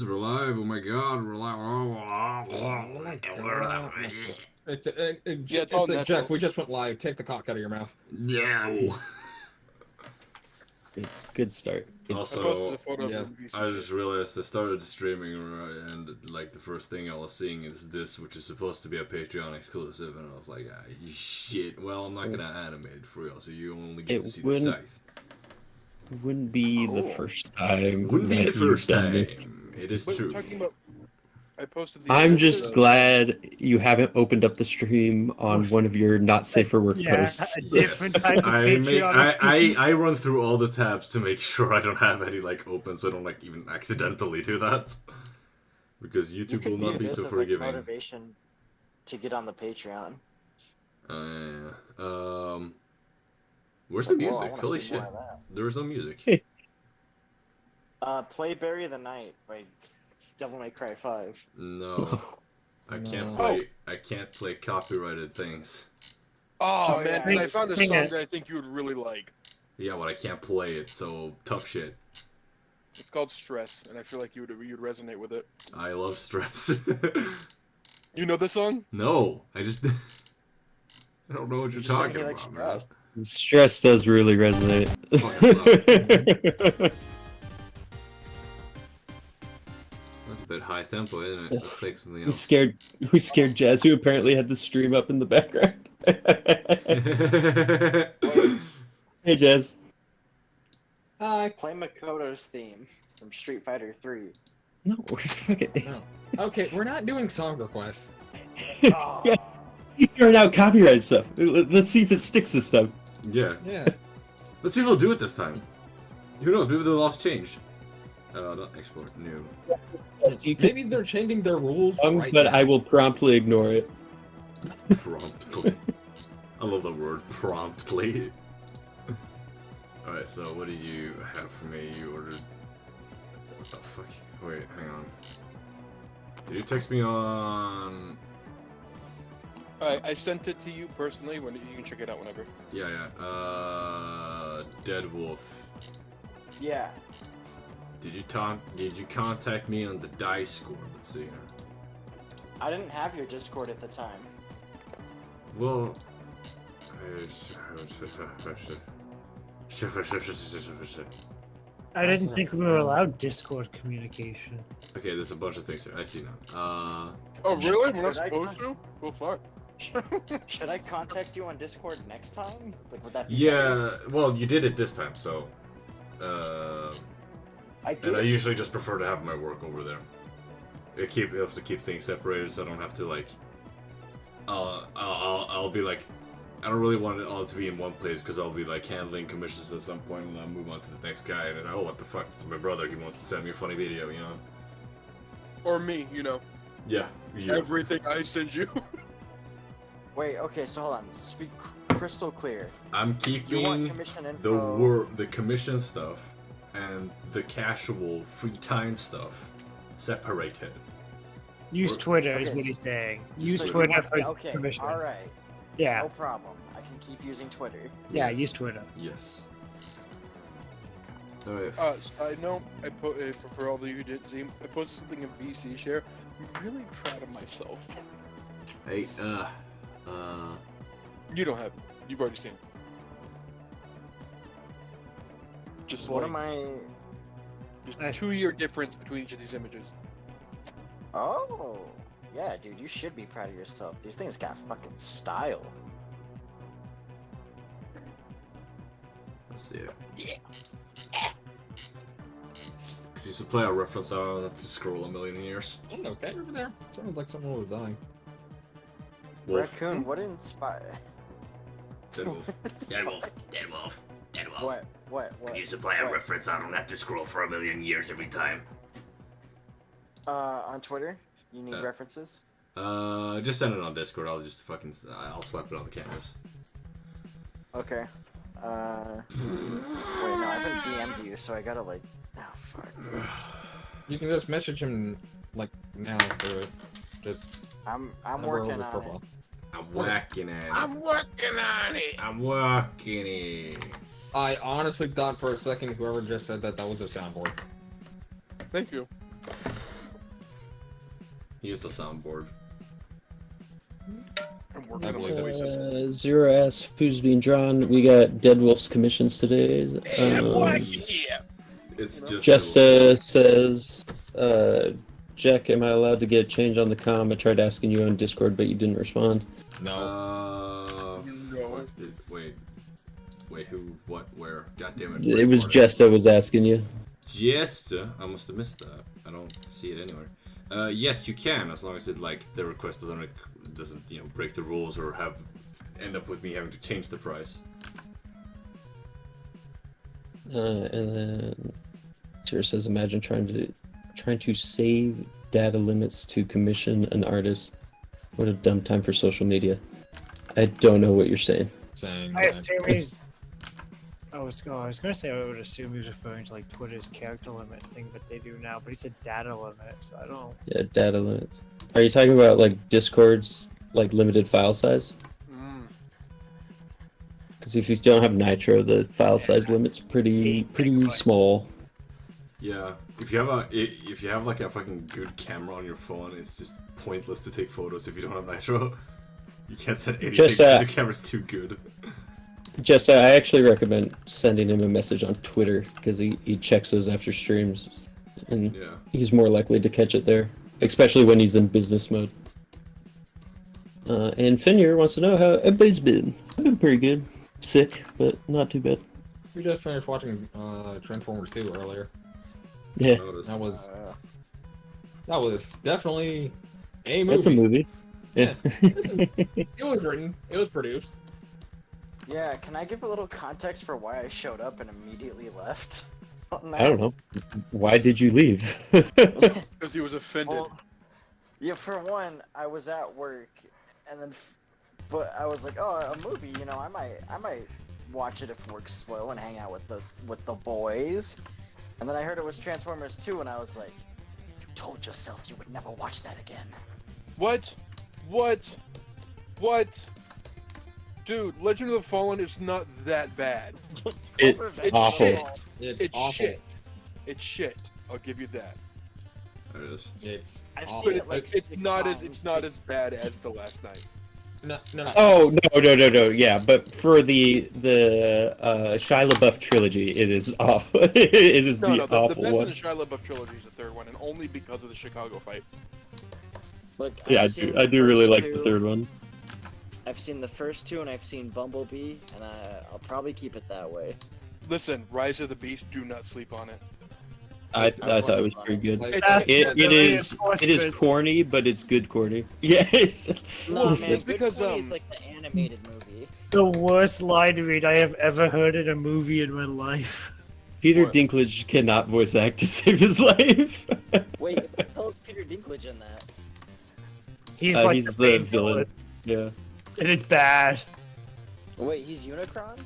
We're live. Oh my god, we're live. It's all natural. Jack, we just went live. Take the cock out of your mouth. Yeah. Good start. I Also, posted a photo yeah, of the VC I just realized I started streaming and like the first thing I was seeing is this, which is supposed to be a Patreon exclusive, and I was like, ah, shit. Well, I'm not gonna animate it for real, so you only get to see the scythe. Wouldn't be the first time. Wouldn't be the that you've first done time. this. It is But true. talking about, I posted the. I'm just glad you haven't opened up the stream on one of your not safe for work posts. A different Yes, type of Patreon I run through all the tabs to make sure I don't have any like open, so I don't like even accidentally do that. Because YouTube will not be so forgiving. Motivation to get on the Patreon. Where's the music? Holy shit! There was no music. Play "Bury the Night" by Devil May Cry 5. No, I can't play. I can't play copyrighted things. Oh man, yeah. I found a Sing song it. that I think you would really like. Yeah, but I can't play it. So tough shit. It's called "Stress," and I feel like you'd resonate with it. I love stress. You know the song? No, I just. I don't know what you're You just said talking he likes about, man. stress. Stress does really resonate. That's a bit high tempo, isn't it? Let's take something we else. scared Jazz, who apparently had the stream up in the background. Hey Jazz. Hi. Play Makoto's theme from Street Fighter 3. No, fuck it. No. Okay, we're not doing song requests. Yeah, you're out copyright stuff. Let's see if it sticks this time. Yeah. Yeah. Let's see if they'll do it this time. Who knows? Maybe the laws changed. Not export. New. Maybe they're changing their rules right But now. I will promptly ignore it. Promptly. I love the word promptly. Alright, so what did you have for me? You ordered... What the fuck? Wait, hang on. Did you text me on... I sent it to you personally. When you can check it out whenever. Yeah, yeah. Dead Wolf. Yeah. Did you contact me on the Discord? Let's see. I didn't have your Discord at the time. Well... I didn't think we were allowed Discord communication. Okay, there's a bunch of things here. I see now. Oh really? We're not Should I supposed to? Well, fuck. Should I contact you on Discord next time? Like, would that be Yeah, well, you did it this time, so... I did. And I usually just prefer to have my work over there. It helps to keep things separated, so I don't have to like. I'll be like, I don't really want it all to be in one place because I'll be like handling commissions at some point, and I'll move on to the next guy, and then, oh, what the fuck? It's my brother. He wants to send me a funny video, you know? Or me, you know. Yeah, you. Everything I send you. Wait, okay, so hold on. Speak crystal clear. I'm You want keeping commission info? the commission stuff and the casual free time stuff separated. Use Twitter is Okay. what he's saying. Use So you Twitter want- for Okay, commission. alright. Yeah, No problem. I can keep using Twitter. yeah, Yes. use Twitter. Yes. Alright. I know. I put for all of you who did see. I posted something in VC share. I'm really proud of myself. Hey, You don't have it. You've already seen it. Just What like am I... there's a 2-year difference between each of these images. Oh! Yeah, dude, you should be proud of yourself. These things got fucking style. let's see it. Could you supply a reference on that to scroll a million years? Sounded okay over there. Sounded like someone was dying. Wolf. Raccoon, what inspired... Dead wolf. Dead wolf. Dead wolf. Dead wolf. What? Could you supply a What? reference? I don't have to scroll for a million years every time. On Twitter? You need Uh, references? Just send it on Discord. I'll just fucking I'll slap it on the canvas. Okay. Wait, no, I haven't DM'd you, so I gotta like... Oh, fuck. You can just message him like now through it. Just I'm hover working over on profile. I'm working at it. I'm working on it. I'm working it. I honestly thought for a second whoever just said that was a soundboard. Thank you. He used a soundboard. I'm working I on my believe that voice system. Zero asks who's being drawn. We got Dead Wolf's commissions today. Yeah. It's just. Jesta says, Jack, am I allowed to get a change on the comm? I tried asking you on Discord, but you didn't respond. No. No. Fuck, wait, who, what, where? God damn it. It was Braveheart. Jesta was asking you. Jesta? I must have missed that. I don't see it anywhere. Yes, you can, as long as it, like, the request doesn't, you know, break the rules or end up with me having to change the price. And then Sarah says, imagine trying to save data limits to commission an artist. What a dumb time for social media. I don't know what you're saying. Saying I that. assume he's. I was gonna say I would assume he was referring to like Twitter's character limit thing that they do now, but he said data limit, so I don't. Yeah, data limits. Are you talking about like Discord's like limited file size? Because if you don't have Nitro, the file size limit's pretty small. Yeah, if you have like a fucking good camera on your phone, it's just pointless to take photos if you don't have Nitro. You can't send anything Just, because the camera's too good. Just, I actually recommend sending him a message on Twitter because he checks those after streams, and Yeah. he's more likely to catch it there, especially when he's in business mode. And Finir wants to know how everybody's been. I've been pretty good. Sick, but not too bad. We just finished watching Transformers 2 earlier. Yeah, Notice. That was definitely a movie. that's a movie. Yeah. It was written. It was produced. Yeah, can I give a little context for why I showed up and immediately left? I don't know. Why did you leave? Because he was offended. Well, yeah, for one, I was at work, and then, but I was like, oh, a movie, you know, I might watch it if work's slow and hang out with the boys. And then I heard it was Transformers 2, and I was like, you told yourself you would never watch that again. What? Dude, Legend of the Fallen is not that bad. It's It's awful. shit. It's It's awful. shit. It's shit. I'll give you that. There it is. It's I've awful. seen But it like it's 6 not times. as bad as the last night. No. Oh no! Yeah, but for the Shia LaBeouf trilogy, it is awful. It is No, the the awful best one. of the Shia LaBeouf trilogy is the third one, and only because of the Chicago fight. Look, Yeah, I've seen I the do really first like the two. third one. I've seen the first 2, and I've seen Bumblebee, and I'll probably keep it that way. Listen, Rise of the Beast, do not sleep on it. I thought it was pretty good. Like, It's- It is corny, but it's good corny. Yes. No, Listen. man, It's because, Good Pony is like the animated movie. The worst line read I have ever heard in a movie in my life. Peter What? Dinklage cannot voice act to save his life. Wait, what the hell is Peter Dinklage in that? He's like he's the, the main villain. Yeah. and it's bad. Wait, he's Unicron?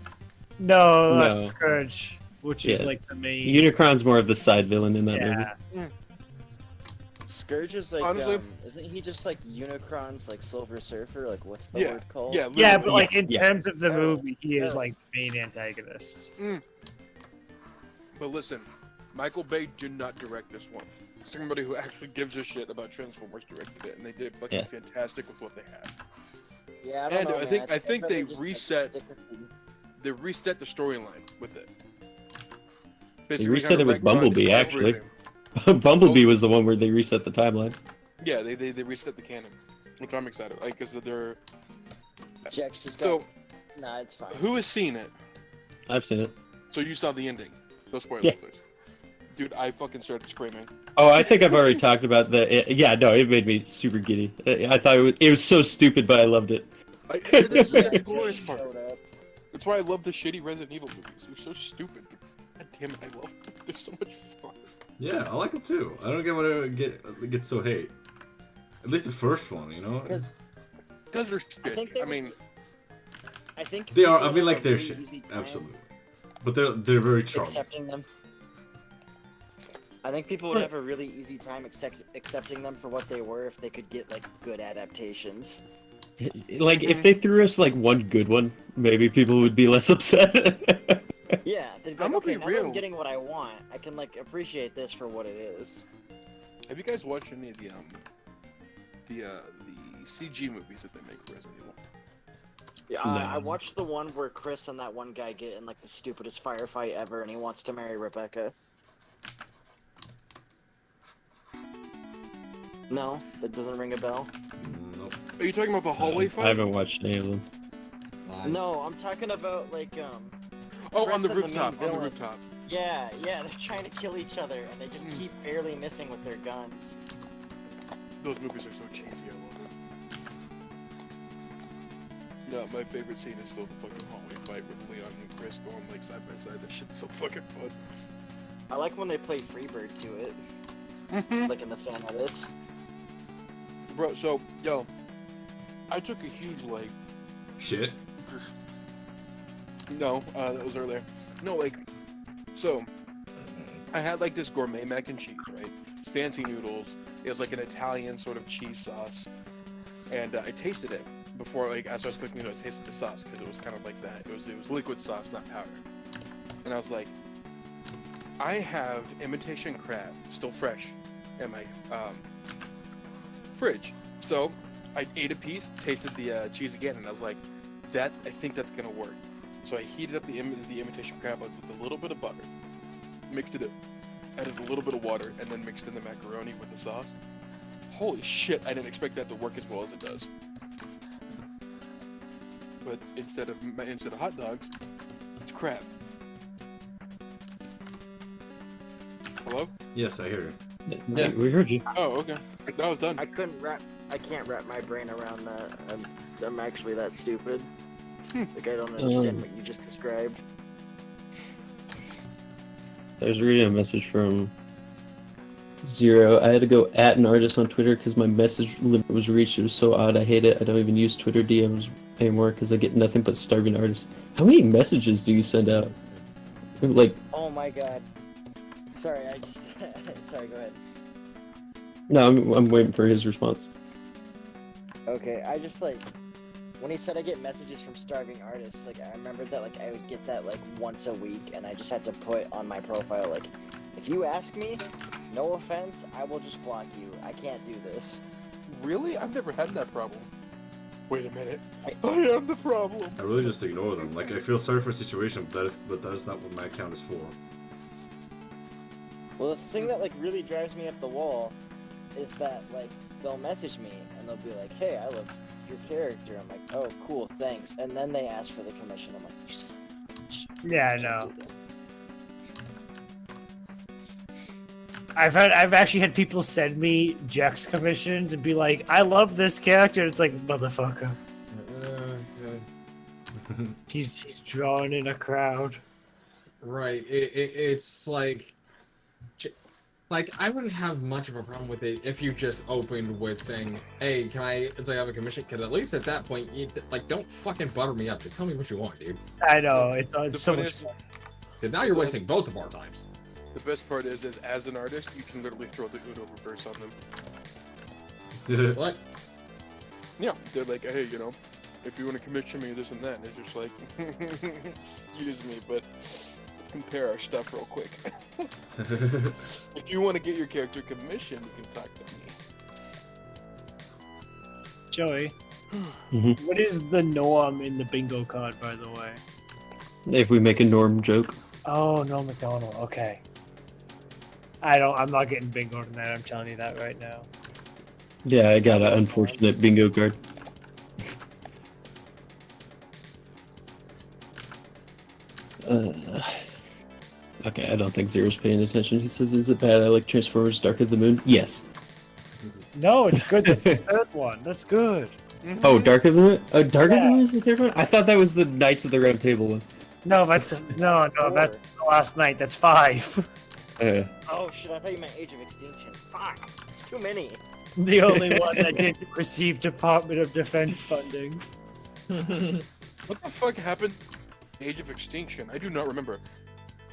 No, No. that's Scourge, which is Yeah. like the main. Unicron's more of the side villain in that movie. yeah. Scourge is like, Honestly- isn't he just like Unicron's like Silver Surfer? Like, what's the Yeah, word called? Yeah, Yeah, literally. but like in Yeah. terms of the Yeah. movie, he is Yeah. like the main antagonist. But listen, Michael Bay did not direct this one. Somebody who actually gives a shit about Transformers directed it, and they did fucking Yeah. fantastic with what they had. Yeah, I don't And know, I man. think- I I'd think rather they just, like, reset- stick with the- They reset the storyline with it. They Basically reset kinda it with retconned Bumblebee, actually. everything. Bumblebee was the one where they reset the timeline. Yeah, they reset the canon, which I'm excited, like, because they're. Jack, she's got. So, Nah, it's fine. who has seen it? I've seen it. So you saw the ending. No spoilers, Yeah. please. Dude, I fucking started screaming. Oh, I think I've already talked about that. Yeah, no, it made me super giddy. I thought it was so stupid, but I loved it. That's Jack the glorious Black part. showed up. That's why I love the shitty Resident Evil movies. They're so stupid. God damn it, I love them. They're so much fun. Yeah, I like them too. I don't get why it gets so hate. At least the first one, you know? Because Because they're I think they shit. I mean, I think They are, people I mean, have like, a they're really shit. easy time Absolutely. But they're very charming. accepting them. I think people would have a really easy time accepting them for what they were if they could get like good adaptations. Like, if they threw us, like, one good one, maybe people would be less upset. Yeah, they'd be I'm like, gonna okay, be now that real. I'm getting what I want, I can like appreciate this for what it is. have you guys watched any of the CG movies that they make for Resident Evil. Yeah, No. I watched the one where Chris and that one guy get in like the stupidest firefight ever, and he wants to marry Rebecca. No, that doesn't ring a bell. Nope. Are you talking about the hallway I fight? haven't watched any of them. No, I'm talking about like Oh, Chris on the and the rooftop. main On the villain. rooftop. yeah, they're trying to kill each other, and they just keep barely missing with their guns. Those movies are so cheesy. I love it. No, my favorite scene is still the fucking hallway fight with Leon and Chris going like side by side. That shit's so fucking fun. I like when they play Freebird to it, like in the fan edits. Bro, so yo, I took a huge like. Shit. No, that was earlier. No, like, so I had like this gourmet mac and cheese, right? It's fancy noodles. It was like an Italian sort of cheese sauce, and I tasted it before, like, as I was cooking it. I tasted the sauce because it was kind of like that. It was liquid sauce, not powder. And I was like, I have imitation crab still fresh in my fridge. So I ate a piece, tasted the cheese again, and I was like, I think that's gonna work. So I heated up the imitation crab with a little bit of butter, mixed it up, added a little bit of water, and then mixed in the macaroni with the sauce. Holy shit, I didn't expect that to work as well as it does. But instead of hot dogs, it's crab. Hello? Yes, I hear you. Yeah, we heard you. Oh, okay. That was done. I can't wrap my brain around that. I'm actually that stupid. Like, I don't understand what you just described. I was reading a message from Zero. I had to go at an artist on Twitter because my message limit was reached. It was so odd. I hate it. I don't even use Twitter DMs anymore because I get nothing but starving artists. How many messages do you send out? Like, Oh my god. Sorry, sorry, go ahead. no, I'm waiting for his response. Okay, I just like, when he said I get messages from starving artists, like, I remembered that, like, I would get that, like, once a week, and I just had to put on my profile, like, if you ask me, no offense, I will just block you. I can't do this. Really? I've never had that problem. Wait a minute. I am the problem. I really just ignore them. Like, I feel sorry for the situation, but that is not what my account is for. Well, the thing that, like, really drives me up the wall is that, like, they'll message me, and they'll be like, hey, I love your character. I'm like, oh, cool, thanks. And then they ask for the commission. I'm like, you son of a bitch. Yeah, I Can't know. do that. I've actually had people send me JEK's commissions and be like, I love this character. It's like, motherfucker. He's drawing in a crowd. Right. It's like I wouldn't have much of a problem with it if you just opened with saying, "Hey, do I have a commission?" Because at least at that point, you don't fucking butter me up. Just tell me what you want, dude. I know, it's The so much funniest- fun. Because now you're wasting both of our times. The best part is as an artist, you can literally throw the Uno reverse on them. What? Yeah, they're like, hey, you know, if you want to commission me this and that, and it's just like, excuse me, but let's compare our stuff real quick. If you want to get your character commissioned, you can talk to me. Joey, Mhm. what is the norm in the bingo card, by the way? If we make a Norm joke. Oh, no, McDonald. Okay. I'm not getting bingo tonight. I'm telling you that right now. Yeah, I got an unfortunate bingo card. Okay, I don't think Zero's paying attention. He says, is it bad? I like Transformers Dark of the Moon. Yes. No, it's good. That's the third one. That's good. Oh, Dark of the Moon? Dark of the Yeah. Moon is the third one? I thought that was the Knights of the Round Table one. No, that's no, that's the last night. That's 5. Oh shit, I thought you meant Age of Extinction. Fuck, it's too many. The only one that didn't receive Department of Defense funding. What the fuck happened? Age of Extinction. I do not remember.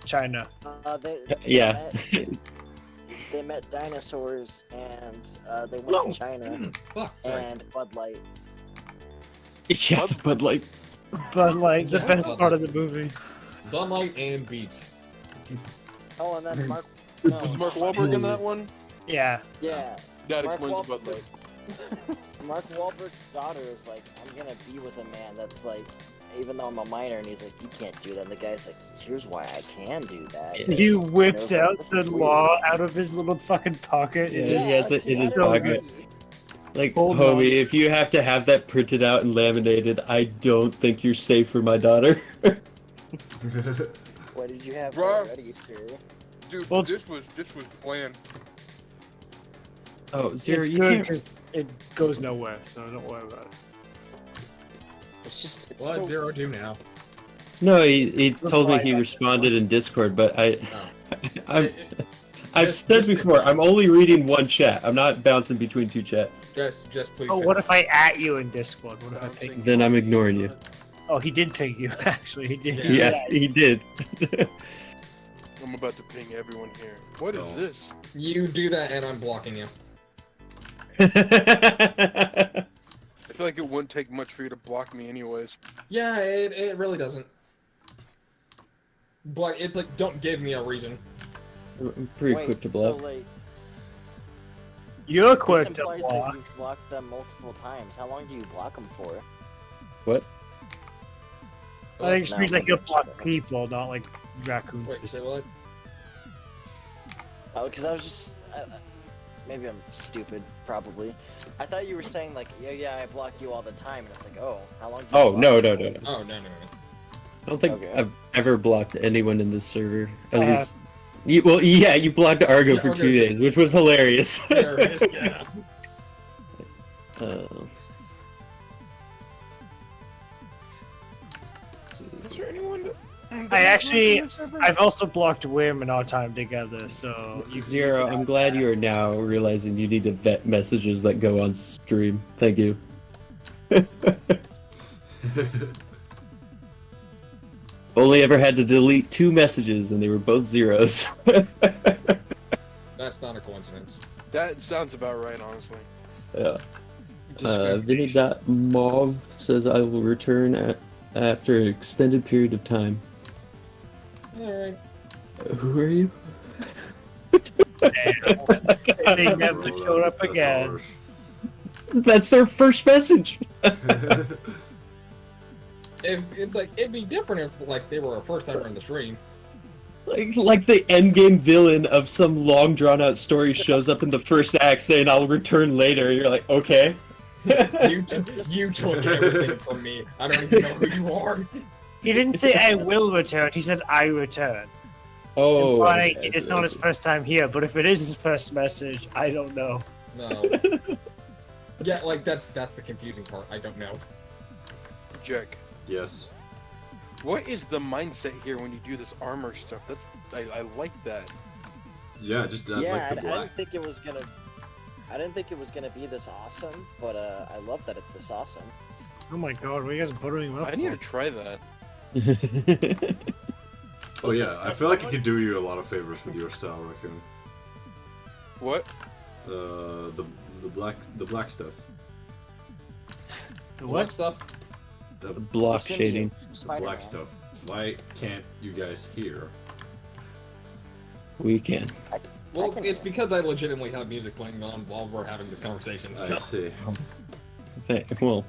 China. Yeah. They met dinosaurs and they went to China Fuck. Sorry. and Bud Light. Yeah, but like, But like the Yeah, best Bud part of the movie. Sunlight and beats. Oh, and then Mark. No. Was Mark Wahlberg in that one? Yeah. Yeah. That Mark explains Wahlberg- Bud Light. Mark Wahlberg's daughter is like, I'm gonna be with a man that's like, even though I'm a minor, and he's like, you can't do that. And the guy's like, here's why I can do that. He whips And I out was the like, "That's law out of his little fucking pocket. Yeah, and he just- has it in his so pocket. Like, Hold homie, on. if you have to have that printed out and laminated, I don't think you're safe for my daughter. What did you have Bro. already, sir? Dude, Well, this was planned. Oh, Zero, it's you good can't. because it goes nowhere, so don't worry about it. It's just, it's What so... Zero do now? No, he told me Reply he back. responded in Discord, but Oh. I've said before, I'm only reading one chat. I'm not bouncing between two chats. Just please. Oh, what if I at you in Discord? What if I ping you? Then I'm ignoring you. Oh, he did ping you, actually. He did. Yeah, he did. I'm about to ping everyone here. What is No. this? You do that, and I'm blocking you. I feel like it wouldn't take much for you to block me anyways. Yeah, it really doesn't. But it's like, don't give me a reason. I'm pretty quick to block. So, like, You're this quick to implies that block. you've blocked them multiple times. How long do you block them for? What? I think it just No, means like I'm you'll just block kidding. people, not like raccoons. Wait, say what? Oh, because I was just... maybe I'm stupid, probably. I thought you were saying, like, yeah, I block you all the time, and it's like, oh, how long do you Oh, block no, me no, for? no, no. Oh, no. I don't think Okay. I've ever blocked anyone in this server. At I least. Well, yeah, you blocked Argo Yeah, for Argo's- 2 days, which was hilarious. There it is, yeah. Uh, Is there anyone that... I've also blocked Wim in our time together, so you Zero, I'm glad you are now realizing you need to vet messages that go on stream. Thank you. Only ever had to delete 2 messages, and they were both zeros. That's not a coincidence. That sounds about right, honestly. Yeah. discrimination. Vinny.mauve says I will return after an extended period of time. Alright. Who are you? And they never Bro, showed up that's again. harsh. That's their first message. It's like, it'd be different if, like, they were a first timer in the stream. Like the endgame villain of some long drawn out story shows up in the first act saying I'll return later. You're like, okay. You took everything from me. I don't even know who you are. He didn't say I will return, he said I return. Oh, Implying okay, it's so not that's- his first time here, but if it is his first message, I don't know. No. Yeah, like, that's the confusing part. I don't know. Jack, Yes. what is the mindset here when you do this armor stuff? I like that. Yeah, just Yeah, like the I black. didn't think it was gonna... I didn't think it was gonna be this awesome, but I love that it's this awesome. Oh my god, what are you guys buttering him up I need to for? try that. Oh yeah, I feel like it could do you a lot of favors with your style, Raccoon. What? The black stuff. The What what? stuff? The Block The symbiote, shading. Spider-Man. black stuff. Why can't you guys hear? We can. Well, can it's do it. because I legitimately have music playing on while we're having this conversation. I So. see. Well,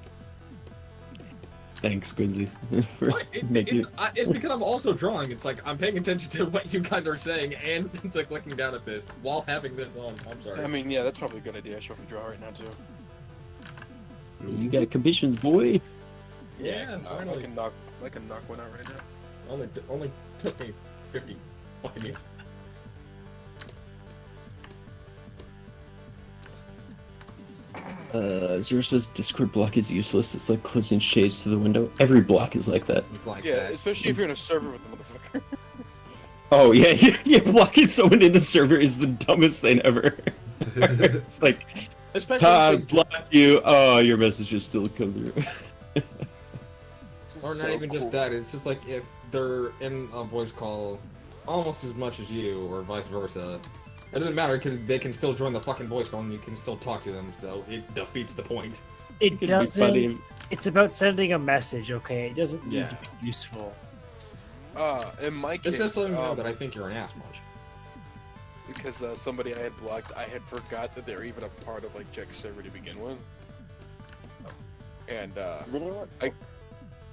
thanks, Quincy. for What? making It's because I'm also drawing. It's like I'm paying attention to what you guys are saying, and it's like looking down at this while having this on. I'm sorry. I mean, yeah, that's probably a good idea. I should probably draw right now too. You got commissions, boy. yeah, I finally. can knock one out right now. Only took me 50 fucking years. Zero says Discord block is useless. It's like closing shades to the window. Every block is like that. It's like Yeah, that. especially if you're in a server with the motherfucker. Oh yeah, yeah. Blocking someone in the server is the dumbest thing ever. It's like, Especially I if blocked you. Oh, your messages still come through. This is or not so even just cool. that. It's just like if they're in a voice call almost as much as you, or vice versa. It doesn't matter because they can still join the fucking voice call and you can still talk to them. So it defeats the point. It It'd be doesn't. funny. It's about sending a message, okay? It doesn't need Yeah. to be useful. In my case, It's just letting you know that I think you're an ass much. because somebody I had blocked, I had forgot that they were even a part of like Jek's server to begin with. And Is anyone?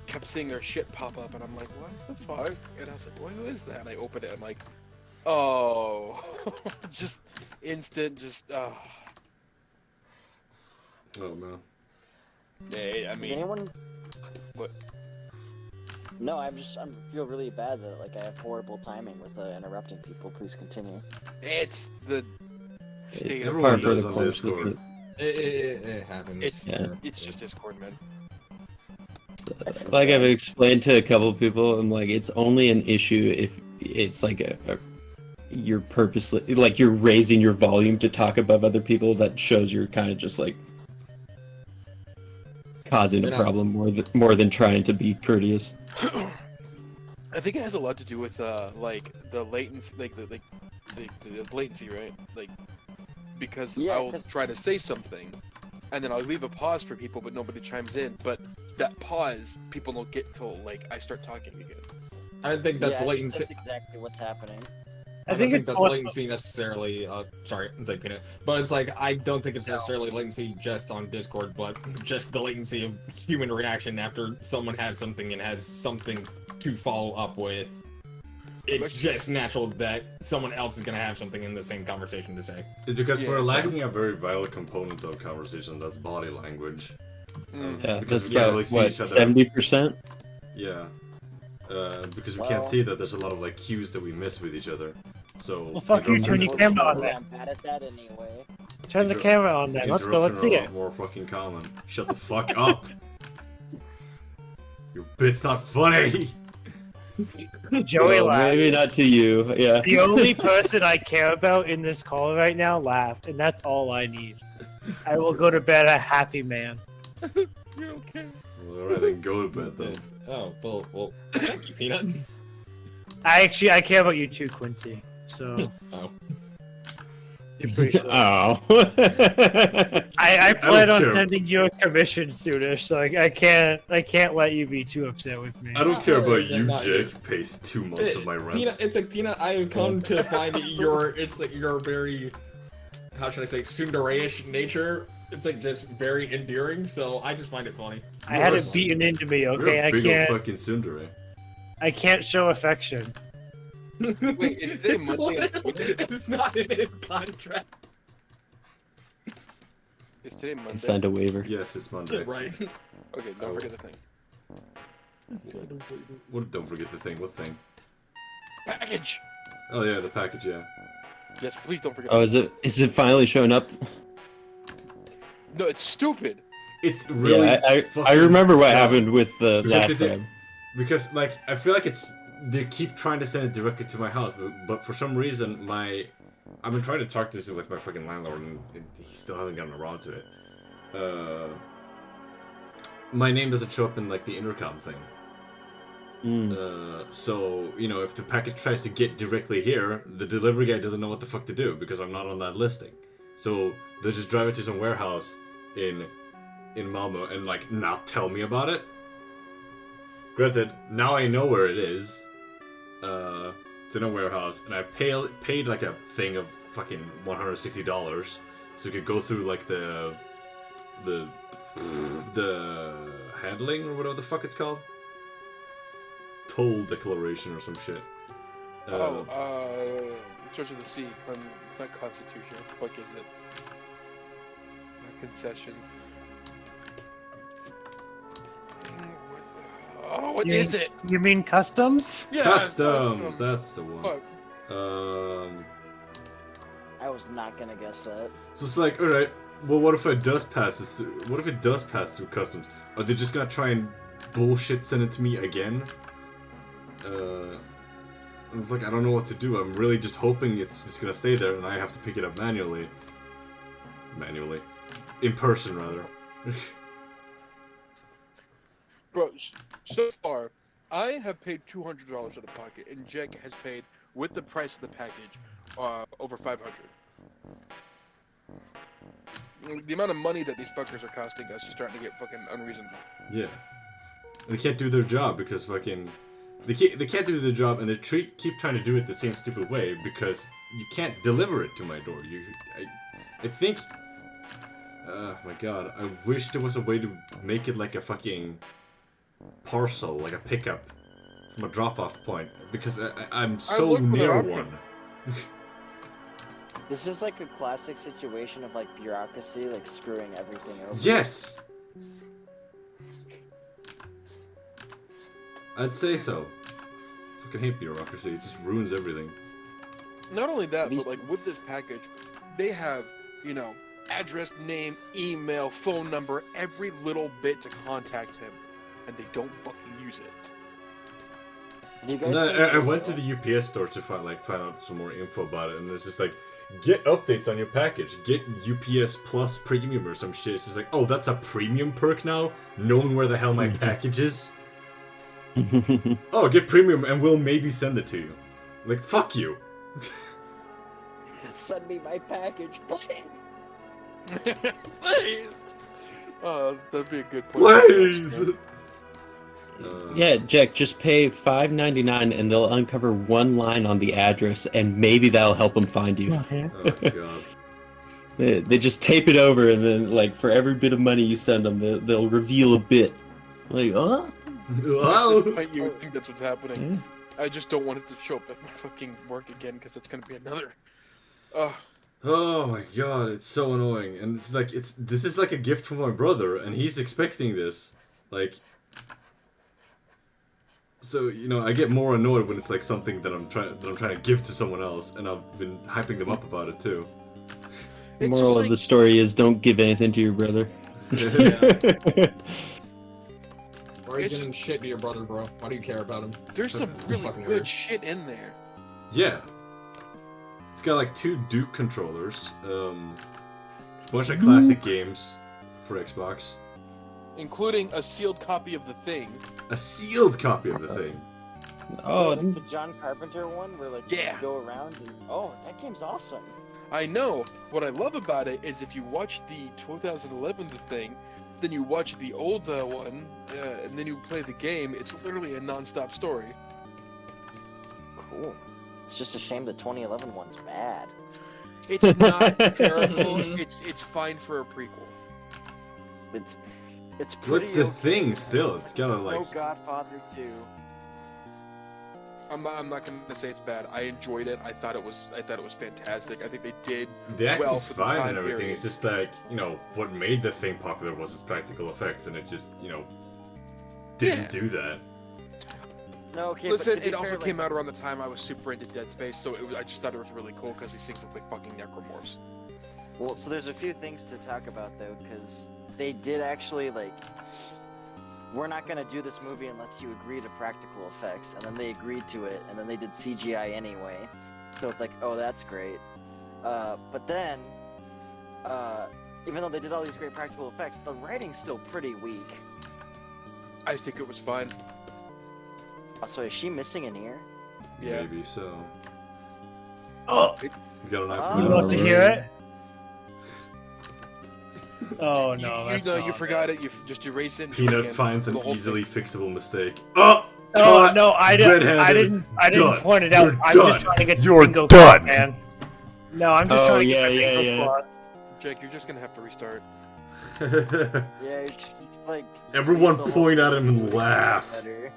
kept seeing their shit pop up, and I'm like, what the fuck? And I was like, who is that? And I opened it, and I'm like, oh, just instant, Oh man. hey, I Does mean, anyone? what? No, I feel really bad that like I have horrible timing with interrupting people. Please continue. It's the state of Everyone Par for does the on course with Discord. It happens. It's Yeah. it's just Discord, man. Like I've explained to a couple of people, I'm like, it's only an issue if it's like you're purposely like you're raising your volume to talk above other people. That shows you're kind of just like causing a You're not- problem more than trying to be courteous. I think it has a lot to do with like the latency, like the latency, right? Like because Yeah, I'll 'cause- try to say something, and then I'll leave a pause for people, but nobody chimes in. But that pause, people don't get till like I start talking again. I think that's Yeah, latency. That's exactly what's happening. I I don't think it's that's also, latency necessarily. Sorry, it's like peanut. But it's like I don't think it's necessarily latency just on Discord, but just the latency of human reaction after someone has something and has something to follow up with. It's just natural that someone else is gonna have something in the same conversation to say. It's because Yeah. we're lacking a very vital component of conversation. That's body language. Yeah, Because that's we can't about really see what each other. 70%. Yeah. Because we Well- can't see that there's a lot of like cues that we miss with each other. So. Well, fuck you, turn your camera on then. I'm bad at that anyway. Turn the camera on then. Let's go. Let's see Interruptions are a it. lot more fucking common. Shut the fuck up. Your bit's not funny. Joey Well, laughed. maybe not to you. Yeah. The only person I care about in this call right now laughed, and that's all I need. I will go to bed a happy man. You don't care. Well, alright, then go to bed then. Oh well, thank you, peanut. I care about you too, Quincy. So Oh. you're pretty cool. Oh. I plan don't on care. sending you a commission soonish, so I can't let you be too upset with me. I don't care about you, Not Jake. Pays 2 months of my rent. Peanut, it's like peanut. I have come to find it's like your very, how should I say, tsundere-ish nature. It's like just very endearing. So I just find it funny. I had Yours. it beaten into me. You're Okay, a I big can't. old fucking tsundere. I can't show affection. Wait, is today It's Monday? it's not in his contract. Is today Monday? Signed a waiver. Yes, it's Monday. Right. Okay, don't forget the thing. What? Don't forget the thing. What thing? Package. Oh yeah, the package. Yeah. Yes, please don't forget. Oh, is it finally showing up? No, it's stupid. It's really. Yeah, I fucking remember what dumb. happened with the Because last they did- time. Because like I feel like they keep trying to send it directly to my house, but for some reason I've been trying to talk to this with my fucking landlord and he still hasn't gotten around to it. My name doesn't show up in like the intercom thing. So you know if the package tries to get directly here, the delivery guy doesn't know what the fuck to do because I'm not on that listing. So they just drive it to some warehouse in Malmo and like not tell me about it. Granted, now I know where it is. It's in a warehouse, and I paid like a thing of fucking $160, so we could go through like the handling or whatever the fuck it's called, toll declaration or some shit. Church of the Sea. It's not Constitution. What the fuck is it? Not concessions. Oh, what You- is it? You mean customs? Yeah, Customs, that's the one. Fuck. I was not gonna guess that. So it's like, all right, well, what if it does pass this? What if it does pass through customs? Are they just gonna try and bullshit send it to me again? It's like I don't know what to do. I'm really just hoping it's gonna stay there, and I have to pick it up manually. In person rather. Bro, so far, I have paid $200 out of pocket, and Jek has paid, with the price of the package, over $500. The amount of money that these fuckers are costing us is starting to get fucking unreasonable. Yeah. They can't do their job because fucking They can't do the job, and they keep trying to do it the same stupid way because you can't deliver it to my door. I think. Oh my god! I wish there was a way to make it like a fucking parcel, like a pickup from a drop-off point, because I'm so looked for that near option. one. This is like a classic situation of like bureaucracy, like screwing everything over. Yes. I'd say so. Fucking hate bureaucracy. It just ruins everything. Not only that, but like with this package, they have, you know, address, name, email, phone number, every little bit to contact him, and they don't fucking use it. Do you guys No, see I this, went to the UPS store to find out some more info about it, and it's just like, get updates on your package, get UPS Plus Premium or some shit. It's just like, oh, that's a premium perk now, knowing where the hell my package is. Oh, get premium, and we'll maybe send it to you. Like, fuck you. Send me my package, please. Please. That'd be a good point. Please. Yeah, Jack, just pay $5.99 and they'll uncover one line on the address, and maybe that'll help them find you. Oh god. They just tape it over, and then, like, for every bit of money you send them, they'll reveal a bit. Like, oh? At Wow. this point, you would think that's what's happening. I just don't want it to show up at my fucking work again, because it's gonna be another. Oh my god, it's so annoying. And it's like this is like a gift from my brother, and he's expecting this. Like, so you know, I get more annoyed when it's like something that I'm trying to give to someone else, and I've been hyping them up about it too. The It's moral just of like- the story is don't give anything to your brother. Why are you giving shit to your brother, bro? Why do you care about him? There's some really Fucking good weird. shit in there. Yeah. It's got like 2 Duke controllers, bunch of classic games for Xbox, Including a sealed copy of The Thing. a sealed copy of the thing. Oh, Like the John Carpenter one, where like Yeah. you go around and that game's awesome. I know. What I love about it is if you watch the 2011 The Thing, then you watch the old one, and then you play the game, it's literally a non-stop story. Cool. It's just a shame the 2011 one's bad. It's not terrible. It's fine for a prequel. It's pretty. What's the okay. thing still? It's gotta like... No Godfather 2. I'm not gonna say it's bad. I enjoyed it. I thought it was fantastic. I think they did. The acting's well for the fine time and everything, period. it's just like, you know, what made the thing popular was its practical effects, and it just, you know, didn't do that. No, okay, Listen, but to be it also fair, came out around the time I was super into Dead Space, so I just thought it was really cool because these things look like fucking necromorphs. Well, so there's a few things to talk about though, because they did actually like. We're not gonna do this movie unless you agree to practical effects, and then they agreed to it, and then they did CGI anyway. So it's like, oh, that's great. But then, even though they did all these great practical effects, the writing's still pretty weak. I think it was fine. So is she missing an ear? Yeah. Maybe so. Oh, You got an Oh. iPhone? you want to hear it? Oh You, no, you that's know, not you forgot it. it. You just erase it. And Peanut and finds an the whole easily thing. fixable mistake. Oh! Oh Caught no, I didn't. I red-handed. didn't Done. point it out. You're I'm done. just trying to get You're the bingo done. spot, man. No, I'm just Oh, trying to get yeah, the yeah, bingo yeah. spot. Jake, you're just gonna have to restart. Yeah, it's like. Everyone the whole point at him and thing laugh. better.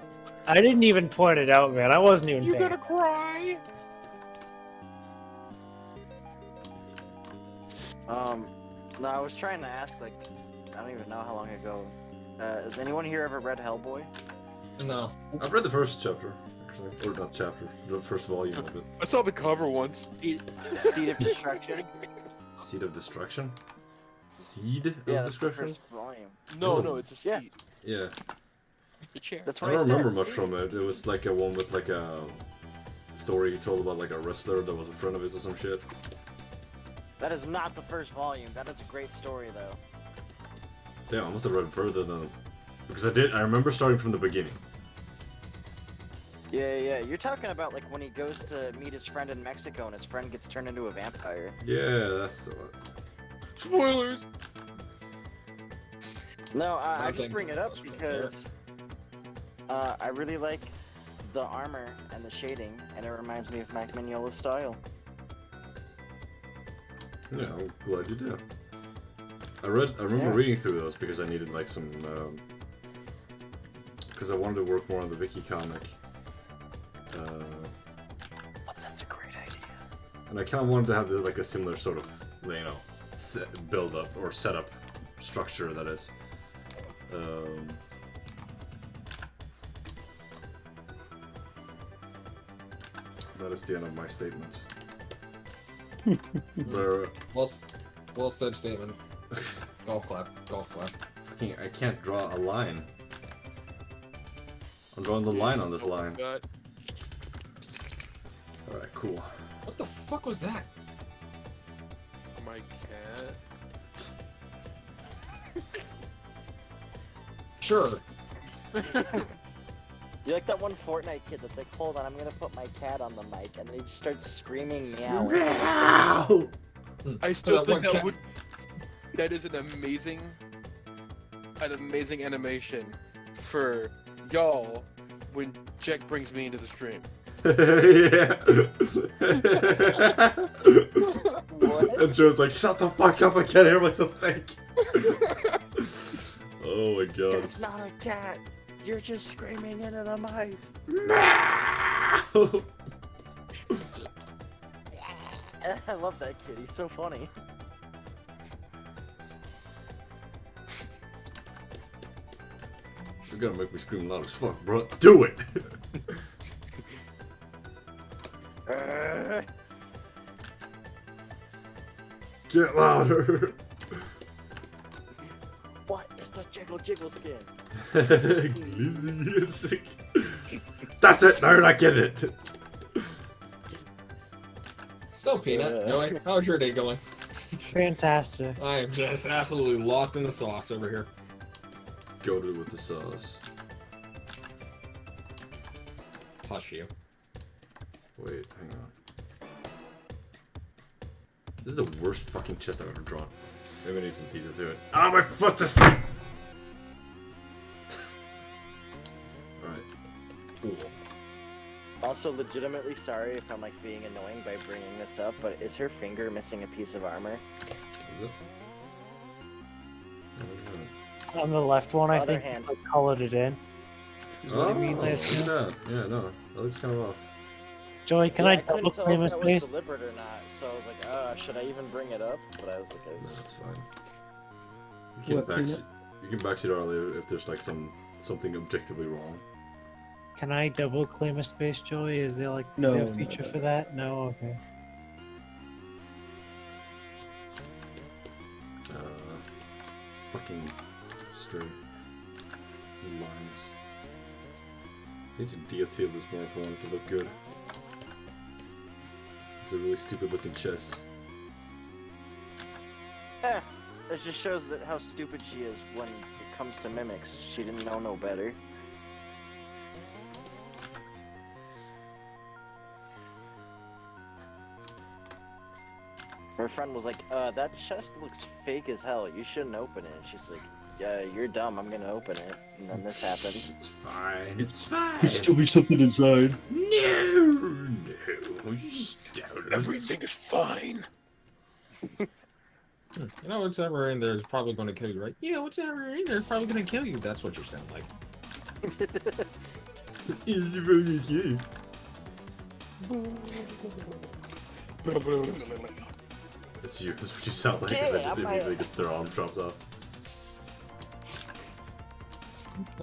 I didn't even point it out, man. I wasn't even You paying. gonna cry? No, I was trying to ask, like, I don't even know how long ago. Has anyone here ever read Hellboy? No. I've read the first chapter, actually. Or not chapter, the first volume of it. I saw the cover once. Seed of Destruction? Seed of Destruction? Seed of Yeah, that's the Destruction? first volume. No, no, it's a Yeah. seat. Yeah. The chair. That's I when don't remember started much from it. It was like a one with like a story he told about like a wrestler that was a friend of his or some shit. That is not the first volume. That is a great story, though. Damn, I must have read further than... Because I remember starting from the beginning. Yeah. You're talking about, like, when he goes to meet his friend in Mexico and his friend gets turned into a vampire. Yeah, that's... Spoilers. No, I just Nothing. bring it up because I really like the armor and the shading, and it reminds me of Mac Mignola's style. Yeah, I'm glad you do. I remember reading through those because I needed like some, because I wanted to work more on the Wiki comic. Oh, that's a great idea. And I kind of wanted to have like a similar sort of, you know, build up or setup structure that is. That is the end of my statement. Well said statement. Golf clap. Golf clap. Fucking, I can't draw a line. I'm drawing the line on this line. Alright, cool. What the fuck was that? My cat. Sure. You like that one Fortnite kid that's like, hold on, I'm gonna put my cat on the mic, and then he just starts screaming meow. Meow! I still that one think cat- that is an amazing animation for y'all when Jek brings me into the stream. Yeah. What? And Joe's like, shut the fuck up, I can't hear myself think. Oh my god. That's not a cat. You're just screaming into the mic. Meow! I love that kid. He's so funny. You're gonna make me scream loud as fuck, bro. Do it! Get louder! What is the jiggle jiggle skin? Glizzy. That's it! Now you're not getting it! So, Peanut, going? How's your day going? Fantastic. I am just absolutely lost in the sauce over here. Goated with the sauce. Hush you. Wait, hang on. This is the worst fucking chest I've ever drawn. Maybe I need some detail to it. Ah, my foot's asleep! Alright. Cool. Also, legitimately sorry if I'm like being annoying by bringing this up, but is her finger missing a piece of armor? Is it? On the left one, I Other think hand. I colored it in. Is what it means, I look assume. at that. Yeah, no. That looks kind of off. Joey, can Yeah, I couldn't double tell claim a if that was space? deliberate or not, so I was like, should I even bring it up? But I was like, No, I that's fine. You What, can Peanut? backseat early if there's like something objectively wrong. Can I double claim a space, Joey? Is there like No, is there a no, feature no. for that? No, okay. Fucking straight lines. I need to detail this more if I want it to look good. It's a really stupid looking chest. it just shows that how stupid she is when it comes to mimics. She didn't know no better. Her friend was like, that chest looks fake as hell. You shouldn't open it. She's like, yeah, you're dumb. I'm gonna open it. And then this happened. It's fine. It's fine. There's still be something inside. No. You don't. Everything is fine. You know, whatever in there is probably going to kill you, right? Yeah, whatever in there is probably going to kill you. That's what you sound like. It's really cute. That's you. That's what you sound like. And then just immediately gets their arm chopped off.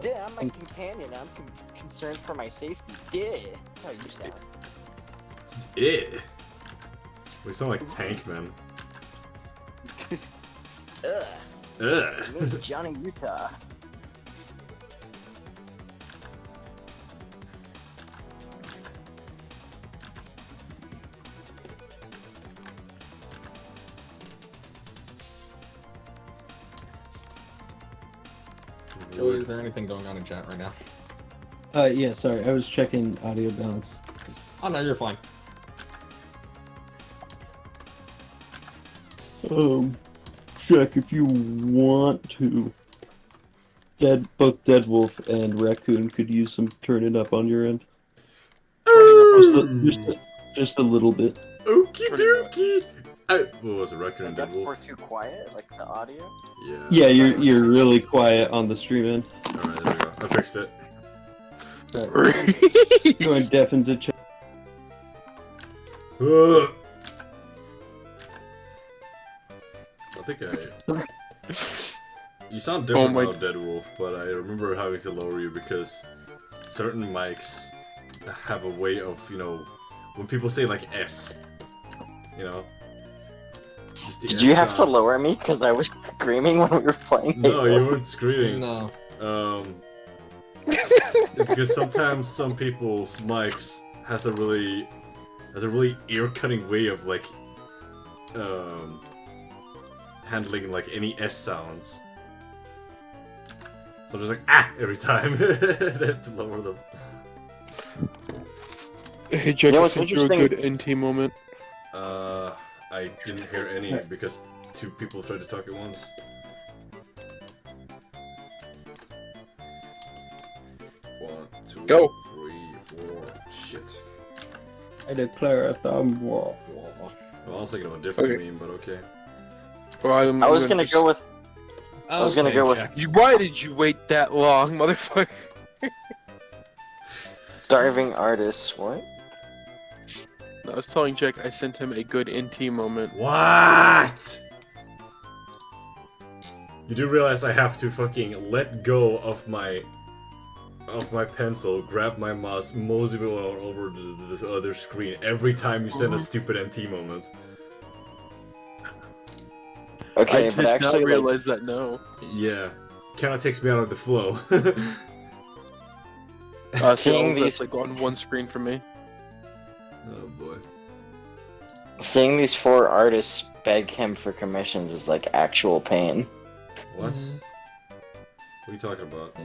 Yeah, I'm my companion. I'm concerned for my safety. Yeah, that's how you sound. Yeah. We sound like Tank Man. Ugh. Ugh. Me, Johnny Utah. Joey, is there anything going on in chat right now? Yeah, sorry, I was checking audio balance. Oh, no, you're fine. Check if you want to. Both Deadwolf and Raccoon could use some turning up on your end. Just a little bit. Okie Pretty much. dokie. What was the record in That's Dead we're Wolf? too quiet, like the audio. Yeah. Yeah, you're really quiet on the stream end. Alright, there we go. I fixed it. Going deaf into chat. I think You sound different my- now, Dead Wolf, but I remember having to lower you because certain mics have a way of, when people say like S, just the Did S you have to sound. lower me because I was screaming when we were playing? No, Halo? you weren't screaming. No. Because sometimes some people's mics has a really ear-cutting way of like handling like any S sounds. So I'm just like every time. I have to lower them. Hey, Jek, know I what's sent you a interesting? good NT moment. I didn't hear any because two people tried to talk at once. One, two, Go. 3, 4. Shit. I declare a thumb war. Well, I was thinking of a different Okay. meme, but okay. Well, I was gonna go with. I was gonna go with Why did you wait that long, motherfucker? starving artists. What? I was telling Jek I sent him a good NT moment. What? You do realize I have to fucking let go of my pencil, grab my mouse, mosey it over this other screen every time you send a stupid NT moment. Okay, I did but actually, not realize that. No. Yeah, kinda takes me out of the flow. So Seeing all that's these- like on one screen for me. Oh boy. seeing these 4 artists beg him for commissions is like actual pain. What? What are you talking about?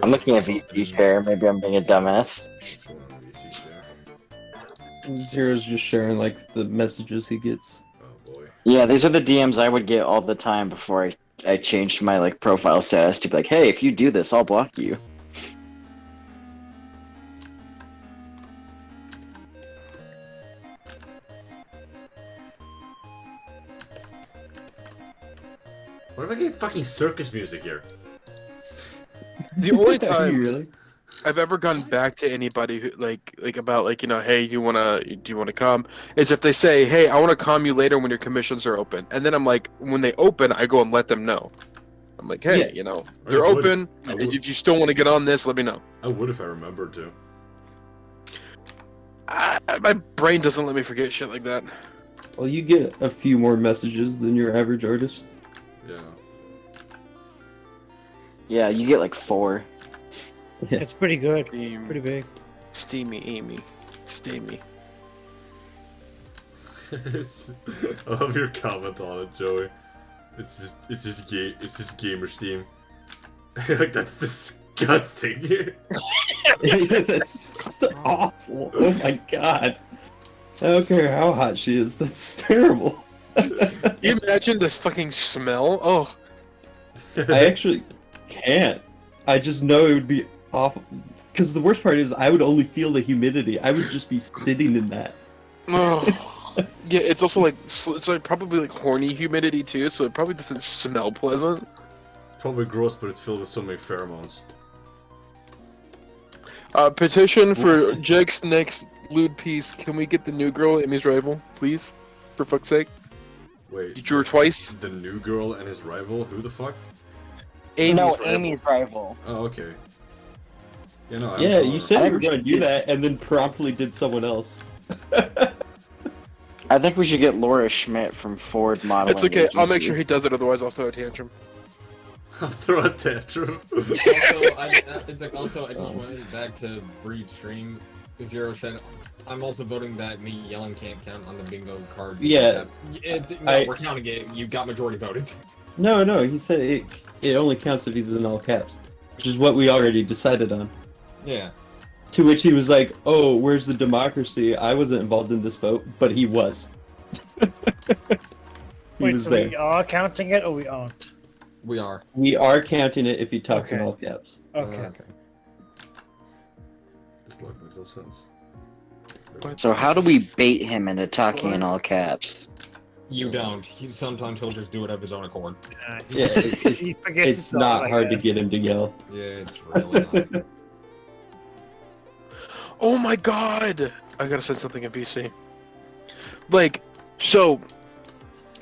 I'm looking at VC share. Maybe I'm being a dumbass. What's going on, VC share? Zero's just sharing like the messages he gets. Oh boy. Yeah, these are the DMs I would get all the time before I changed my like profile status to be like, hey, if you do this, I'll block you. What if I get fucking circus music here? The only Are you time really? I've ever gone back to anybody who like about like hey, do you wanna come? Is if they say, hey, I wanna come you later when your commissions are open, and then I'm like, when they open, I go and let them know. I'm like, hey, Yeah. they're I would open. if- I And would- if you still want to get on this, let me know. I would if I remembered to. My brain doesn't let me forget shit like that. Well, you get a few more messages than your average artist. Yeah. Yeah, you get like 4. It's pretty good. Steam, Pretty big. steamy, Amy, steamy. I love your comment on it, Joey. It's just gamer Steam. Like that's disgusting. That's so awful. Oh my god. I don't care how hot she is. That's terrible. Can you imagine this fucking smell? Oh, I actually can't. I just know it would be awful. Because the worst part is I would only feel the humidity. I would just be sitting in that. oh. Yeah, it's also like it's like probably like horny humidity too, so it probably doesn't smell pleasant. It's probably gross, but it's filled with so many pheromones. Petition for Jake's next lewd piece. Can we get the new girl, Amy's rival, please? For fuck's sake. Wait. You drew her twice? The new girl and his rival? Who the fuck? Amy's no, rival. Amy's rival. Oh, okay. Yeah, no. Yeah, you said I you were think going to do that and then promptly did someone else. I think we should get Laura Schmidt from Ford Modeling. It's okay, I'll make Agency. sure he does it, otherwise I'll throw a tantrum. I'll throw a tantrum. Also, I just went back to Breed stream. Zero said, I'm also voting that me yelling can't count on the bingo card. Yeah. We're counting it. You got majority voted. No, he said it only counts if he's in all caps. Which is what we already decided on. Yeah. To which he was like, oh, where's the democracy? I wasn't involved in this vote, but he was. he Wait, was so there. we are counting it or we aren't? We are. We are counting it if he talks in Okay. all caps. Okay. This look makes no sense. So how do we bait him into talking in all caps? You don't. Sometimes he'll just do it of his own accord. Yeah, he forgets it's not I hard to guess. get him to yell. Yeah, it's really not. Oh my god! I gotta send something in PC. Like, so,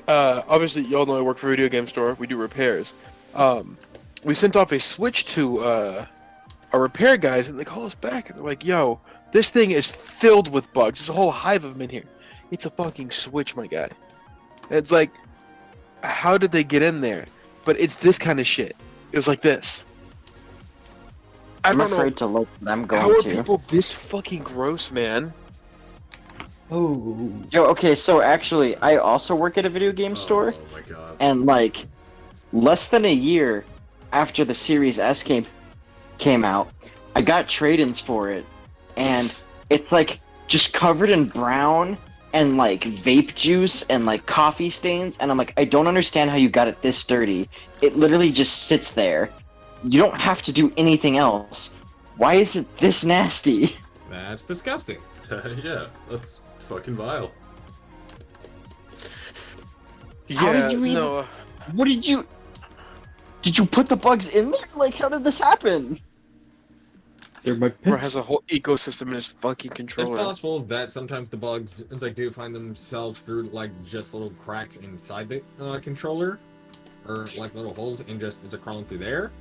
obviously y'all know I work for a video game store. We do repairs. We sent off a Switch to our repair guys, and they call us back, and they're like, "Yo, this thing is filled with bugs. There's a whole hive of them in here. It's a fucking Switch, my guy." And it's like, how did they get in there? But it's this kind of shit. It was like this. I'm don't afraid know. to look, but I'm How going are to. people this fucking gross, man? Oh. Yo, okay, so actually, I also work at a video game store, Oh my god. and like, less than a year after the Series S came out, I got trade-ins for it, and it's like just covered in brown and like vape juice and like coffee stains, and I'm like, I don't understand how you got it this dirty. It literally just sits there. You don't have to do anything else. Why is it this nasty? That's disgusting. Yeah, that's fucking vile. How Yeah, did you even- no. What did you put the bugs in there? Like, how did this happen? They're my Bro pets. has a whole ecosystem in his fucking It's controller. possible that sometimes the bugs like do find themselves through like just little cracks inside the controller, or like little holes, and just it's crawling through there.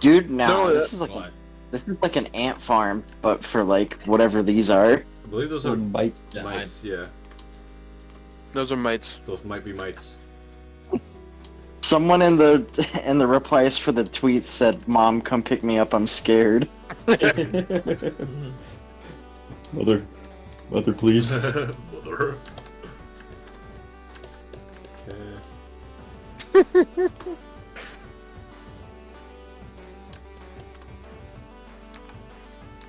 Dude, no, No, this is like But this is like an ant farm, but for like whatever these are. I believe those So are mites. mites, yeah. Those are mites. Those might be mites. Someone in the replies for the tweet said, "Mom, come pick me up. I'm scared." Mother, please. Mother. Okay.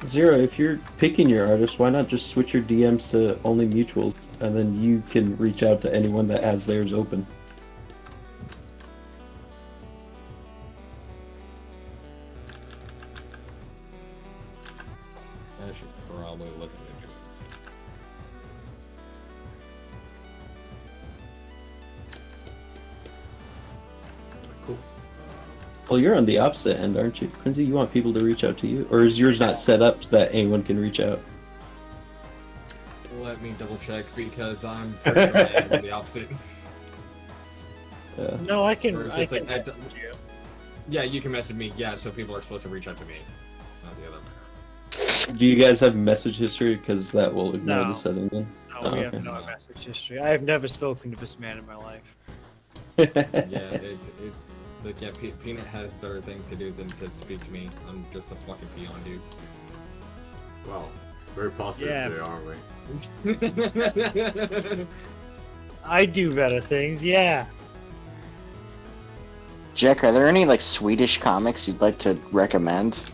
Zero, if you're picking your artist, why not just switch your DMs to only mutuals, and then you can reach out to anyone that has theirs open. I should probably look into it. Cool. Well, you're on the opposite end, aren't you, Quincy? You want people to reach out to you, or is yours not set up so that anyone can reach out? Let me double check because I'm pretty sure I am the opposite. No, I can. Or is I it can like- message you. Yeah, you can message me. Yeah, so people are supposed to reach out to me, not the other way. Do you guys have message history? Because that will ignore No. the setting then. No, we Oh, have okay. no message history. I have never spoken to this man in my life. Yeah, like yeah, Peanut has better things to do than to speak to me. I'm just a fucking peon, dude. Wow. Very positive Yeah. today, aren't we? I do better things, yeah. Jack, are there any like Swedish comics you'd like to recommend?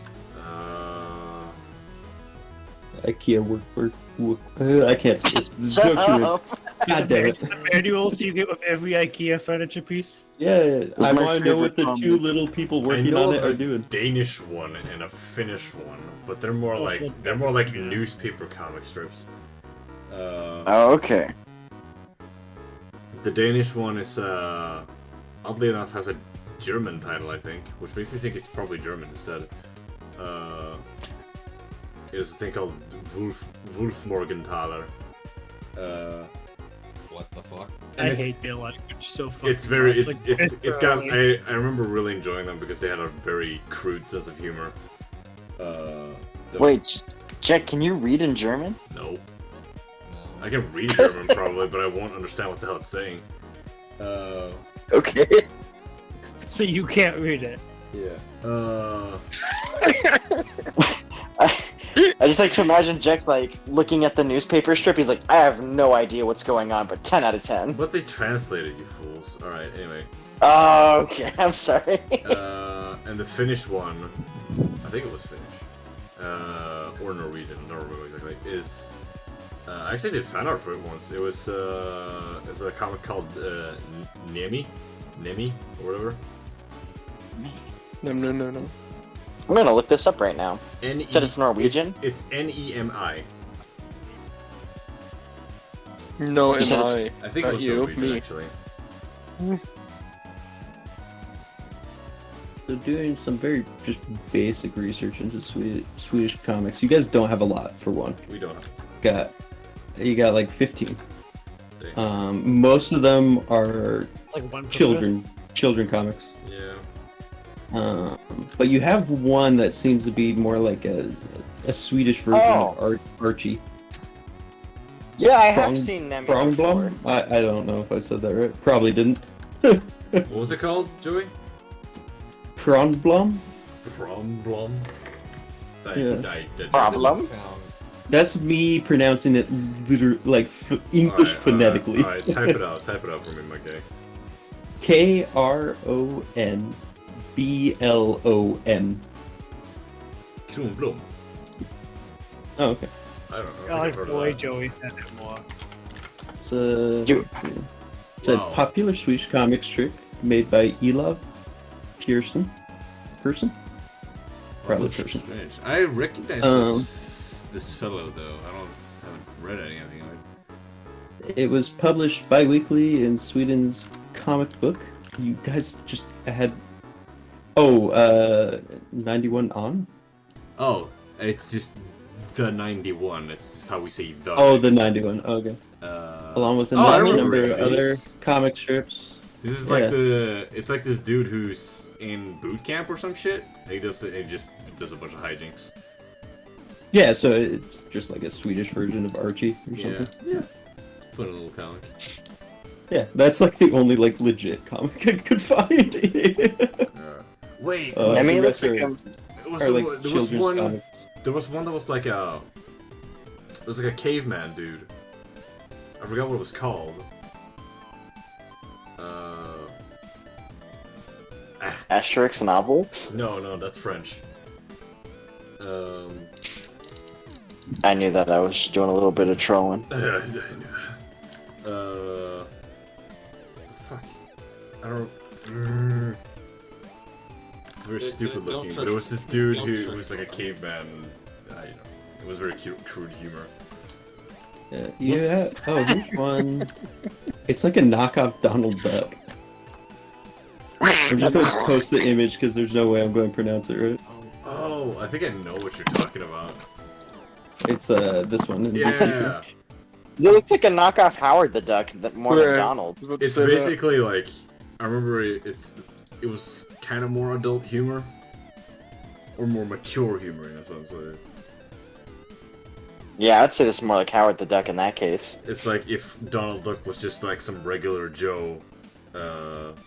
IKEA work. I can't speak. The jokes are. up. God damn it. The manuals you get with every IKEA furniture piece. Yeah, I my want to know what the favorite two comic. little people I working know on it a are doing. Danish one and a Finnish one, but they're more Oh, like so they're more like yeah. newspaper comic strips. Oh, okay. The Danish one is oddly enough has a German title, I think, which makes me think it's probably German instead. Is a thing called Wolfmorgenthaler. What the fuck? And I it's- hate their language so fucking It's very much. it's Like, it's got literally. I remember really enjoying them because they had a very crude sense of humor. Wait, Jack, can you read in German? No. No. I can read German probably, but I won't understand what the hell it's saying. Okay. So you can't read it. Yeah. I just like to imagine Jack like looking at the newspaper strip. He's like, I have no idea what's going on, but 10 out of 10. But they translated, you fools. Alright, anyway. Oh, okay. I'm sorry. And the Finnish one, I think it was Finnish. Or Norwegian, I don't remember exactly. Is I actually did fan art for it once. It was it's a comic called Nemi, or whatever. No. I'm gonna look this up right now. N-E- Said it's Norwegian? It's Nemi. No, You am said I? I think it Not was you, Norwegian, me. actually. So doing some very just basic research into Swedish comics. You guys don't have a lot for one. We don't have. You got like 15. Dang. Most of them are It's like one per children comics. Yeah. But you have one that seems to be more like a Swedish version of Archie. Yeah, I have Prong- seen them before. Prongblom? I don't know if I said that right. Probably didn't. What was it called, Joey? Prongblom? Promblom. Yeah. Problem? That's me pronouncing it like English phonetically. Alright, type it out. Type it out for me, my guy. Kronblom. Kronblom. Oh, okay. I don't know. I think I've like heard the of way that. Joey said it more. It's a You- let's see. It's a Wow. popular Swedish comic strip made by Elov Pearson. Probably That's Pearson. strange. I recognize this fellow though. Haven't read anything of it. It was published bi-weekly in Sweden's comic book. You guys just had 91 on? Oh, it's just the 91. It's just how we say the. Oh, the 91. Okay. Along with a I number remember of other these. comic strips. This is like Yeah. it's like this dude who's in boot camp or some shit. He just does a bunch of hijinks. Yeah, so it's just like a Swedish version of Archie or something. Yeah. Put in a little comic. Yeah, that's like the only like legit comic I could find. Wait, I mean, it looks the like rest it was are like there was children's one. comics. There was one that was like a. It was like a caveman dude. I forgot what it was called. Asterix novels? No, that's French. I knew that. I was just doing a little bit of trolling. Fuck. I don't. It's very stupid don't looking, trust- but it was this dude don't who trust was like a caveman. It was very crude humor. Yeah, here's one. It's like a knockoff Donald Duck. I'm just going to post the image because there's no way I'm going to pronounce it right. Oh, I think I know what you're talking about. It's this one. In this issue. Yeah, It looks like a knockoff Howard the Duck, more than Right. Donald. I was about to it's say that. basically like I remember it was kind of more adult humor, or more mature humor in a sense. Yeah, I'd say this is more like Howard the Duck in that case. It's like if Donald Duck was just like some regular Joe,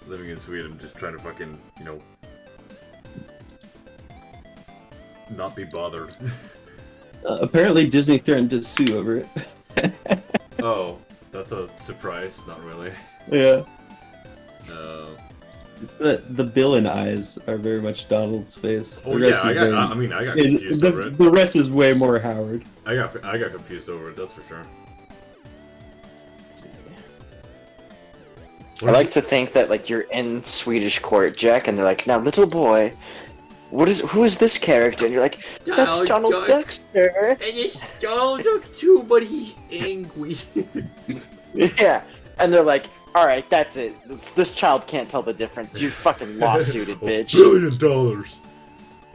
living in Sweden, just trying to fucking, not be bothered. Apparently Disney threatened to sue over it. Oh, that's a surprise. Not really. Yeah. Uh, It's the bill and eyes are very much Donald's face. oh The rest yeah, is I got confused over it. the rest is way more Howard. I got confused over it. That's for sure. I like to think that like you're in Swedish court, Jack, and they're like, "Now, little boy, who is this character?" And you're like, "That's Donald Duck, sir." And it's Donald Duck too, but he's angry. Yeah, and they're like, "All right, that's it. This child can't tell the difference. You fucking lawsuited, bitch." $1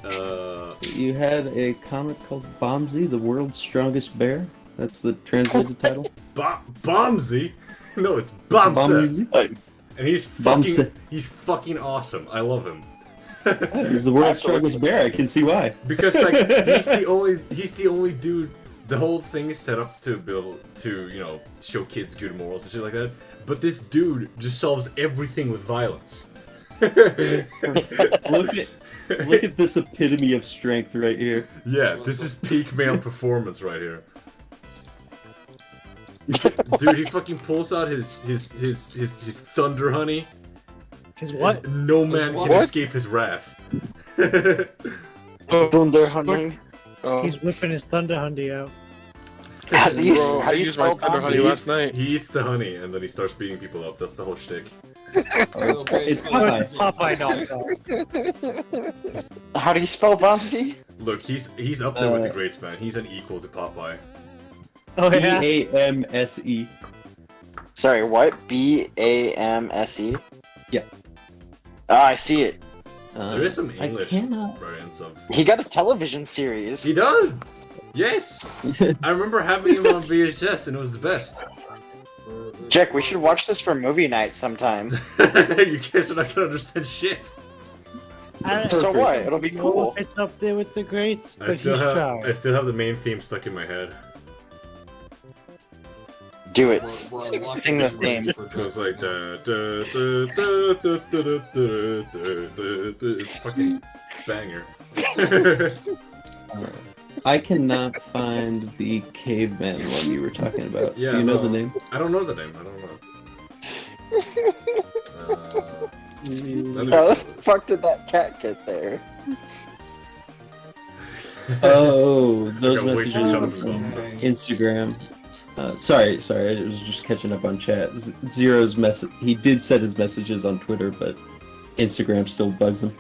billion. You had a comic called Bombsy, the world's strongest bear. That's the translated title. Bombsy? No, it's Bombsy. And he's fucking awesome. I love him. He's the world's strongest bear. I can see why. Because like he's the only dude. The whole thing is set up to show kids good morals and shit like that. But this dude just solves everything with violence. Look at this epitome of strength right here. Yeah, this is peak male performance right here. Dude, he fucking pulls out his thunder honey. His what? No man can What? escape his wrath. Thunder hunting. Oh. He's whipping his Thunder Hundy out. How do you, Bro, how I do you used my spell Thunder Honey Bombsy? last night. He eats the honey and then he starts beating people up. That's the whole shtick. It's Oh, Popeye. it's Popeye knockoff. How do you spell Bombsy? Look, he's up there with the greats, man. He's an equal to Popeye. Oh yeah. Bamse. Sorry, what? BAMSE? Yeah. Ah, I see it. There is some I English cannot. variants of. He got a television series. He does. Yes. I remember having him on VHS, and it was the best. Jack, we should watch this for movie night sometime. You guys are not gonna understand shit. So Perfect. what? It'll be know cool. if it's up there with the greats, I but still he's have trying. the main theme stuck in my head. Do it. We're unlocking Sing the new theme. ways for It goes like it's fucking banger. I cannot find the caveman one you were talking about. Yeah, Do you know no. the name? I don't know the name. I don't know. How the fuck did that cat get there? Oh, those I got way too messages jumpy. were from Instagram. Sorry, I was just catching up on chat. Zero's message. He did set his messages on Twitter, but Instagram still bugs him.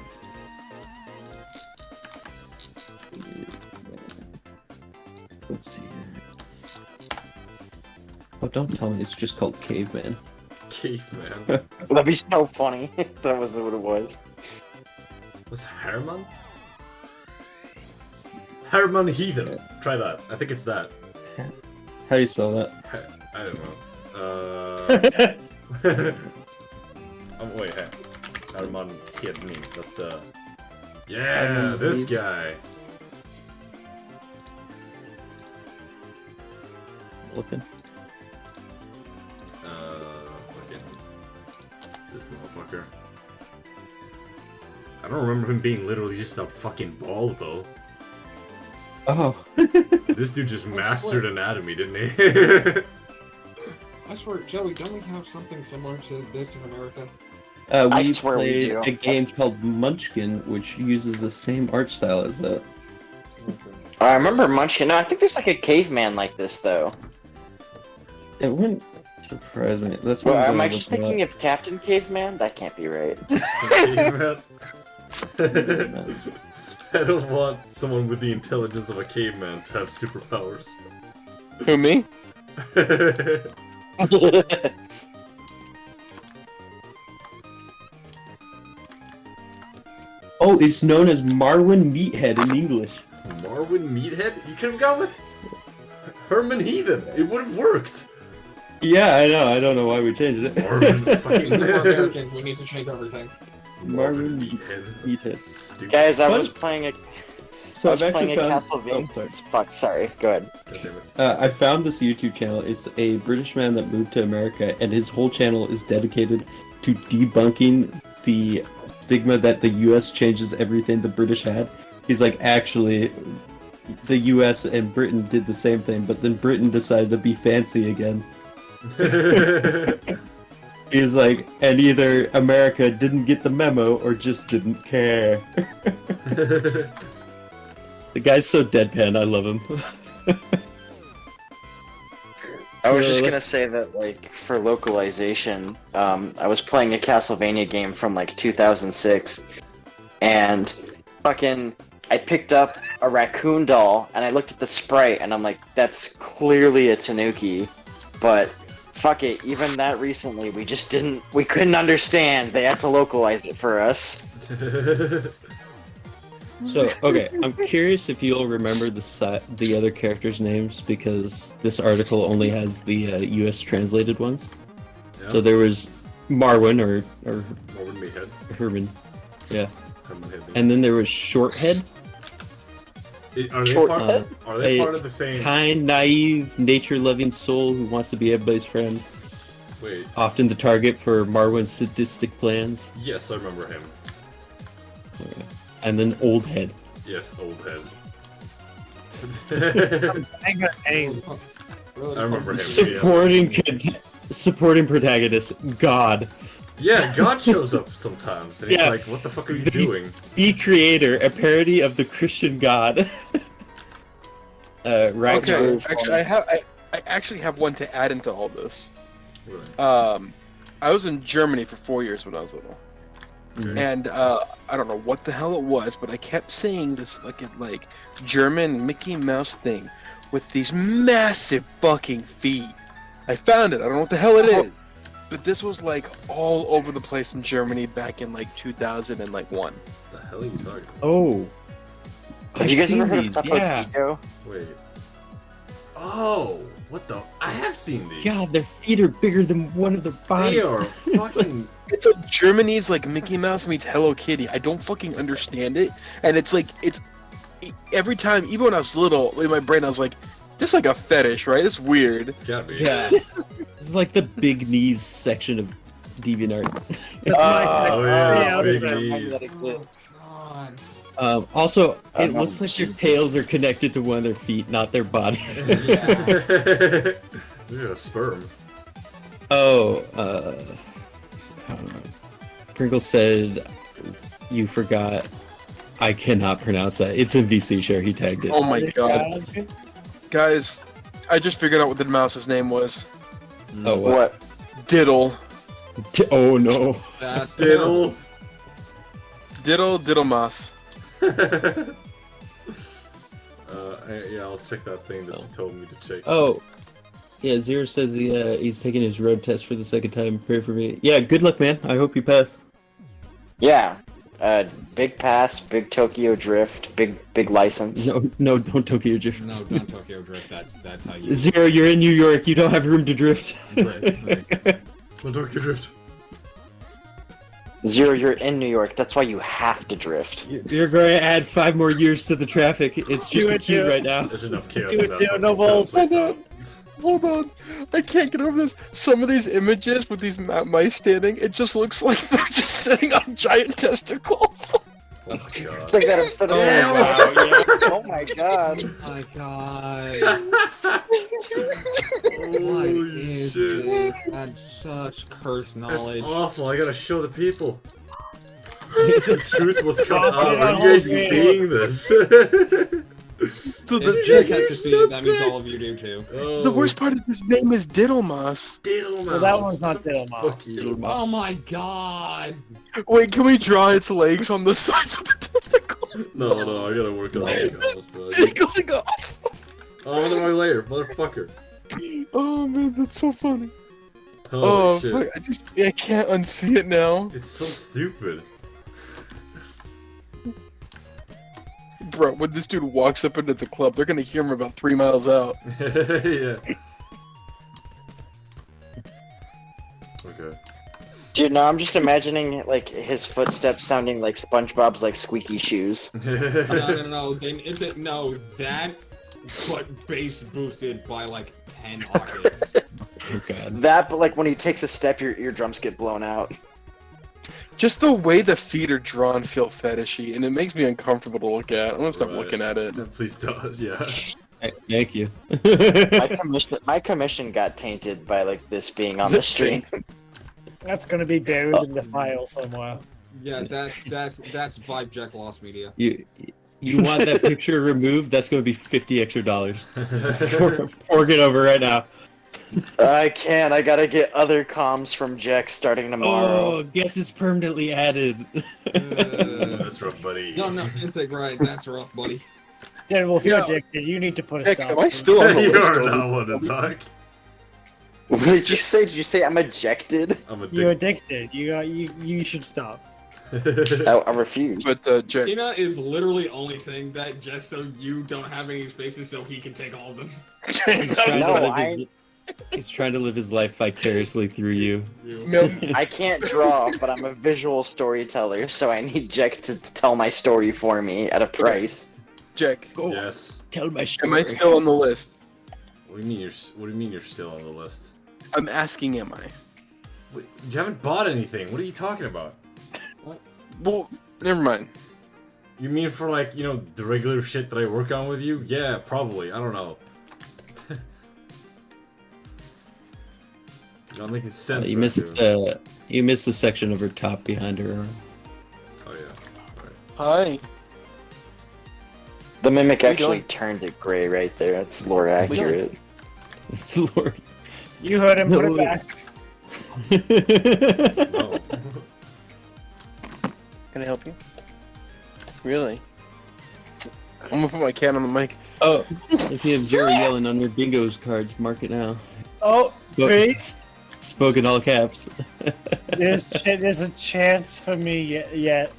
Let's see here. Oh, don't tell me it's just called Caveman. Caveman. That'd be so funny if that was what it was. Was Herman? Herman Heathen. Try that. I think it's that. How do you spell that? I don't know. Oh wait, hey. Herman Heathen. That's the. Yeah, Herman this Heathen. guy. Looking. Fucking. This motherfucker. I don't remember him being literally just a fucking ball though. Oh. This dude just mastered anatomy, didn't he? I swear, Joey, don't we have something similar to this in America? I We swear we played do. a game called Munchkin, which uses the same art style as that. I remember Munchkin. No, I think there's like a caveman like this though. It wouldn't surprise me. That's Well, what am I I'm just looking thinking of Captain Caveman? That can't be right. Caveman. at. I don't want someone with the intelligence of a caveman to have superpowers. Who, me? Oh, it's known as Marwin Meathead in English. Marwin Meathead? You could have gone with Herman Heathen. It would have worked. Yeah, I know. I don't know why we changed it. Marvin We fucking need more Americans, we need to change everything. Marvin Marvin Meathead. Stupid. Guys, I Fun- was playing a So I've playing actually a found. Castlevania. Oh, sorry. Fuck, sorry. Go ahead. God damn it. I found this YouTube channel. It's a British man that moved to America, and his whole channel is dedicated to debunking the stigma that the U.S. changes everything the British had. He's like, actually, the U.S. and Britain did the same thing, but then Britain decided to be fancy again. He's like, and either America didn't get the memo or just didn't care. The guy's so deadpan, I love him. I was So, just like- gonna say that, like, for localization, I was playing a Castlevania game from like 2006, and fucking, I picked up a raccoon doll, and I looked at the sprite, and I'm like, that's clearly a Tanuki, but fuck it, even that recently, we couldn't understand. They had to localize it for us. So, okay, I'm curious if you'll remember the other characters' names, because this article only has the U.S. translated ones. Yeah. So there was Marwin, or Marvin Meathead. Herman, yeah. Herman Heathen. And then there was Shorthead, Are they Shorthead? are they a part of the same? kind, naive, nature-loving soul who wants to be everybody's friend. Wait. Often the target for Marwin's sadistic plans. Yes, I remember him. And then Old Head. Yes, old head. Hang on, hey, I remember him. Supporting protagonist, God. Yeah, God shows up sometimes, and he's Yeah. like, "What the fuck are you doing?" The Creator, a parody of the Christian God. Ragnar. Okay, actually, I actually have one to add into all this. Really? I was in Germany for 4 years when I was little. Okay. And I don't know what the hell it was, but I kept seeing this fucking like German Mickey Mouse thing with these massive fucking feet. I found it. I don't know what the hell it is. But this was like all over the place in Germany back in like 2001. What the hell are you talking about? Oh. Have you guys ever heard of these, Topo yeah. Chico? Wait. Oh, what the? I have seen these. God, their feet are bigger than one of their bodies. They are fucking. It's like Germany's like Mickey Mouse meets Hello Kitty. I don't fucking understand it. And it's like, it's every time, even when I was little, in my brain, I was like, this is like a fetish, right? It's weird. It's gotta be. Yeah. This is like the big knees section of DeviantArt. That's my Oh yeah, yeah, big yeah. knees. Oh, God. Also, it know. looks like their tails are connected to one of their feet, not their body. Yeah. Look at a sperm. Oh, I don't know. Pringle said you forgot. I cannot pronounce that. It's in VC share. He tagged it. Oh my god. Guys, I just figured out what the mouse's name was. Oh, what? What? Diddle. Oh no. That's Diddle. Diddle Mouse. Yeah, I'll check that thing that you told me to check. Oh. Yeah, Zero says he's taking his road test for the second time. Pray for me. Yeah, good luck, man. I hope you pass. Yeah. Big pass, big Tokyo drift, big license. No, don't Tokyo drift. No, don't Tokyo drift. That's how you Zero, you're in New York. You don't have room to drift. Right. Well, Tokyo Drift. Zero, you're in New York. That's why you have to drift. You're going to add 5 more years to the traffic. It's just Do a it, queue do it. right now. There's enough chaos Do in it, that do it, fucking no balls. town, please stop. Hold on. I can't get over this. Some of these images with these mice standing, it just looks like they're just sitting on giant testicles. Oh god. It's like that episode of Oh my god. Oh my God. What Holy is shit. this? That's such cursed That's knowledge. awful. I gotta show the people. The truth was coming Put it out. on Are you guys hold, man. seeing this? So If Jake has to see it, that means all of you do too. the worst part is his name is Diddle Mouse. Diddle Well, that Mouse. one's not What the Diddle fuck Mouse. you? Oh my God. Wait, can we draw its legs on the sides of the testicles? No, I gotta work on this, bro. Jiggling off. Oh, I'm on my layer, motherfucker. Oh man, that's so funny. Holy shit. Fuck, I can't unsee it now. It's so stupid. Bro, when this dude walks up into the club, they're gonna hear him about 3 miles out. Yeah. Okay. Dude, no, I'm just imagining like his footsteps sounding like SpongeBob's like squeaky shoes. No. No, that, but bass boosted by like 10 octaves. Oh god. That, but like when he takes a step, your eardrums get blown out. Just the way the feet are drawn feel fetishy, and it makes me uncomfortable to look at. I'm gonna stop Right. looking at it. Please don't. Yeah. Thank you. My commission got tainted by like this being on the stream. That's gonna be buried in the file somewhere. Yeah, that's Vibe Jack Lost Media. You want that picture removed? That's going to be $50 extra. Fork it over right now. I can't. I gotta get other comms from JEK starting tomorrow. Oh, guess it's permanently added. That's rough, buddy. No, Insect right. That's rough, buddy. Dude, well, if you're Yo. addicted, you need to put a Heck, stop. am I still on the You list? are over- not one to talk. What did you say? Did you say I'm ejected? I'm You're addicted. addicted. You should stop. I refuse. But Jack, Tina is literally only saying that just so you don't have any spaces so he can take all of them. He's trying, No, to live he's trying to live his life vicariously through you. no, I can't draw, but I'm a visual storyteller, so I need JEK to tell my story for me at a price. Jack, Yes. Tell my story. am I still on the list? What do you mean you're still on the list? I'm asking, am I? Wait, you haven't bought anything. What are you talking about? Well, never mind. You mean for like, the regular shit that I work on with you? Yeah, probably. I don't know. Not making sense. You what missed I'm doing. you missed the section of her top behind her arm. Oh yeah. Hi. The mimic What are you actually doing? turned it gray right there. It's lore accurate. It's Lord. You heard him. Put it No. back. No. Can I help you? Really? I'm gonna put my cat on the mic. Oh, if you have Zero yelling on your bingo's cards, mark it now. Oh, Spoken all caps. There's a chance for me yet.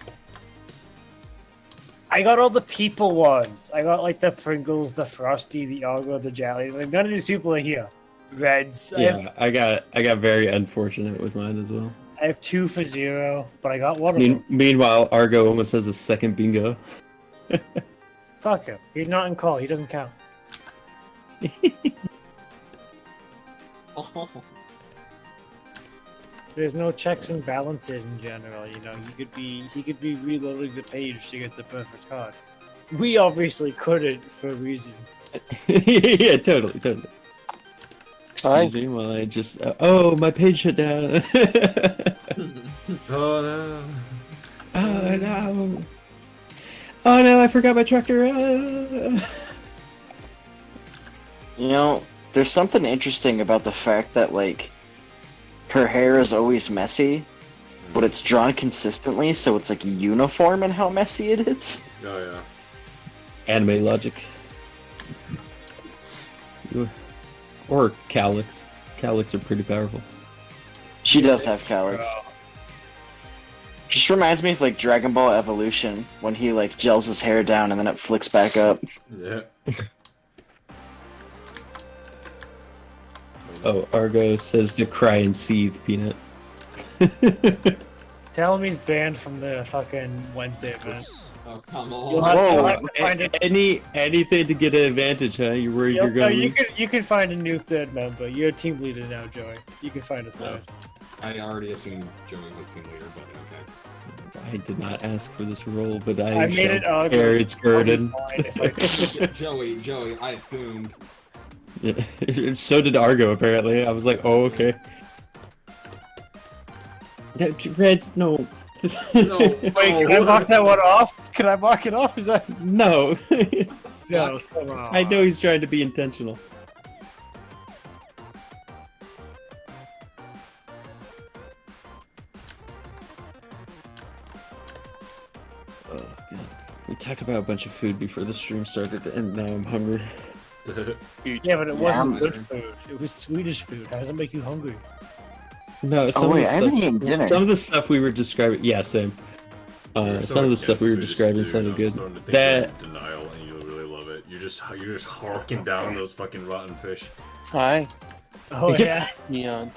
I got all the people ones. I got like the Pringles, the Frosty, the Argo, the Jelly. Like none of these people are here. Reds. Yeah, I got very unfortunate with mine as well. I have 2 for 0, but I got one of them. Meanwhile, Argo almost has a second bingo. Fuck him. He's not in call. He doesn't count. Oh. There's no checks and balances in general. You know, he could be reloading the page to get the perfect card. We obviously couldn't for reasons. Yeah, totally. Fine. Excuse me while I just. Oh, my page shut down. Oh no. Oh no. Oh no, I forgot my tractor. You know, there's something interesting about the fact that, like, her hair is always messy, but it's drawn consistently, so it's, like, uniform in how messy it is. Oh yeah. Anime logic. Or Calyx. Calyx are pretty powerful. She does have cowlicks. Just reminds me of, like, Dragon Ball Evolution, when he, like, gels his hair down and then it flicks back up. Yeah. Oh, Argo says to cry and seethe, Peanut. Tell him he's banned from the fucking Wednesday event. Oh, come You'll on. have to find it. Anything to get an advantage, huh? You worried you're No, gonna you lose? can find a new third member. You're a team leader now, Joey. You can find a third. I already assumed Joey was team leader, but okay. I did not ask for this role, but I I made it shall ugly. bear its burden. If I could. Joey, I assumed. Yeah. So did Argo, apparently. I was like, oh, okay. Reds, no. No, Wait, can I mark that one off? Can I mark it off? Is that No. no? Come on. I know he's trying to be intentional. Oh, God. We talked about a bunch of food before the stream started, and now I'm hungry. Yeah, but it wasn't Yeah. good food. It was Swedish food. How does it make you hungry? No, Oh wait, I haven't eaten dinner. some of the stuff we were describing, yeah, same. Some of the stuff we were describing sounded good. That denial, and you'll really love it. You're just harking down those fucking rotten fish. Hi, Oh yeah. Neon.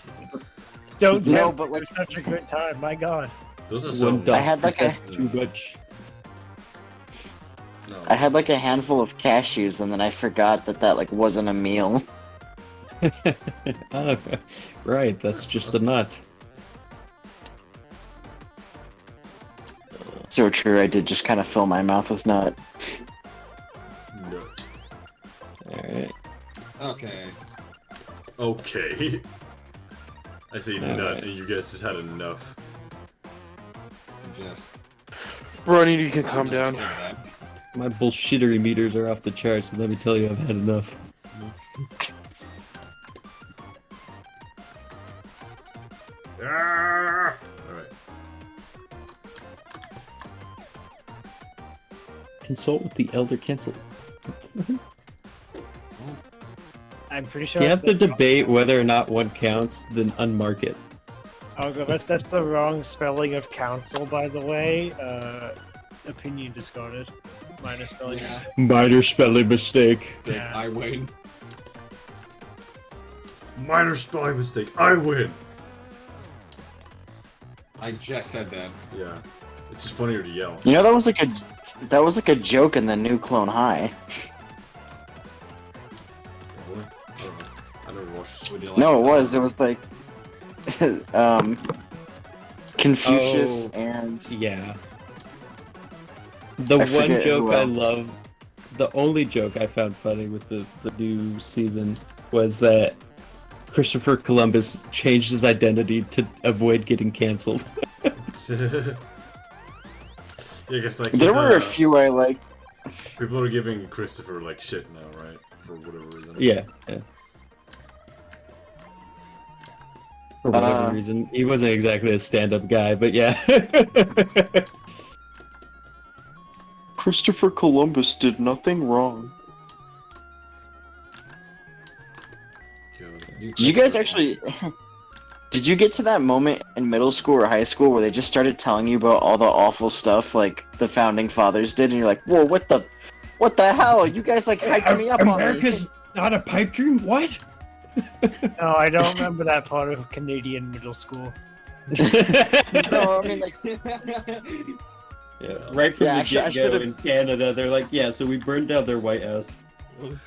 Don't No, tell. but, But like- like such a good time. My God. Those are so. one dog I had like a- that's too much. No. I had like a handful of cashews, and then I forgot that like wasn't a meal. Oh, right, that's just a nut. So true, I did just kind of fill my mouth with nut. Nut. Alright. Okay. Okay. I say nut, Alright. and you guys just had enough. Just. Ronnie, you can calm down. Say that. My bullshittery meters are off the charts, and let me tell you, I've had enough. Alright. Consult with the Elder Cancel. I'm pretty sure. You I have to still- debate whether or not one counts, then unmark it. Oh, God, that's the wrong spelling of council, by the way. Opinion discarded. Minor spelling. Yeah. Minor spelling mistake. Yeah. I win. Minor spelling mistake. I win. I just said that. Yeah. It's just funnier to yell. You know, that was like a joke in the new Clone High. Really? I don't know. I never watched. Would you like No, to- it was. It was like, Confucius Oh. and Yeah. The I one forget joke who I else. love, the only joke I found funny with the new season was that Christopher Columbus changed his identity to avoid getting canceled. Yeah, I guess like there he's, were a few I liked. people are giving Christopher like shit now, right? For whatever reason. Yeah. For whatever Uh, reason. He wasn't exactly a stand-up guy, but yeah. Christopher Columbus did nothing wrong. God. Did you guys actually? Did you get to that moment in middle school or high school where they just started telling you about all the awful stuff like the founding fathers did, and you're like, "Whoa, what the hell? You guys like hyped me up on America's it." not a pipe dream? What? No, I don't remember that part of Canadian middle school. No, I mean like, Yeah, right from Yeah, the actually, I get-go should've- in Canada, they're like, yeah, so we burned down their White House.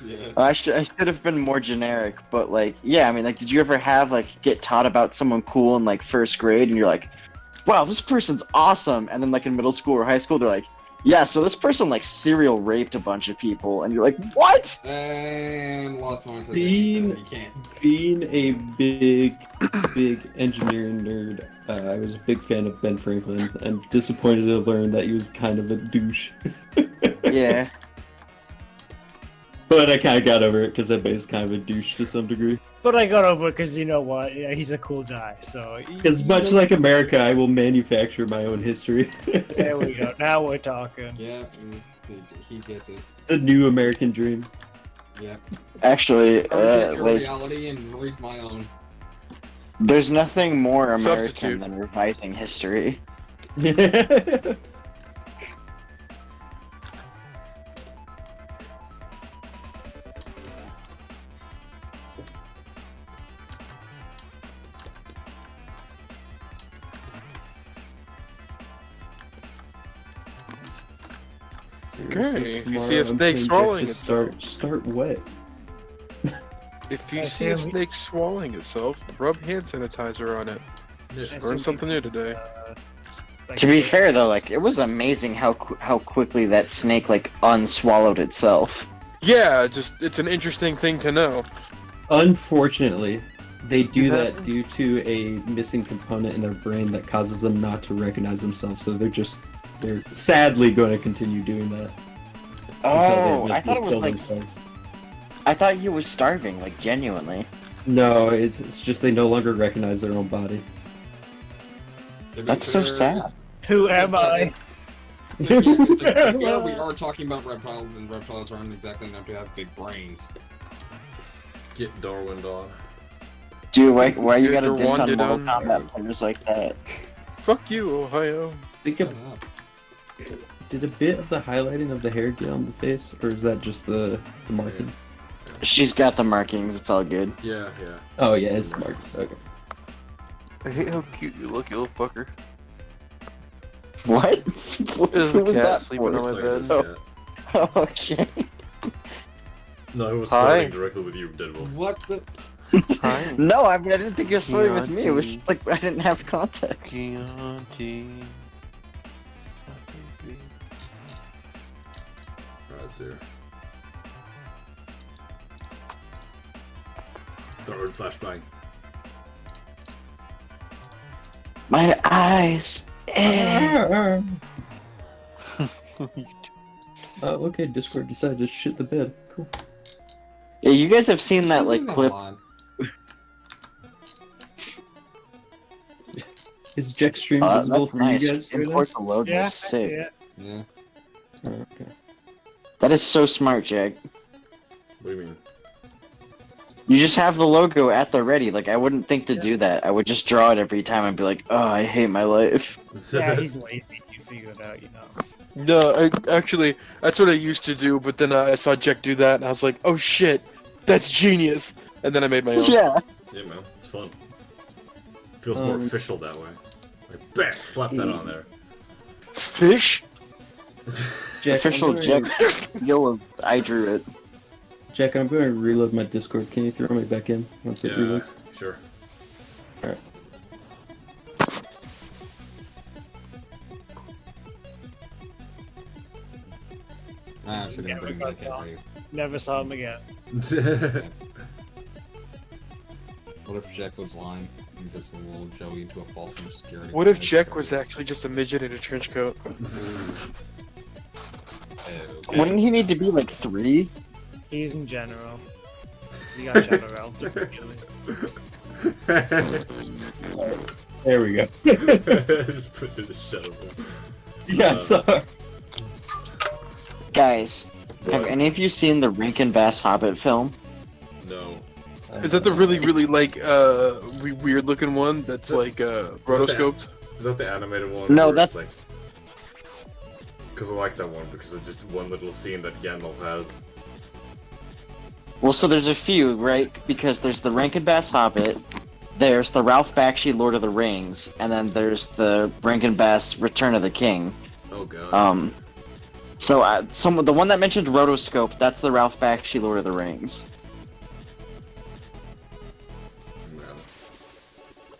Yeah. I should have been more generic, but like, yeah, I mean, like, did you ever have like get taught about someone cool in like first grade, and you're like, wow, this person's awesome, and then like in middle school or high school, they're like, yeah, so this person like serial raped a bunch of people, and you're like, what? And lost my Bean- You can't. Being a big engineering nerd, I was a big fan of Ben Franklin, and disappointed to learn that he was kind of a douche. Yeah. But I kind of got over it because that is kind of a douche to some degree. But I got over it because you know what? Yeah, he's a cool guy. So Because much like America, I will manufacture my own history. there we go. Now we're talking. Yeah, he gets it. The new American dream. Yeah. Actually, Take your like, reality and read my own. there's nothing more American Substitute. than revising history. Okay, if you see a snake swallowing itself. Start wet. If you I see a assume- snake swallowing itself, rub hand sanitizer on it. Yeah. Learn something new today. Like, To be fair, though, like, it was amazing how quickly that snake like unswallowed itself. Yeah, just it's an interesting thing to know. Unfortunately, they do that due to a missing component in their brain that causes them not to recognize themselves. So they're sadly going to continue doing that. Oh, until they I thought it was kill like, themselves. I thought he was starving, like genuinely. No, it's just they no longer recognize their own body. That's so sad. Who am I? Yeah, it's like, we are talking about reptiles, and reptiles aren't exactly known to have big brains. Get Darwin, dog. Dude, why you gotta You're diss on wanted Mortal on- Kombat players like that? Fuck you, Ohio. Think of, did a bit of the highlighting of the hair get on the face, or is that just the markings? She's got the markings. It's all good. Yeah. Oh yeah, it's the markings. Okay. I hate how cute you look, you little fucker. What? There's Who a was cat that sleeping for? on my It's bed. like this, Oh, okay. yeah. No, it was Hi. flirting directly with you, Deadwolf. What the? Hi. No, I mean I didn't think you were flirting with me. It was Chianti. just like I didn't have context. Chianti. Alright, see here. Third flashbang. My eyes. Okay, Discord decided to shit the bed. Cool. Yeah, you guys have seen that like Moving that clip. line. Is Jek stream visible That's for nice. you guys? right now? Import the logo. Yeah, I Sick. see it. Yeah. Oh, okay. That is so smart, Jack. What do you mean? You just have the logo at the ready. Like I wouldn't think to do that. I would just draw it every time and be like, oh, I hate my life. Yeah, he's lazy. You figure it out, you know. No, actually, that's what I used to do, but then I saw Jek do that, and I was like, oh shit, that's genius! And then I made my own. Yeah. Yeah, man, it's fun. Feels more official that way. Like, bam, slap that on there. Fish? Jack, Official I'm Jack. going, Yo, I drew it. Jack, I'm going to reload my Discord. Can you throw me back in once it Yeah, reloads? sure. Alright. I'm actually gonna bring back that rave. Never saw him again. What if Jek was lying and just a little Joey into a false insecurity? What if Jek was actually just a midget in a trench coat? Okay. Wouldn't he need to be like 3? He's in general. You got Shadow Realm. There we go. Just put it in the shadow. Yeah, sorry. Guys, have What? any of you seen the Rankin Bass Hobbit film? No. Is that the really like weird looking one that's like rotoscoped? Is that the animated one? No, where it's that's- like. Because I like that one because it's just one little scene that Gandalf has. Well, so there's a few, right? Because there's the Rankin Bass Hobbit, there's the Ralph Bakshi Lord of the Rings, and then there's the Rankin Bass Return of the King. Oh god. So the one that mentioned rotoscope, that's the Ralph Bakshi Lord of the Rings.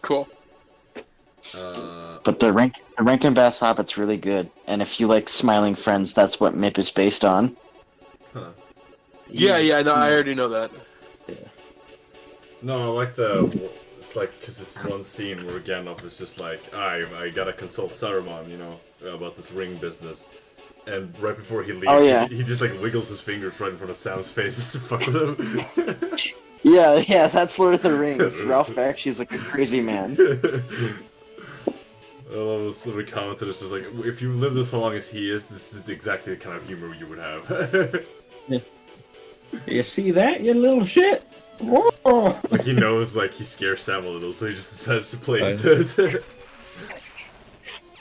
Cool. But the Rankin Bass Hobbit's really good, and if you like Smiling Friends, that's what MIP is based on. Huh. Yeah, no, I already know that. No, I like the. It's like because this one scene where Gandalf is just like, I gotta consult Saruman, you know, about this ring business. And right before he leaves, Oh, yeah. he just like wiggles his fingers right in front of Sam's face just to fuck with him. Yeah, that's Lord of the Rings. Ralph Bakshi's like a crazy man. I love this little comment it's just like, if you live this long as he is, this is exactly the kind of humor you would have. You see that, you little shit? Whoa! Like he knows, like he scares Sam a little, so he just decides to play Right. it.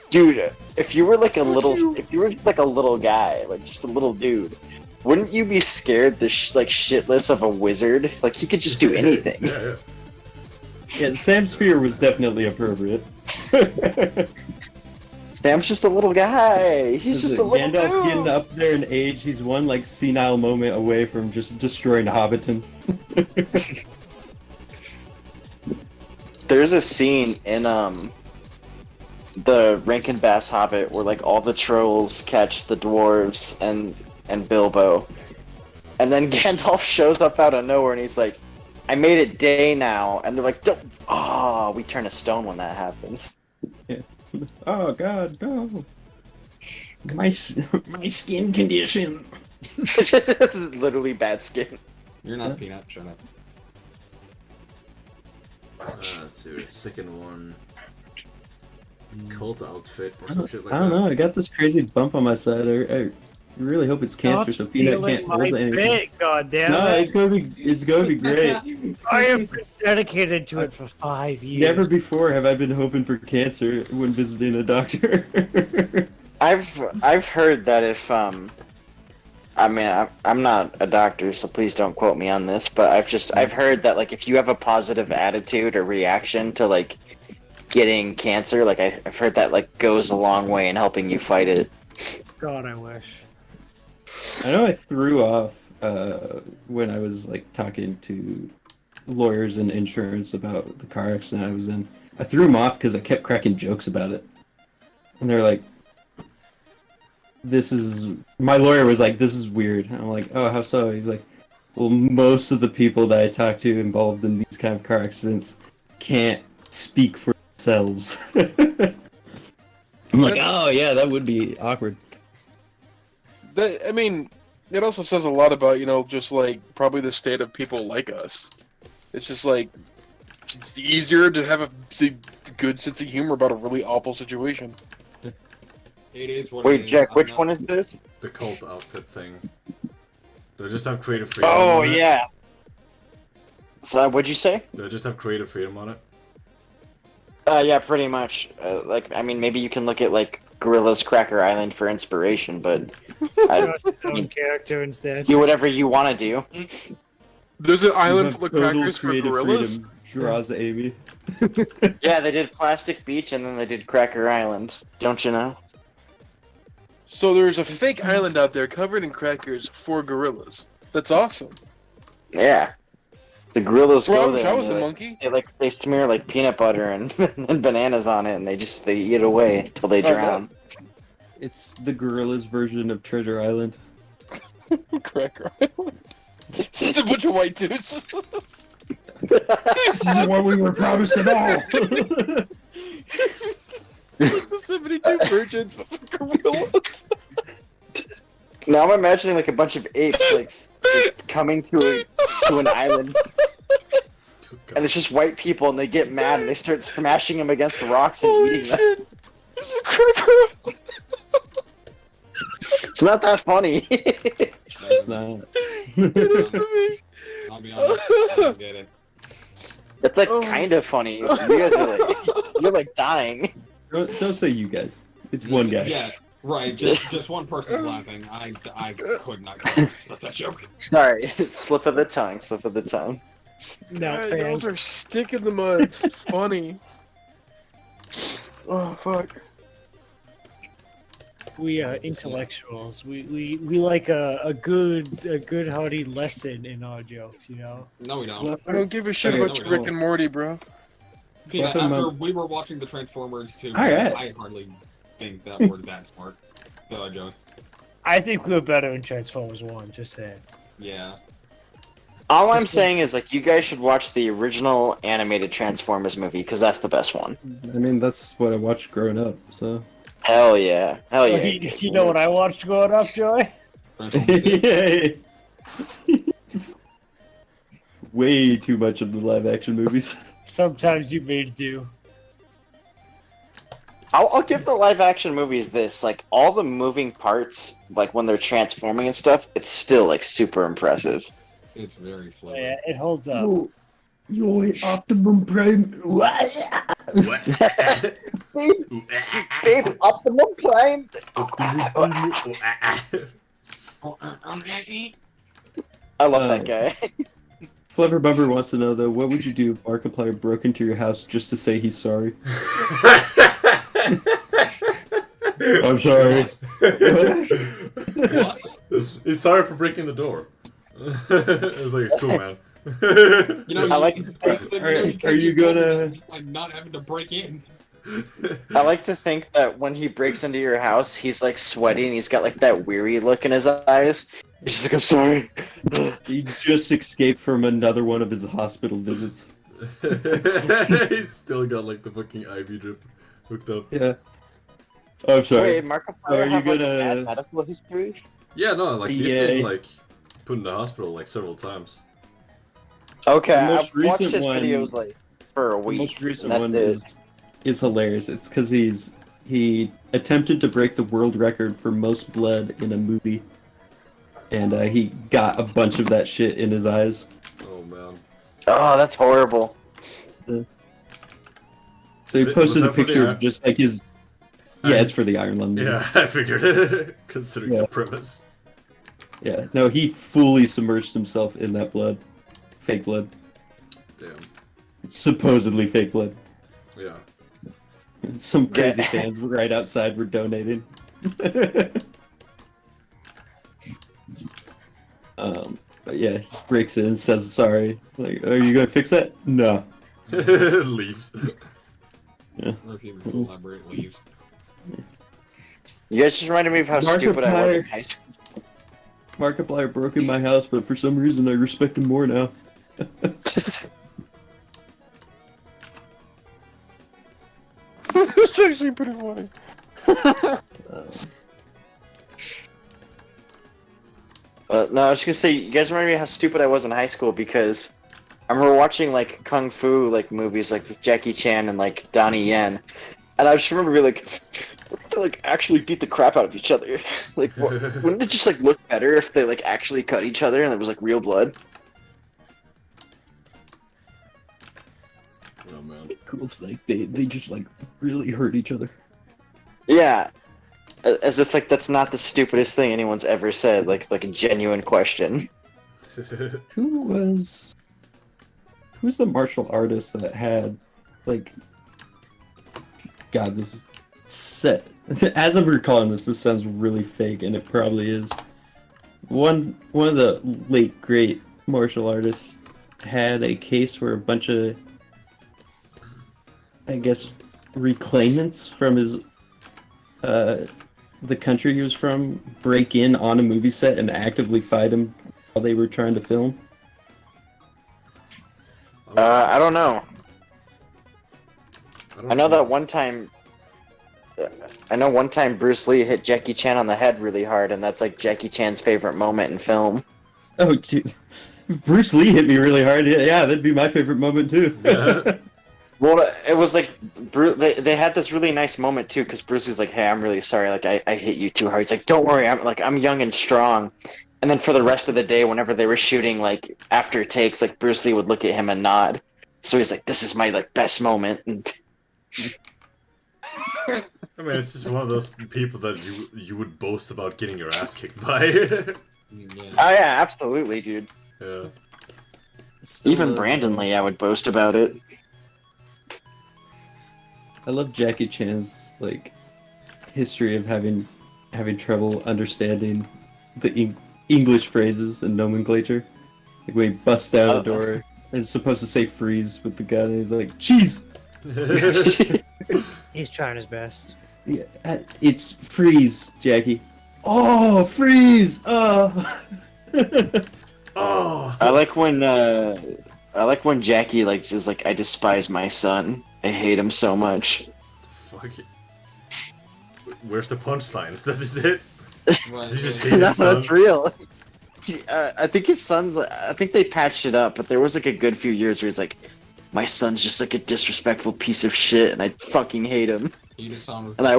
Dude, if you were like a little guy, like just a little dude, wouldn't you be scared like shitless of a wizard? Like he could just do anything. Yeah. Yeah, Sam's fear was definitely appropriate. Sam's just a little guy. He's just a little Gandalf's dude. getting up there in age. He's one like senile moment away from just destroying Hobbiton. There's a scene in the Rankin Bass Hobbit where like all the trolls catch the dwarves and Bilbo, and then Gandalf shows up out of nowhere and he's like, "I made it day now," and they're like, we turn to stone when that happens." Oh God, no! My skin condition. Literally bad skin. You're not Peanut, shut up. Let's see, second one. Cult outfit or some shit like I don't that. know. I got this crazy bump on my side. I really hope it's cancer, so Peanut Stealing can't my hold anything. bit, goddammit. No, it's gonna be great. I have been dedicated to it for 5 years. Never before have I been hoping for cancer when visiting a doctor. I've heard that if I mean I'm not a doctor, so please don't quote me on this, but I've heard that like if you have a positive attitude or reaction to like getting cancer, like I've heard that like goes a long way in helping you fight it. God, I wish. I know I threw off when I was like talking to lawyers and insurance about the car accident I was in. I threw them off because I kept cracking jokes about it, and they're like, "This is." My lawyer was like, "This is weird." And I'm like, "Oh, how so?" He's like, "Well, most of the people that I talk to involved in these kind of car accidents can't speak for themselves." I'm like, "Oh yeah, that would be awkward." That, I mean, it also says a lot about, you know, just like probably the state of people like us. It's just like it's easier to have a good sense of humor about a really awful situation. It is what Wait, it is. Jack, I'm which not- one is this? The cult outfit thing. Do I just have creative freedom Oh on it? yeah. So what'd you say? Do I just have creative freedom on it? Yeah, pretty much. Like, I mean, maybe you can look at like Gorilla's Cracker Island for inspiration, but Just his own character instead. do whatever you want to do. There's an island You have full of total crackers for creative gorillas. freedom, draws Amy. Yeah, they did Plastic Beach and then they did Cracker Island. Don't you know? So there's a fake island out there covered in crackers for gorillas. That's awesome. Yeah. The gorillas Well, I go wish there. I and was a they, monkey. they smear like peanut butter and, and bananas on it, and they eat away until they Oh, drown. It's the gorillas version of Treasure Island. Cracker Island. It's just a bunch of white dudes. This is what we were promised at all. It's like the 72 virgins but for gorillas. Now I'm imagining like a bunch of apes like coming to an island, and it's just white people, and they get mad and they start smashing them against rocks and Holy eating them. shit! It's a cracker island. It's not that funny. It's not. It is for me. I'll be honest, I don't get it. It's like Oh. kind of funny. You guys are like, you're like dying. Don't say you guys. It's one guy. Yeah, right. Just one person's laughing. I could not care less about that joke. Sorry, slip of the tongue, slip of the tongue. No, God, fans. those are stick in the mud. It's funny. Oh fuck. We are intellectuals. We like a good hearty lesson in our jokes, you know. No, we don't. I don't give a shit Okay, about no, your we Rick and Morty, bro. Yeah, Welcome, after um, we were watching the Transformers 2, Alright. I hardly think that we're that smart. Go ahead, Joey. I think we were better in Transformers 1, just saying. Yeah. All I'm saying is, like, you guys should watch the original animated Transformers movie, because that's the best one. I mean, that's what I watched growing up. So. Hell yeah. Hell yeah. You know what I watched growing up, Joy? Transformers 2. Yay. Way too much of the live action movies. Sometimes you made do. I'll give the live action movies this, like, all the moving parts, like, when they're transforming and stuff, it's still, like, super impressive. It's very fluid. Yeah, it holds up. Yo, Optimum Prime. Babe, Optimum Prime! I love that guy. Flavor Bumper wants to know though, what would you do if Markiplier broke into your house just to say he's sorry? I'm sorry. What? He's sorry for breaking the door. It was like, it's cool, man. You know, I like you, to think- Are you gonna- like not having to break in? I like to think that when he breaks into your house, he's like sweaty and he's got like that weary look in his eyes. He's just like, I'm sorry. He just escaped from another one of his hospital visits. He's still got like the fucking IV drip hooked up. Yeah. Oh, I'm sorry. Wait, Markiplier Are you have like a gonna- bad medical history? Yeah, no, like he's Yeah. been like put in the hospital like several times. Okay, The most I've watched recent his one- videos like for a The week. most recent and one that's is hilarious. It's because he attempted to break the world record for most blood in a movie, and he got a bunch of that shit in his eyes. Oh man. Oh, that's horrible. So he Was posted a that for the picture Iron- of just like his. Yeah, it's for the Iron Lung movie. Yeah, I figured. Considering Yeah. the premise. Yeah. No, he fully submerged himself in that blood, fake blood, Damn. supposedly fake blood. Yeah. And some crazy Yeah. fans right outside were donating. But yeah, he breaks in and says sorry. Like, are you gonna fix that? No. Leaves. Refuses to elaborate, leave. You guys just reminded me of how stupid I was in Markiplier. high school. Markiplier broke in my house, but for some reason I respect him more now. That's actually pretty funny. No, I was just gonna say, you guys remind me of how stupid I was in high school because I remember watching like kung fu like movies like with Jackie Chan and like Donnie Yen, and I just remember being like, what if they like actually beat the crap out of each other? Like, wouldn't it just like look better if they like actually cut each other and there was like real blood? Oh man. Cool. It's like they just like really hurt each other. Yeah, as if like that's not the stupidest thing anyone's ever said. Like a genuine question. Who's the martial artist that had like God, this is set as I'm recalling this sounds really fake and it probably is. One of the late great martial artists had a case where a bunch of I guess reclaimants from his the country he was from break in on a movie set and actively fight him while they were trying to film. I don't know. don't I know that one time. I know one time Bruce Lee hit Jackie Chan on the head really hard, and that's like Jackie Chan's favorite moment in film. Oh, dude. If Bruce Lee hit me really hard, yeah, that'd be my favorite moment too. Yeah. Well, it was like they had this really nice moment too, because Bruce was like, "Hey, I'm really sorry. Like, I hit you too hard." He's like, "Don't worry. I'm young and strong." And then for the rest of the day, whenever they were shooting like after takes, like Bruce Lee would look at him and nod. So he's like, "This is my like best moment." And I mean, it's just one of those people that you would boast about getting your ass kicked by. Yeah. oh yeah, absolutely, dude. Yeah. Even Brandon Lee, I would boast about it. I love Jackie Chan's like history of having trouble understanding the English phrases and nomenclature. Like when he busts down the door and it's supposed to say freeze with the gun, and he's like, "Cheese." He's trying his best. Yeah, it's freeze, Jackie. Oh, freeze! Oh. Oh. I like when Jackie like is like, "I despise my son. I hate him so much." Fuck it. Where's the punchlines? That is it? Right, Did you just yeah. hate No, his son? that's real. I think his son's. I think they patched it up, but there was like a good few years where he's like, "My son's just like a disrespectful piece of shit, and I fucking hate him." You just sound with And I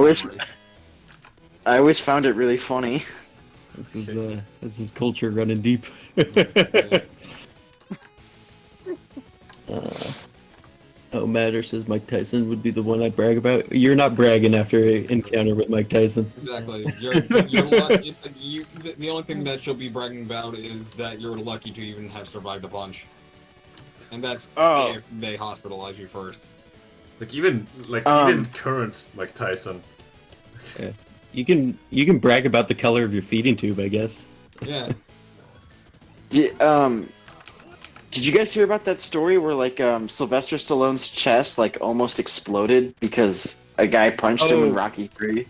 always found it really funny. That's his culture running deep. Matter says Mike Tyson would be the one I brag about. You're not bragging after an encounter with Mike Tyson. Exactly. You're lucky. It's like the only thing that she'll be bragging about is that you're lucky to even have survived a punch. And that's if they hospitalize you first. Like even even current Mike Tyson. Yeah. You can brag about the color of your feeding tube, I guess. Yeah. Did you guys hear about that story where like Sylvester Stallone's chest like almost exploded because a guy punched him in Rocky 3?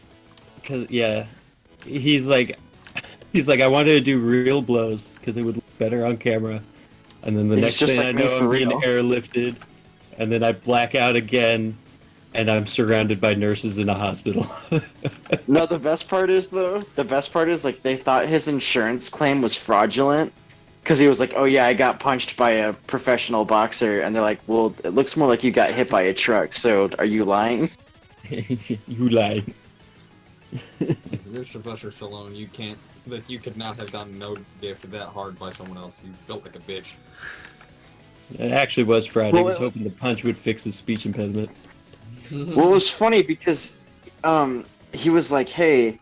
Cause he's like I wanted to do real blows because it would look better on camera, and then the It's next just thing like I me know for I'm being real. airlifted, and then I black out again, and I'm surrounded by nurses in a hospital. No, the best part is like they thought his insurance claim was fraudulent because he was like, "Oh yeah, I got punched by a professional boxer," and they're like, "Well, it looks more like you got hit by a truck. So are you lying?" You lie. You're Sylvester Stallone. You could not have gotten no gift that hard by someone else. You built like a bitch. It actually was Friday. Well, He was hoping the punch would fix his speech impediment. Well, it was funny because he was like, "Hey,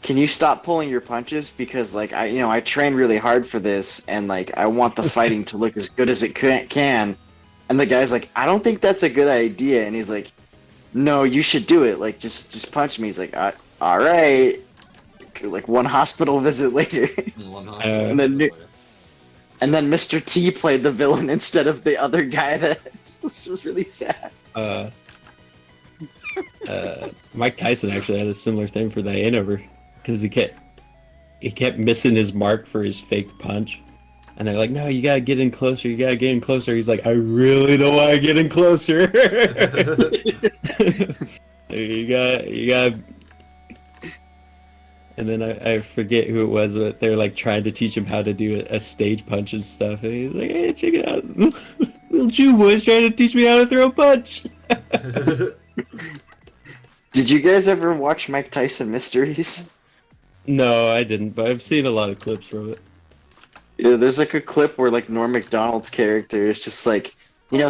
can you stop pulling your punches? Because like I train really hard for this, and like I want the fighting to look as good as it can." And the guy's like, "I don't think that's a good idea." And he's like, "No, you should do it. Like just punch me." He's like, "All right." Like one hospital visit later, and then Mr. T played the villain instead of the other guy. This was really sad. Mike Tyson actually had a similar thing for the Hanover because he kept missing his mark for his fake punch, and they're like, "No, you gotta get in closer. You gotta get in closer." He's like, "I really don't want to get in closer." you got. And then I forget who it was, but they're like trying to teach him how to do a stage punch and stuff, and he's like, "Hey, check it out, little Jew boy's trying to teach me how to throw a punch." Did you guys ever watch Mike Tyson Mysteries? No, I didn't, but I've seen a lot of clips from it. Yeah, there's like a clip where like Norm Macdonald's character is just like,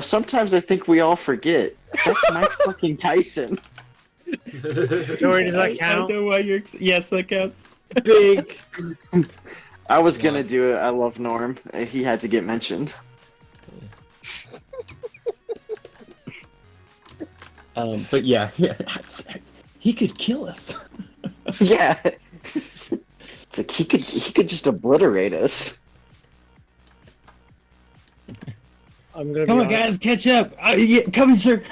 sometimes I think we all forget. That's Mike fucking Tyson. Joey, does that I count? know why you're. Yes, that counts. Big. I was gonna do it. I love Norm. He had to get mentioned. But yeah, he could kill us. Yeah. It's like he could just obliterate us. I'm gonna Come be on, guys, catch up. Yeah, coming, sir.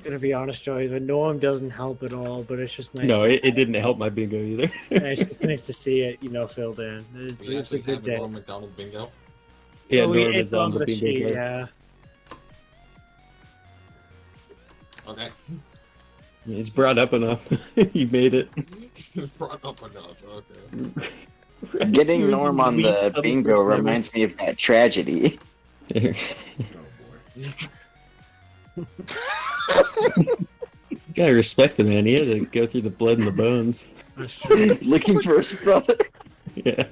gonna be honest, Joey. The norm doesn't help at all, but it's just nice. No, it didn't help my bingo either. It's just nice to see it, filled in. It's a good day. McDonald bingo. Yeah, Oh, Norm it's is on the bingo sheet, card. yeah. Okay. He's brought up enough. He made it. It's brought up enough. Okay. Getting Norm on the bingo reminds me of that tragedy. Oh boy. You gotta respect the man. He had to go through the blood and the bones. That's true. Looking for his brother Yeah.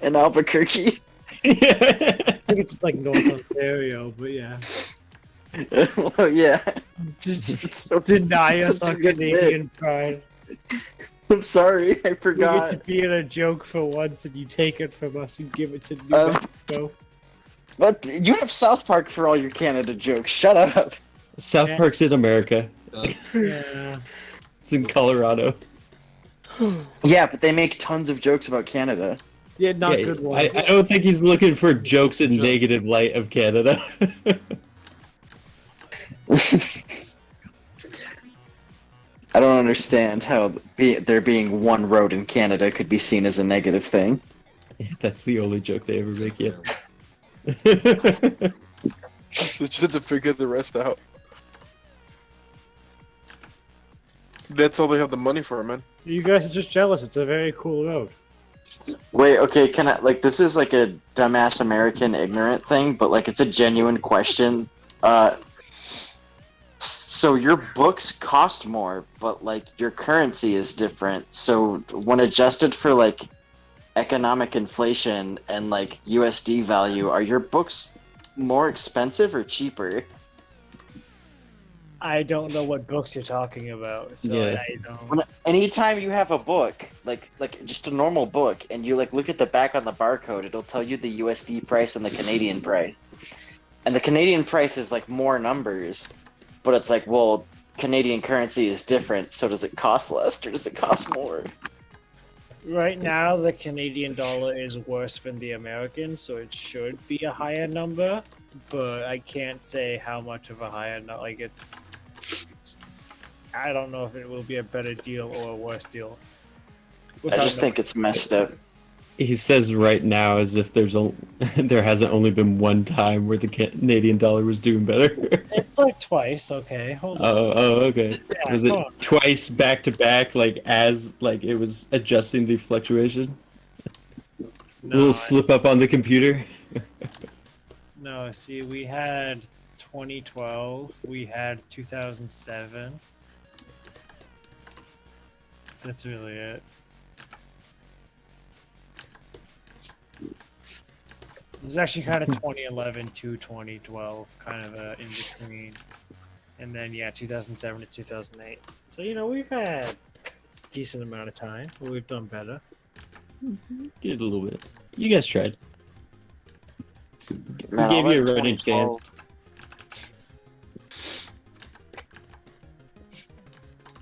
in Albuquerque. think it's like North Ontario, but yeah. Well, yeah. Deny us Such a our good Canadian pride. I'm sorry, I We get forgot. to be in a joke for once, and you take it from us and give it to New Um, Mexico. But you have South Park for all your Canada jokes. Shut up. South Yeah. Park's in America. Yeah. It's in Colorado. Yeah, but they make tons of jokes about Canada. Yeah, not Yeah, good I ones. don't think he's looking for jokes in negative light of Canada. I don't understand how there being one road in Canada could be seen as a negative thing. That's the only joke they ever make yet. They just have to figure the rest out. That's all they have the money for, man. You guys are just jealous. It's a very cool road. Wait, okay, can I, like, this is like a dumbass American ignorant thing, but like, it's a genuine question. So your books cost more, but like, your currency is different. So when adjusted for like, economic inflation and like, USD value, are your books more expensive or cheaper? I don't know what books you're talking about, so Yeah. I don't. When, anytime you have a book, like just a normal book, and you like look at the back on the barcode, it'll tell you the USD price and the Canadian price. And the Canadian price is like more numbers, but it's like, well, Canadian currency is different, so does it cost less or does it cost more? Right now, the Canadian dollar is worse than the American, so it should be a higher number. But I can't say how much of a higher number. Like it's, I don't know if it will be a better deal or a worse deal. I just think it's messed up. He says right now as if there hasn't only been one time where the Canadian dollar was doing better. It's like twice. Okay, hold on. Oh, okay. Yeah, Was it come on. twice back to back, like as like it was adjusting the fluctuation? A little slip up on the computer. No, see, we had 2012, we had 2007. That's really it. It was actually kind of 2011 to 2012, kind of in between. And then, yeah, 2007 to 2008. So, you know, we've had a decent amount of time, but we've done better. Did a little bit. You guys tried. Man, We gave all you a that running 2012 chance.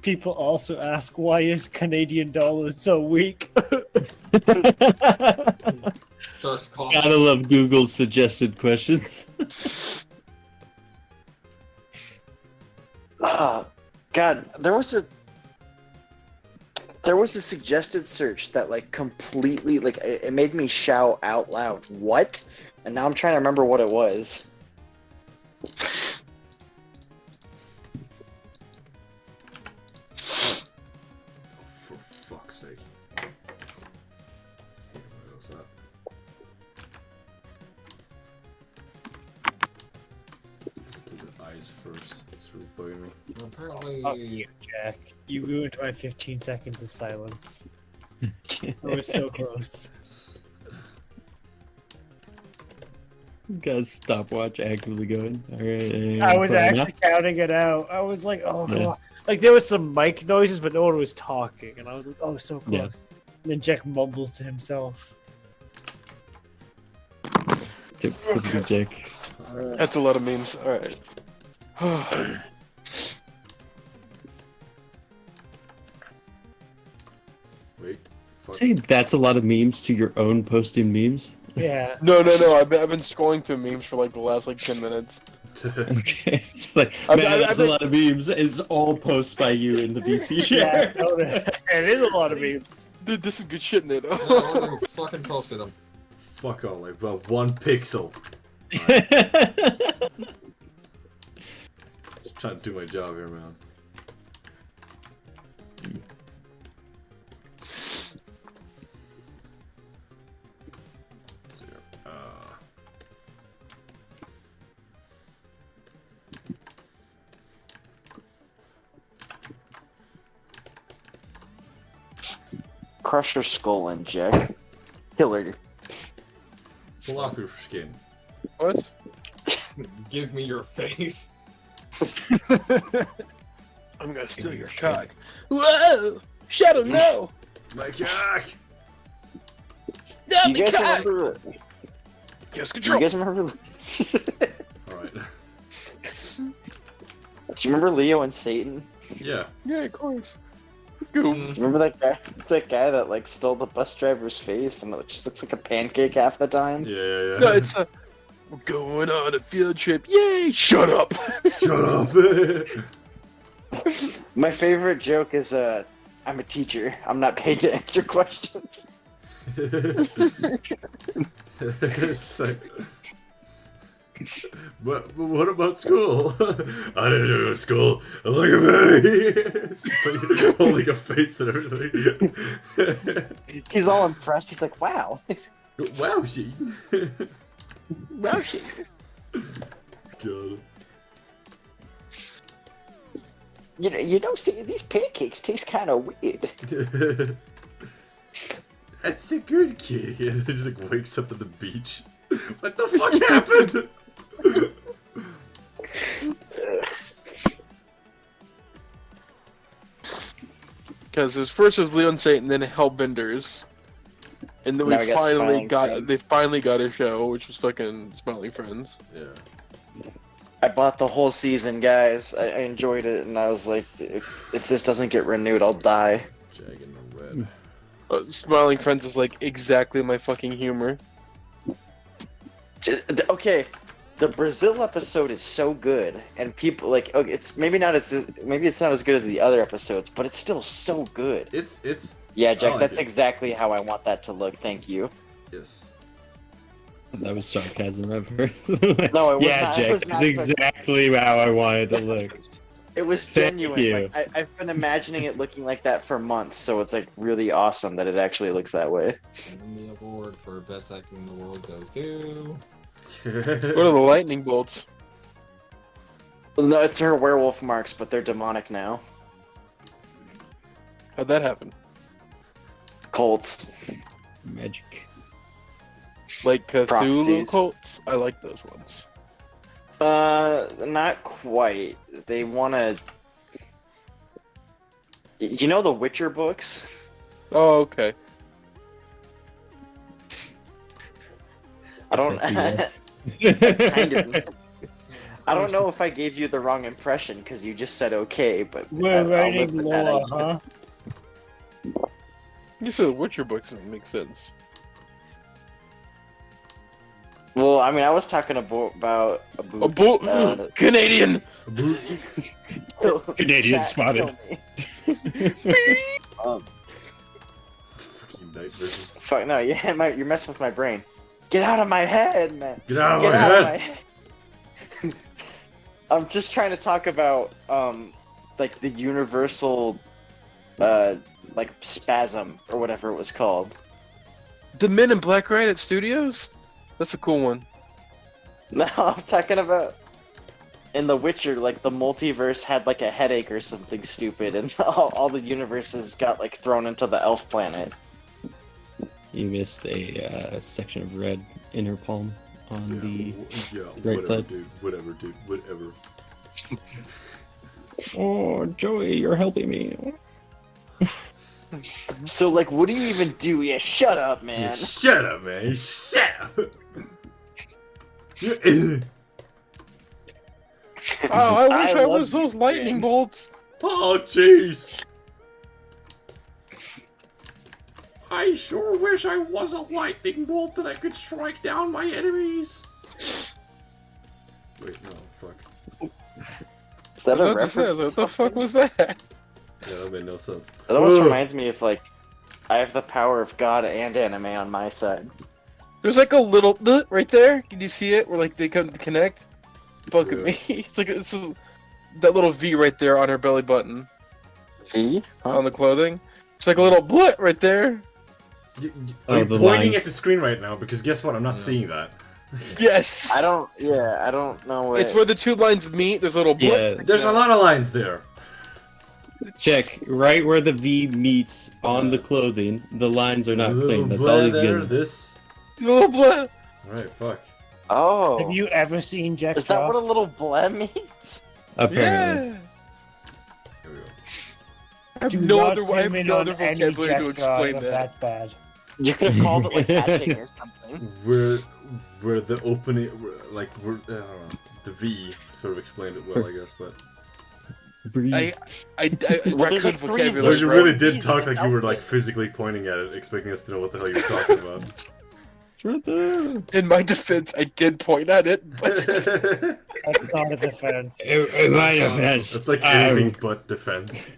People also ask, why is Canadian dollar so weak? Starts coughing. Gotta love Google's suggested questions. God, there was a suggested search that like completely like it made me shout out loud. What? And now I'm trying to remember what it was. For fuck's sake. What was that? Do the eyes first. It's really bugging me. Apparently, Fuck you, Jack. You ruined my 15 seconds of silence. I was so close. Guys, stopwatch actively going. Alright. I was actually counting it out. I was like, oh Yeah. god. Like there was some mic noises, but no one was talking, and I was like, oh, so Yeah. close. And then Jack mumbles to himself. Typical Jake. That's a lot of memes. Alright. Wait. Fuck. Say that's a lot of memes to your own posting memes. Yeah. No. I've been scrolling through memes for like the last like 10 minutes. Okay. It's like, I've- man, I've that's a been- lot of memes. It's all posts by you in the VC Yeah, share. no, it is a lot of memes. Dude, there's some good shit in it. I already fucking posted them. Fuck all, like about 1 pixel. Just trying to do my job here, man. Let's see here. Crush her skull in, Jack. Kill her. Pull off your skin. What? Give me your face. I'm gonna steal your cock. Whoa! Shadow, no! My cock! Do Not you me guys cock! remember? Yes, Do you control. guys remember? Alright. Do you remember Leo and Satan? Yeah. Yeah, of course. Go. Do you remember that guy? That guy that like stole the bus driver's face and it just looks like a pancake half the time. Yeah. No, it's a. We're going on a field trip. Yay! Shut up. Shut up! My favorite joke is I'm a teacher. I'm not paid to answer questions. It's like, what about school? I didn't go to school. Look at me! It's just like, holding a face and everything. He's all impressed. He's like, "Wow." Wow, she. Wow, shit. God. You know, see, these pancakes taste kind of weird. That's a good kid. And he just like wakes up at the beach. What the fuck happened? Because first was Leon Satan, then Hellbenders, and then Now we we got finally Smiling got Friends. they finally got a show, which was fucking Smiling Friends. Yeah. I bought the whole season, guys. I enjoyed it, and I was like, if this doesn't get renewed, I'll die. Jag in the red. Smiling Friends is like exactly my fucking humor. Okay, the Brazil episode is so good, and people like, okay, it's maybe not as good as the other episodes, but it's still so good. It's Yeah, I Jack, like that's it. exactly how I want that to look. Thank you. yes. That was sarcasm at first. No, it was yeah, not- it Jack, was that's not exactly how I wanted to look. It was Thank genuine. you. Like, I've been imagining it looking like that for months, so it's like really awesome that it actually looks that way. And the award for best acting in the world goes to. What are the lightning bolts? No, it's her werewolf marks, but they're demonic now. How'd that happen? Colts. Magic. Like Cthulhu Prophecies. cults? I like those ones. Not quite. They wanna. You know the Witcher books? Oh, okay. I don't. Yes. Kind of. I don't know if I gave you the wrong impression because you just said okay, but We're I'll live writing with that, I lore, guess. huh? You said the Witcher books don't make sense. Well, I mean, I was talking about A bull Canadian! Canadian Chat, spotted. kill me. Fucking night vision. Fuck no, you're messing with my brain. Get out of my head, man. Get out of Get my out head! of my head. I'm just trying to talk about like the universal like spasm or whatever it was called. The Men in Black right at Studios? That's a cool one. No, I'm talking about in The Witcher, like the multiverse had like a headache or something stupid, and all the universes got like thrown into the elf planet. You missed a section of red in her palm on the Yeah, right whatever, side. dude. Whatever, dude. Whatever. Oh, Joey, you're helping me. So like, what do you even do? Yeah, shut up, Yeah, man. shut up, man. Shut up. Oh, I wish I love was you, those lightning Jen. bolts. Oh, jeez. I sure wish I was a lightning bolt that I could strike down my enemies. Wait, no, fuck. Is that a I was about to say, reference? what the fuck was that? Yeah, that made no sense. It almost Ugh. reminds me of like, I have the power of God and anime on my side. There's like a little right there. Can you see it? Where like they come to connect. Fuck with Yeah. me. It's like that little V right there on her belly button See? on the clothing. It's like a little blit right there. Are you the pointing lines. at the screen right now? Because guess what? I'm not seeing that. Yes. I don't know what. It's where the two lines meet. There's a little blitz. Yeah. There's a lot of lines there. Check right where the V meets on the clothing. The lines are not clean. That's all he's there, getting. this. A little blit. Alright, fuck. Oh. Have you ever seen Jack Is that what a little blem means? Apparently. Yeah. Here we go. I have Do no not other, I have zoom in no on other any vocabulary to Jack Jar explain if that. That's bad. You could have called it like hatching or something. Where the opening, like, I don't know, the V sort of explained it well, I guess, but... Breathe. I Well, there's raccoon like three vocabulary. Well, you bro. really did Easy, talk it's like you were, out like, there. physically pointing at it, expecting us to know what the hell you were talking about. It's right there. In my defense, I did point at it, but It's That's not a defense. In my defense, like anything but defense.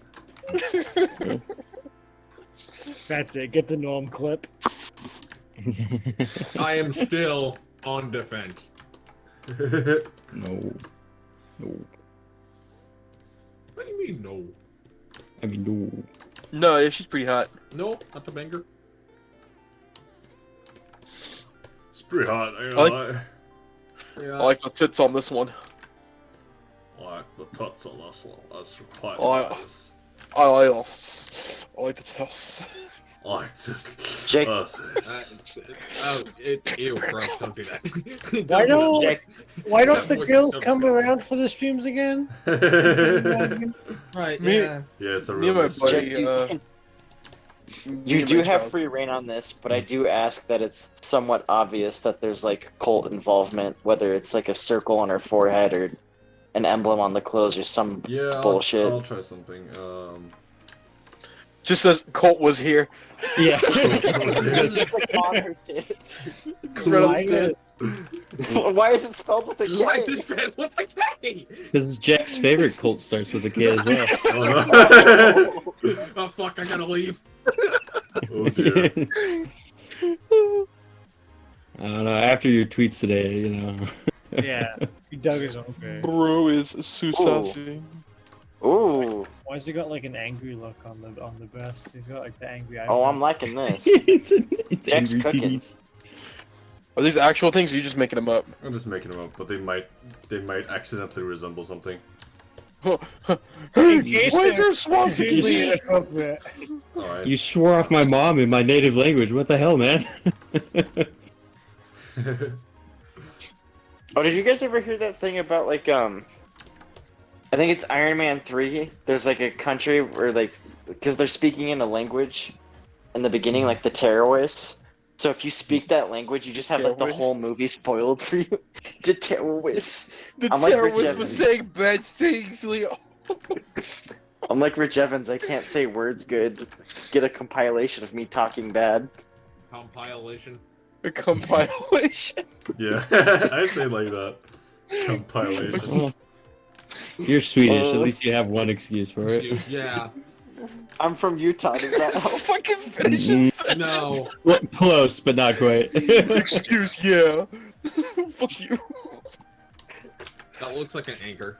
That's it. Get the norm clip. I am still on defense. No. No. What do you mean, no? I mean, no. no, yeah, she's pretty hot. No, not the banger. It's pretty hot, I ain't I gonna like- lie. Yeah. I like the tits on this one. I like the tuts on this one. That's quite Oh, nice. I like the tits. I like the... Jake- Ew, gross, don't do that. Why do don't- that. Why don't That the voice is girls so come disgusting. around for the streams again? Right, Me- yeah. Yeah, it's a Me real and my mystery. buddy, Jake, me You and do my have child. free reign on this, but I do ask that it's somewhat obvious that there's like cult involvement, whether it's like a circle on her forehead or an emblem on the clothes or some Yeah, bullshit. I'll try something. Just says Colt was here. Yeah. Why is it spelled with a K? Why is this fan with a K? Because Jack's favorite cult starts with a K as well. Oh, no. Oh fuck, I gotta leave. Oh dear. I don't know. After your tweets today, you know. Yeah, he dug his own grave. Bro is Susasi. Ooh. Why has he got like an angry look on the breast? He's got like the angry eye. Oh, I'm liking this. it's Jack's angry cooking. titties. Are these actual things or are you just making them up? I'm just making them up, but they might accidentally resemble something. In case Why is they're there swastika? completely inappropriate. Alright. You swore off my mom in my native language. What the hell, man? Oh, did you guys ever hear that thing about like I think it's Iron Man 3. There's like a country where like because they're speaking in a language in the beginning, like the terrorists. So if you speak that language, you just have like the Terrorists? whole movie spoiled for you. The terrorists. The I'm like Rich terrorist Evans. was saying bad things, Leo. I'm like Rich Evans. I can't say words good. Get a compilation of me talking bad. Compilation. A compilation. Yeah, I'd say like that. Compilation. You're Swedish. At least you have one excuse for it. Excuse, yeah. I'm from Utah. Does that help? Fucking finish his sentence. No. Well, close, but not quite. Excuse, yeah. Fuck you. That looks like an anchor.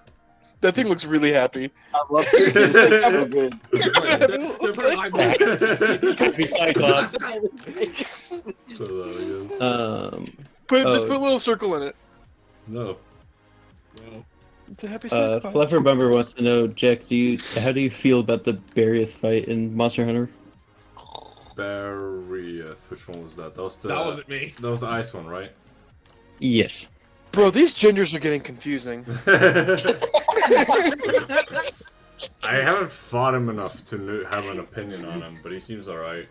That thing looks really happy. I love this. This is so good. Wait, different eyeball. Happy Cyclops. So that again. Just put a little circle in it. No. It's a happy cycle. Fluffer Bumper wants to know, Jack, how do you feel about the Barrieth fight in Monster Hunter? Barrieth. Which one was that? That was the. That wasn't me. That was the ice one, right? Yes. Bro, these genders are getting confusing. I haven't fought him enough to have an opinion on him, but he seems alright.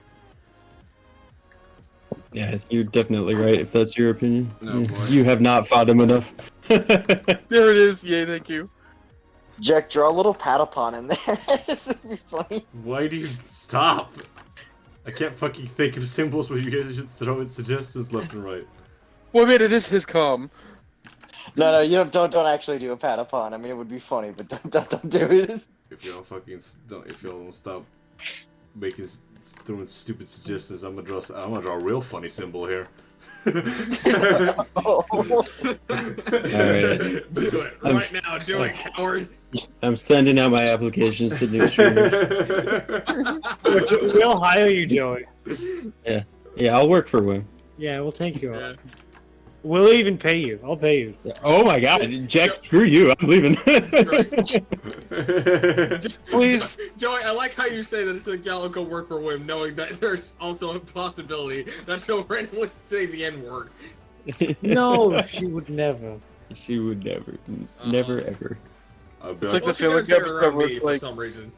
Yeah, you're definitely right, if that's your opinion. No, boy. You have not fought him enough. There it is. Yay, thank you. Jack, draw a little Patapon in there. This would be funny. Why do you stop? I can't fucking think of symbols where you guys just throw in suggestions left and right. Well, I mean, it is his com. No, you don't actually do a Patapon. I mean, it would be funny, but don't do it. If y'all fucking if y'all don't stop making throwing stupid suggestions, I'm gonna draw a real funny symbol here. Oh. Alright. Do it right now. Do it, coward. I'm sending out my applications to new streamers. We'll hire you, Joey. Yeah, I'll work for Wim. Yeah, we'll take you Yeah. on. We'll even pay you. I'll pay you. Oh my god, Jack, screw you, I'm leaving. Please. Joey, I like how you say that it's a gal go work for Wim, knowing that there's also a possibility that she'll randomly say the N-word. No, she would never. She would never, never ever. I'd be It's like like, the Family Guy episode where it's for like, some reason.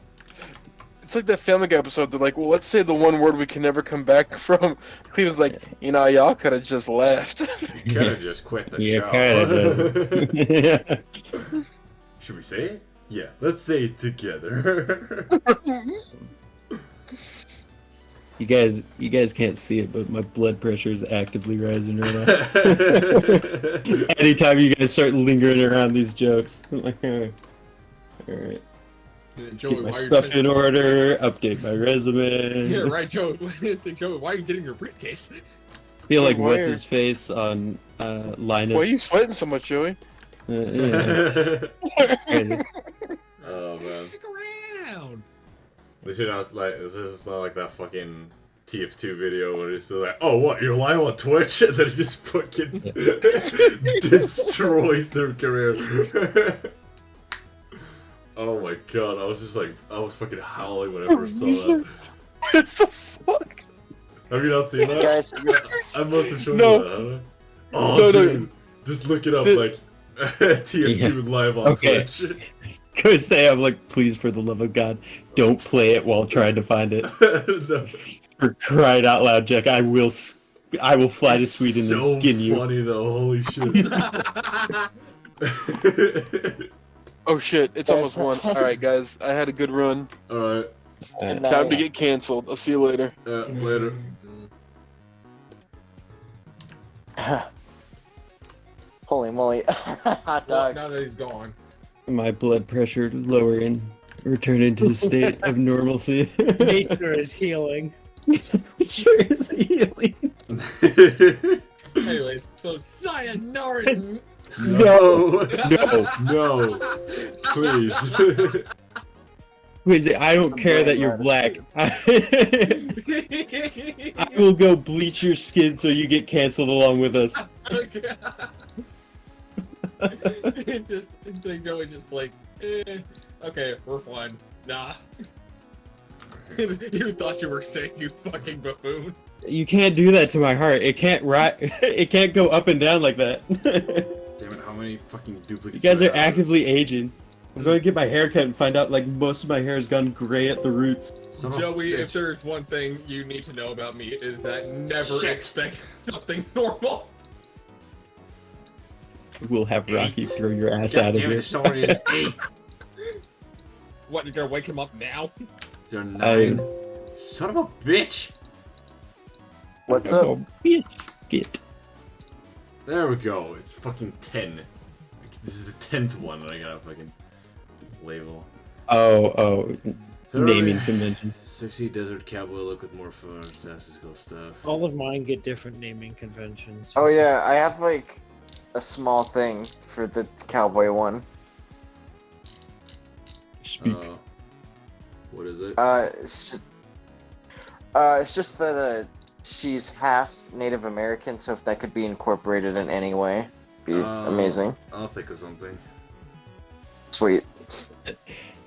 it's like that Family Guy episode. They're like, well, let's say the one word we can never come back from. Cleveland's like, you know, y'all could have just left. you could have just quit the Yeah, show. kinda. Should we say it? Yeah, let's say it together. You guys can't see it, but my blood pressure is actively rising right now. Anytime you guys start lingering around these jokes, I'm like, all right, Joey, get my why are you stuff in order, update my resume. Yeah, right, Joey. Say, Joey, why are you getting your briefcase? Feel like Why what's are- his face on Linus. Why are you sweating so much, Joey? Yeah. Oh man. Stick around. They should not like this is not like that fucking TF2 video where it's still like, oh what, you're live on Twitch? And then it just fucking destroys their career. Oh my god, I was just like I was fucking howling when I first saw that. What the fuck? Have you not seen that? Guys, I must have shown No. you that, haven't I? Oh No, no. dude. Just look it up like TF2 live on Okay. Twitch. Could say I'm like, please, for the love of God, don't play it while trying to find it. No. For crying out loud, Jack, I will fly to It's Sweden so and skin you. funny though, holy shit. Oh shit, it's almost 1. Alright, guys, I had a good run. Alright, good Time to night. get canceled. I'll see you later. later. Holy moly. Hot Well, dog. now that he's gone. My blood pressure lowering, returning to the state of normalcy. Nature is healing. Sure is healing. Anyways, so sayonara. No, No. no, please. Wait, I don't care that you're black. I will go bleach your skin so you get canceled along with us. It's like Joey just like, okay, we're fine. Nah. You thought you were safe, you fucking buffoon. You can't do that to my heart. It can't It can't go up and down like that. Damn it, how many fucking duplicates? You guys do I are have? actively aging. I'm going to get my hair cut and find out like most of my hair has gone gray at the roots. Son of a Joey, if bitch. there's one thing you need to know about me is that never Shit. expect something normal. We'll have Rocky 8. throw your ass God out of damn it, here. it's already an 8. What, you're gonna wake him up now? Is there a 9? Son of a bitch! What's up? Oh, biscuit. There we go, it's fucking 10. This is the 10th one that I gotta fucking label. Oh, naming 30. conventions. Sexy desert cowboy look with more fun, statistical stuff. All of mine get different naming conventions. Oh yeah, I have like a small thing for the cowboy one. Speak. What is it? It's just that she's half Native American, so if that could be incorporated in any way, be amazing. I'll think of something. Sweet.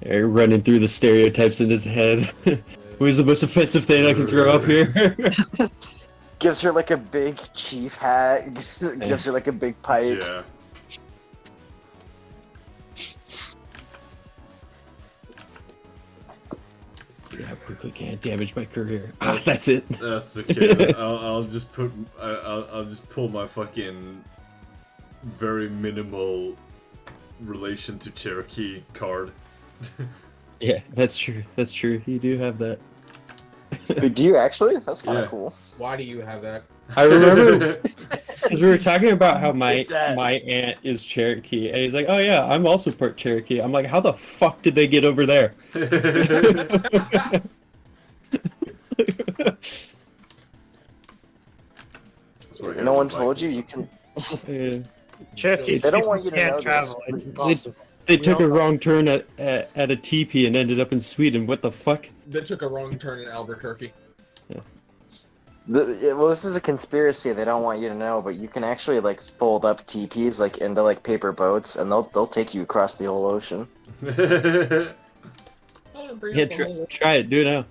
You're running through the stereotypes in his head. Who's the most offensive thing I can throw up here? Gives her like a big chief hat. Gives her like a big pipe. Yeah. See how quickly can I damage my career? That's it. That's okay. I'll just put. I'll just pull my fucking very minimal relation to Cherokee card. Yeah, that's true. That's true. You do have that. Wait, do you actually? That's kind of Yeah. cool. Why do you have that? I remember because we were talking about how my It's that. my aunt is Cherokee, and he's like, "Oh yeah, I'm also part Cherokee." I'm like, "How the fuck did they get over there?" No one told you you can. Yeah. Cherokee They don't people want you to can't know this. travel. It's impossible. They We took all a know. wrong turn at a teepee and ended up in Sweden. What the fuck? They took a wrong turn in Albuquerque. Well, this is a conspiracy they don't want you to know, but you can actually like fold up teepees like into like paper boats, and they'll take you across the whole ocean. Oh, bring Yeah, up the whole- try it. Do it now.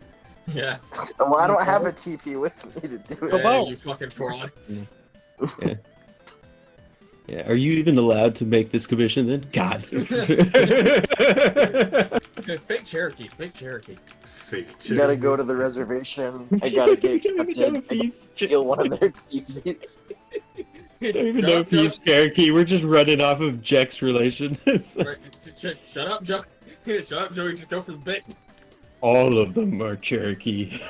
Yeah. Well, I don't have a teepee with me to do Go it. boat. You fucking fraud. Yeah, are you even allowed to make this commission then? God. Fake Cherokee, fake Cherokee. Fake You gotta chicken. go to the reservation. I gotta get don't even know if he's steal one of their teammates. don't even know if he's Cherokee. We're just running off of Jek's relation. Right, shut up, Joe. Shut up, Joey. Just go for the bit. All of them are Cherokee.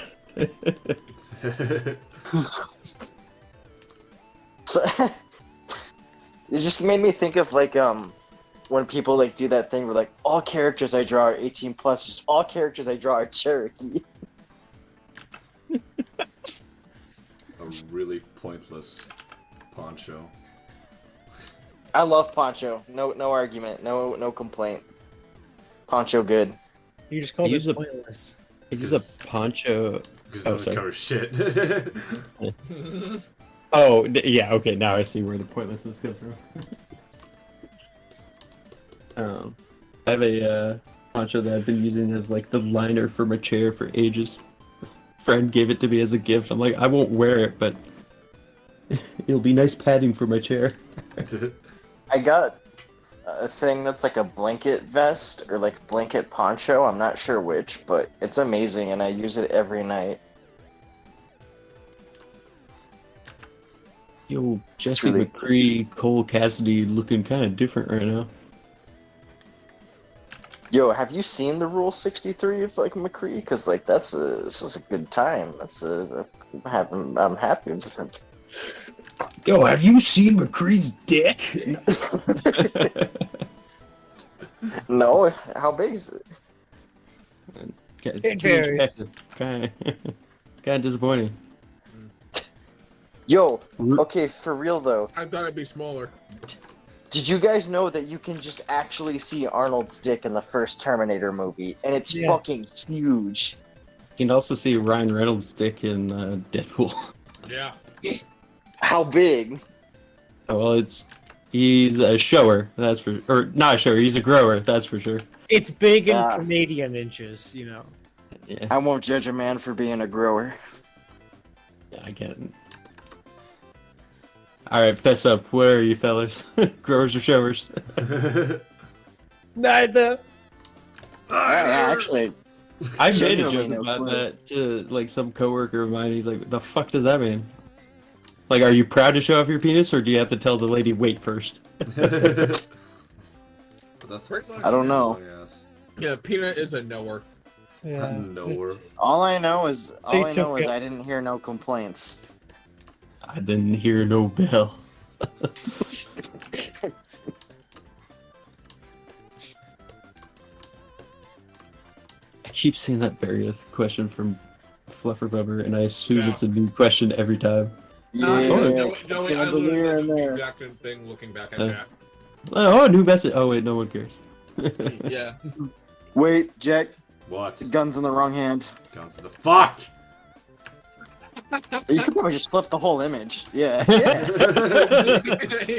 So, it just made me think of like when people like do that thing where like all characters I draw are 18 plus, just all characters I draw are Cherokee. A really pointless poncho. I love Poncho. No argument. No complaint. Poncho good. You just called Use it a- pointless. I use a poncho. Because Oh, it doesn't sorry. cover shit. Oh, yeah, okay, now I see where the pointlessness comes from. I have a poncho that I've been using as like the liner for my chair for ages. Friend gave it to me as a gift. I'm like, I won't wear it, but it'll be nice padding for my chair. I got a thing that's like a blanket vest or like blanket poncho. I'm not sure which, but it's amazing and I use it every night. Yo, Jesse really- McCree, Cole Cassidy looking kind of different right now. Yo, have you seen the Rule 63 of like McCree? Because like this is a good time. I'm happy with it. Yo, have you seen McCree's dick? No, how big is it? It varies. Kind of disappointing. Yo, okay, for real though. I thought it'd be smaller. Did you guys know that you can just actually see Arnold's dick in the first Terminator movie, and it's Yes. fucking huge? You can also see Ryan Reynolds' dick in Deadpool. Yeah. How big? Oh, well, he's a shower, that's for, or not a shower, he's a grower, that's for sure. It's big in Ah. Canadian inches, you know. Yeah, I won't judge a man for being a grower. I get it. Alright, fess up, where are you fellas? Growers or showers? Neither. Actually, I made a Genuinely joke no about clue. that to like some coworker of mine, he's like, what the fuck does that mean? Like, are you proud to show off your penis, or do you have to tell the lady wait first? That's I don't know. Yeah, Peanut is a knower. Nowhere. All I know is They took it. I didn't hear no complaints. I didn't hear no bell. I keep seeing that various question from Fluffer Bubber, and I assume Yeah. it's a new question every time. Joey, Joey, I literally here did and the there. exact same thing looking back at Uh, chat. Oh, new message. Oh wait, no one cares. Yeah. Wait, Jack, What? gun's in the wrong hand. Guns to the fuck! You could probably just flip the whole image. Yeah. Yeah.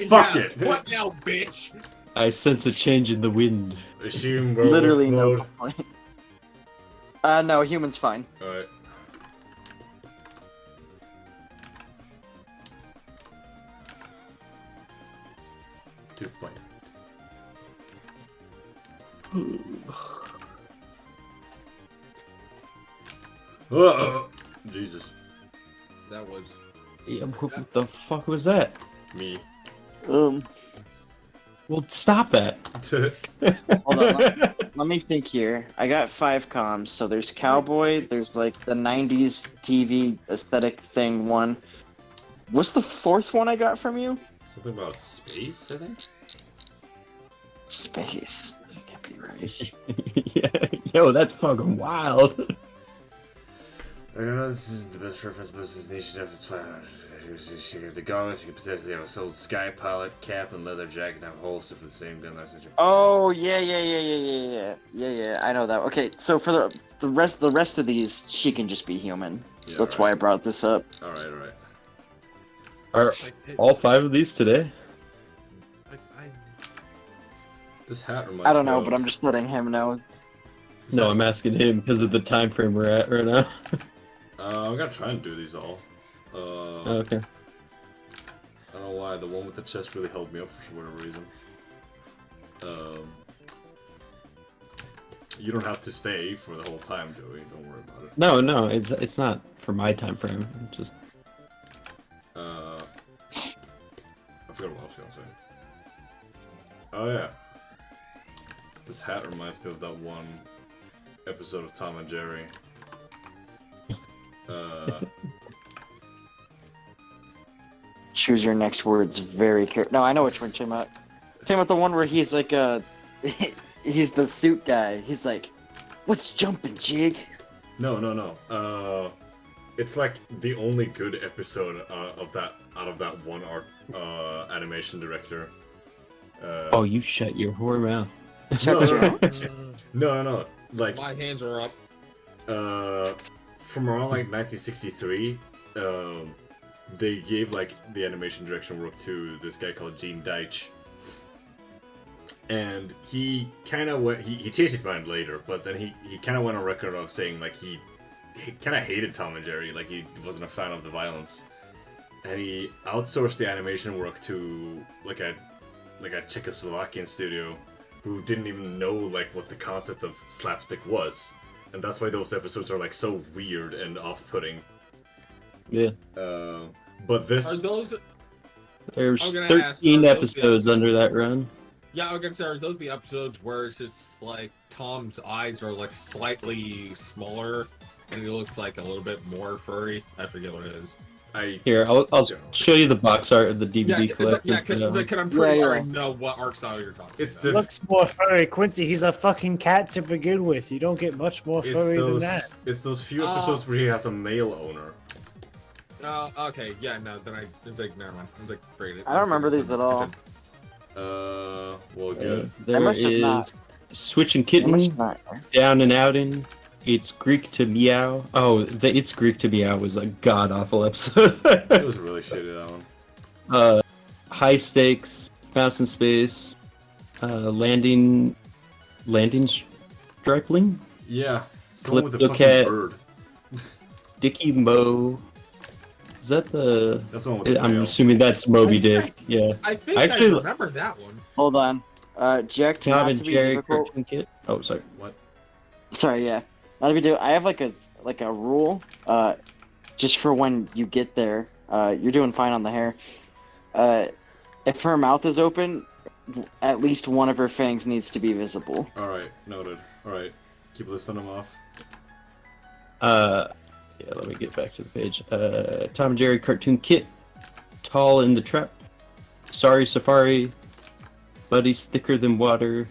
Fuck Yeah, it. What now, bitch? I sense a change in the wind. Assume werewolf Literally no mode. complaint. No, human's fine. Alright. Two point. Jesus. That was. Yeah, what the fuck was that? Me. Well, stop that. Hold on. Let me think here. I got 5 comms. So there's Cowboy, there's like the 90s TV aesthetic thing one. What's the 4th one I got from you? Something about space, I think? Space. That can't be right. Yeah, yo, that's fucking wild. I don't know, this is the best reference, but this is niche enough, it's fine. The gauntlets, you can potentially have a sold sky pilot, cap, and leather jacket, and have a holster for the same gun. Oh yeah. I know that. Okay, so for the rest of these, she can just be human. So Yeah, that's right. why I brought this up. Alright. Are all 5 of these today? This hat reminds I don't me know, of- but I'm just letting him know. No, I'm asking him because of the time frame we're at right now. I'm gonna try and do these all. Okay. I don't know why, the one with the chest really held me up for whatever reason. You don't have to stay for the whole time, Joey. Don't worry about it. No, it's not for my time frame. Just I forgot what I was gonna say. Oh yeah. This hat reminds me of that one episode of Tom and Jerry. Choose your next words very carefully. No, I know which one you're talking about. You're talking about the one where he's like he's the suit guy. He's like, "What's jumping, Jig?" No. It's like the only good episode of that out of that one art animation director. oh, you shut your whore mouth. No. Like My hands are up. from around like 1963, they gave like the animation direction work to this guy called Gene Deitch. And he kind of went. He changed his mind later, but then he kind of went on record of saying like he kind of hated Tom and Jerry, like he wasn't a fan of the violence, and he outsourced the animation work to like a Czechoslovakian studio who didn't even know like what the concept of slapstick was, and that's why those episodes are like so weird and off-putting. Yeah. But this Are those? There's I was gonna 13 ask, are those episodes under that run. Yeah, I was gonna say, are those the episodes where it's just like Tom's eyes are like slightly smaller and he looks like a little bit more furry? I forget what it is. Here, I'll show you the box art of the DVD collection. Because I'm pretty sure I know what art style you're talking It's about. the Looks more furry. Quincy, he's a fucking cat to begin with. You don't get much more furry than that. It's those few episodes where he has a male owner. Okay, yeah, no, then I think never mind. I was like, great. I don't remember these at all. Well, good. There must have is not. Switch and How Kitten, much- Down and Outin'. It's Greek to Meow. Oh, the It's Greek to Meow was a god awful episode. It was really shitty, that one. High Stakes, Mouse in Space, Landing Stripling, Yeah. Someone with a Calypso fucking Cat. bird. Dickie Mo. Is that the? That's the one with the I'm tail. assuming that's Moby Dick. Yeah. I think Actually- I remember that one. Hold on. Jack, Tom not and to be Jerry difficult. Cartoon Kit. Oh, sorry. What? Sorry, yeah. Not to be do. I have like a rule. Just for when you get there. You're doing fine on the hair. If her mouth is open, at least one of her fangs needs to be visible. Alright, noted. Alright. Keep listing them off. Yeah, let me get back to the page. Tom and Jerry Cartoon Kit, Tall in the Trap, Sorry Safari, Buddy's Thicker Than Water,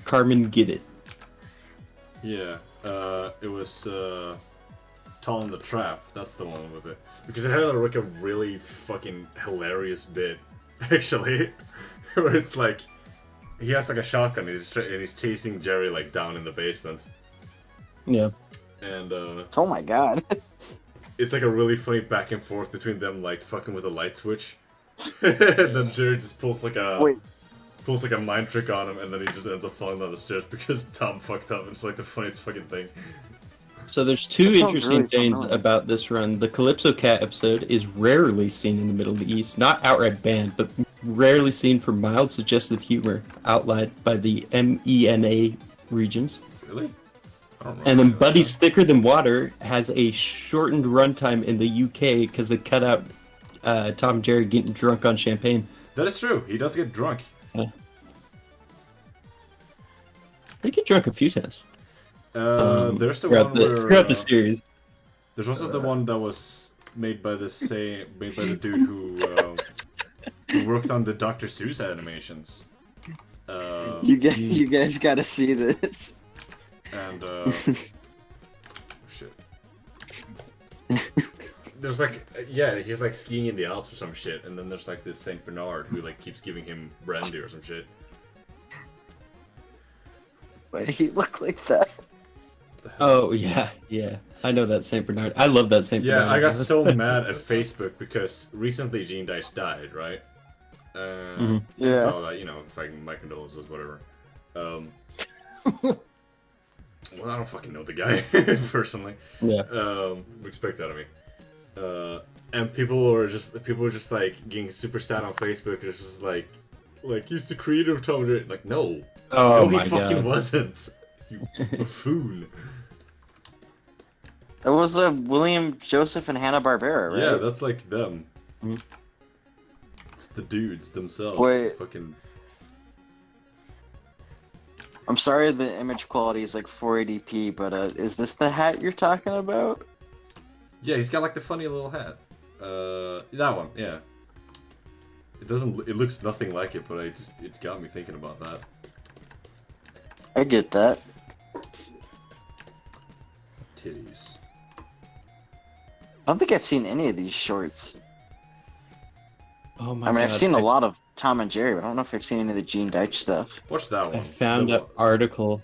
Carmen Get It. Yeah. It was, Tall in the Trap. That's the one with it. Because it had like a really fucking hilarious bit, actually. Where it's like, he has like a shotgun and he's chasing Jerry like down in the basement. Yeah. And, Oh my god. it's like a really funny back and forth between them like fucking with a light switch. And then Jerry just pulls like a mind trick on him and then he just ends up falling down the stairs because Tom fucked up. It's like the funniest fucking thing. So there's two That sounds interesting really things familiar. about this run. The Calypso Cat episode is rarely seen in the Middle East, not outright banned, but rarely seen for mild suggestive humor outlined by the MENA regions. Really? I don't And then remember. Buddy's Thicker Than Water has a shortened runtime in the UK because they cut out Tom and Jerry getting drunk on champagne. That is true. He does get drunk. They get drunk a few times. There's the throughout one the, where throughout the series. there's also the one that was made by the dude who worked on the Dr. Seuss animations. You guys gotta see this. And shit. There's like he's like skiing in the Alps or some shit, and then there's like this Saint Bernard who like keeps giving him brandy or some shit. Why did he look like that? Oh yeah. I know that Saint Bernard. I love that Saint Bernard. Yeah, I got so mad at Facebook because recently Gene Deitch died, right? Mhm. Yeah. So that, fucking my condolences, whatever. Well, I don't fucking know the guy personally. Yeah. Expect that of me. And people were just like getting super sad on Facebook. It's just like he's the creator of Tom and Jerry. Like, no, Oh no, he my fucking god. wasn't. You buffoon. It was William Joseph and Hanna-Barbera, right? Yeah, that's like them. Mhm. It's the dudes themselves. Wait. Fucking. I'm sorry the image quality is like 480p, but is this the hat you're talking about? Yeah, he's got like the funny little hat. That one, yeah. It doesn't. It looks nothing like it, but it got me thinking about that. I get that. Titties. I don't think I've seen any of these shorts. Oh my I mean, god. I've seen a lot of Tom and Jerry, but I don't know if I've seen any of the Gene Deitch stuff. Watch that one. I found The an article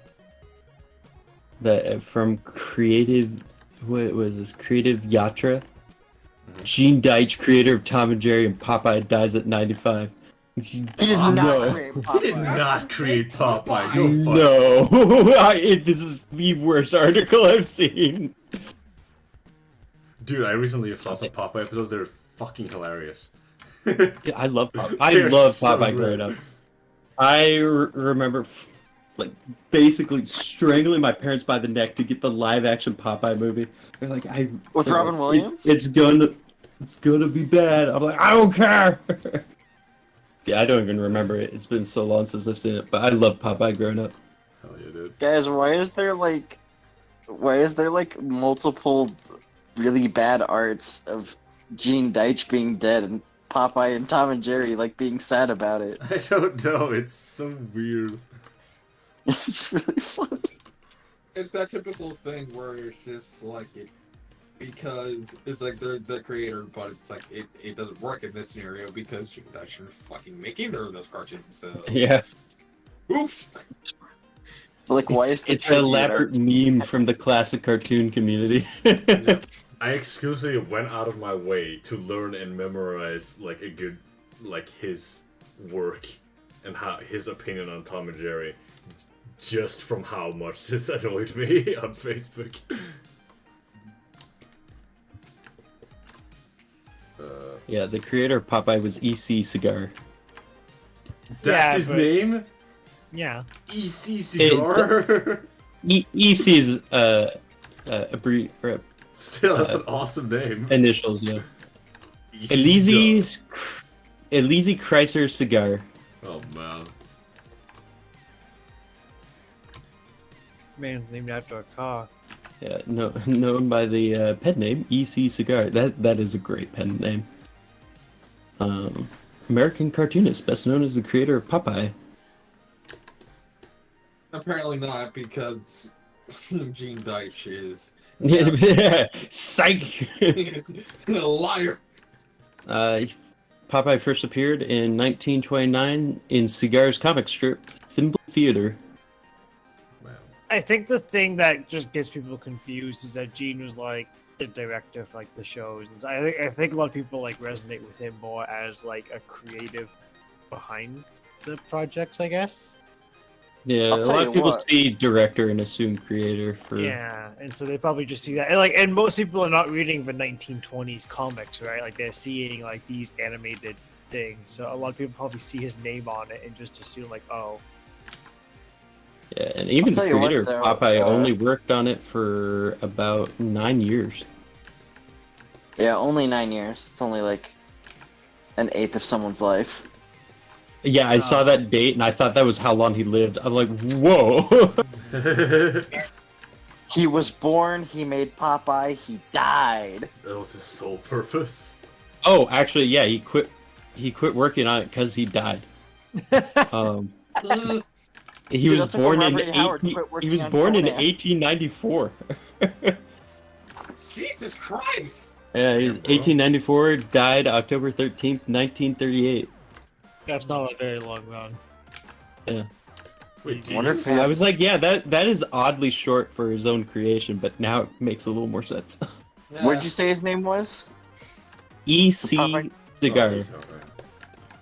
that from Creative, what was this? Creative Yatra. Mhm. Gene Deitch, creator of Tom and Jerry and Popeye, dies at 95. He did Ah, not no. create He did Popeye. not create Popeye. Go fuck. No, this is the worst article I've seen. Dude, I recently saw some Popeye episodes. They're fucking hilarious. Yeah, I love Popeye. I They're love so Popeye good. growing up. I remember, like, basically strangling my parents by the neck to get the live-action Popeye movie. They're like, With they're Robin like, Williams? It's gonna be bad. I'm like, I don't care. Yeah, I don't even remember it. It's been so long since I've seen it, but I love Popeye growing up. Hell yeah, dude. Guys, why is there like multiple really bad arts of Gene Deitch being dead and Popeye and Tom and Jerry like being sad about it? I don't know. It's so weird. It's really funny. It's that typical thing where it's just like it, because it's like they're the creator, but it's like it doesn't work in this scenario because Gene Deitch shouldn't fucking make either of those cartoons. So Yeah, oops. Like, why is the it's an tribute elaborate art- meme from the classic cartoon community. I exclusively went out of my way to learn and memorize like a good, like his work and how his opinion on Tom and Jerry, just from how much this annoyed me on Facebook. Yeah, the creator of Popeye was E.C. Cigar. That's Yeah, his but- name? Yeah. EC Cigar? E.C. is Still, that's an awesome name. initials, yeah. EC Elise Chrysler Cigar. Oh man. Man, named after a car. Yeah, no, known by the pen name E.C. Cigar. That is a great pen name. American cartoonist, best known as the creator of Popeye. Apparently not, because Gene Deitch is Psych. a liar. Popeye first appeared in 1929 in Cigar's comic strip Thimble Theater. Wow. I think the thing that just gets people confused is that Gene was like the director for like the shows. And I think a lot of people like resonate with him more as like a creative behind the projects, I guess. Yeah, I'll a tell lot you of people what. see director and assume creator for. Yeah, and so they probably just see that, and most people are not reading the 1920s comics, right? Like they're seeing like these animated things. So a lot of people probably see his name on it and just assume like, oh, Yeah, and even the tell you what, creator of though, Popeye only worked on it for about 9 years. Yeah, only 9 years. It's only like an eighth of someone's life. Yeah, I saw that date and I thought that was how long he lived. I'm like, whoa. He was born, he made Popeye, he died. That was his sole purpose. Oh, actually, yeah, he quit working on it because he died. He Dude, was that's like born when in Robert Howard quit he working was on born in Conan. 1894. Jesus Christ! Yeah, he's 1894, died October 13th, 1938. that's not a very long run. Yeah. Wait, do Wonder you? if he I had- was like, yeah, that is oddly short for his own creation, but now it makes a little more sense. What did you say his name was? E.C. Popeye? Cigar. Oh, okay.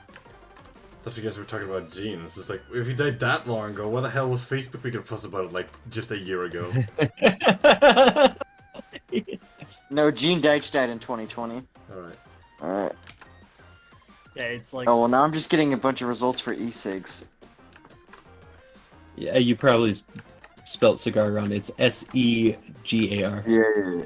I thought you guys were talking about Gene. It's just like, if he died that long ago, why the hell was Facebook making a fuss about it like just a year ago? No, Gene Deitch died in 2020. Alright. Alright. Yeah, it's like Oh, well, now I'm just getting a bunch of results for e-cigs. Yeah, you probably spelt cigar wrong. It's Segar. Yeah.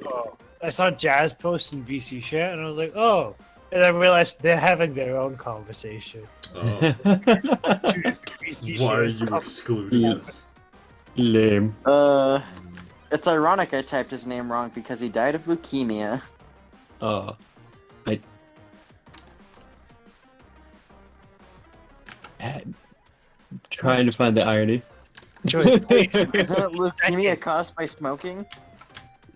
oh, I saw Jazz post in VC chat, and I was like, oh. And I realized they're having their own conversation. Oh. Two different VC Why are shares you come- excluding us? Lame. It's ironic I typed his name wrong because he died of leukemia. Trying to find the irony. Isn't it leukemia caused by smoking?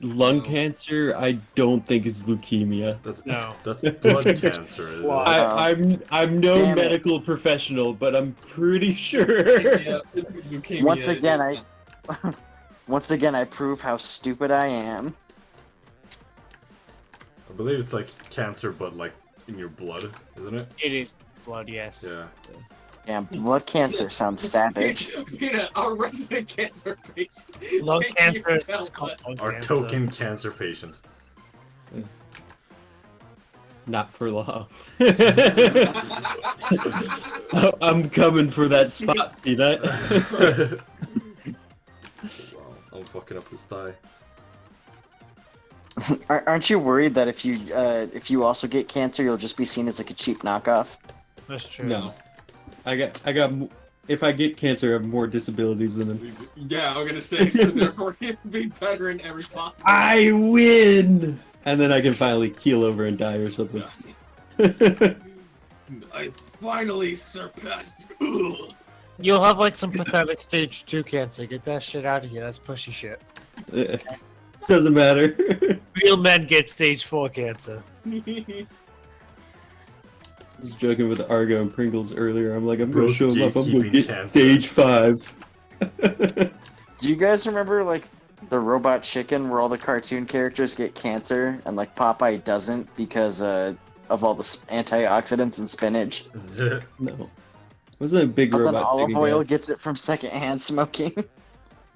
Lung No. cancer, I don't think is leukemia. That's No. that's blood cancer, is Wow. it? I'm no Damn it. medical professional, but I'm pretty sure. Yeah, leukemia Once again, I prove how stupid I am. I believe it's like cancer, but like in your blood, isn't it? It is blood, yes. Yeah. Damn, blood cancer sounds savage. Yeah, our resident cancer patient. Lung Can you cancer tell is called us? lung Our cancer. token cancer patient. Not for long. I'm coming for that spot, see that? Wow, I'm fucking up his thigh. Aren't you worried that if you also get cancer, you'll just be seen as like a cheap knockoff? That's true. No. I got. If I get cancer, I have more disabilities than them. Yeah, I'm gonna say, so therefore it'd be better in every possible. I win, and then I can finally keel over and die or something. I finally surpassed you. You'll have like some pathetic stage 2 cancer. Get that shit out of here. That's pushy shit. Doesn't matter. Real men get stage 4 cancer. I was joking with Argo and Pringles earlier. I'm like, I'm gonna Bro's show them up. I'm gonna gatekeeping get cancer. stage 5. Do you guys remember like the Robot Chicken where all the cartoon characters get cancer and like Popeye doesn't because of all the antioxidants in spinach? No, wasn't a big But then robot. olive chicken oil guy. gets it from secondhand smoking.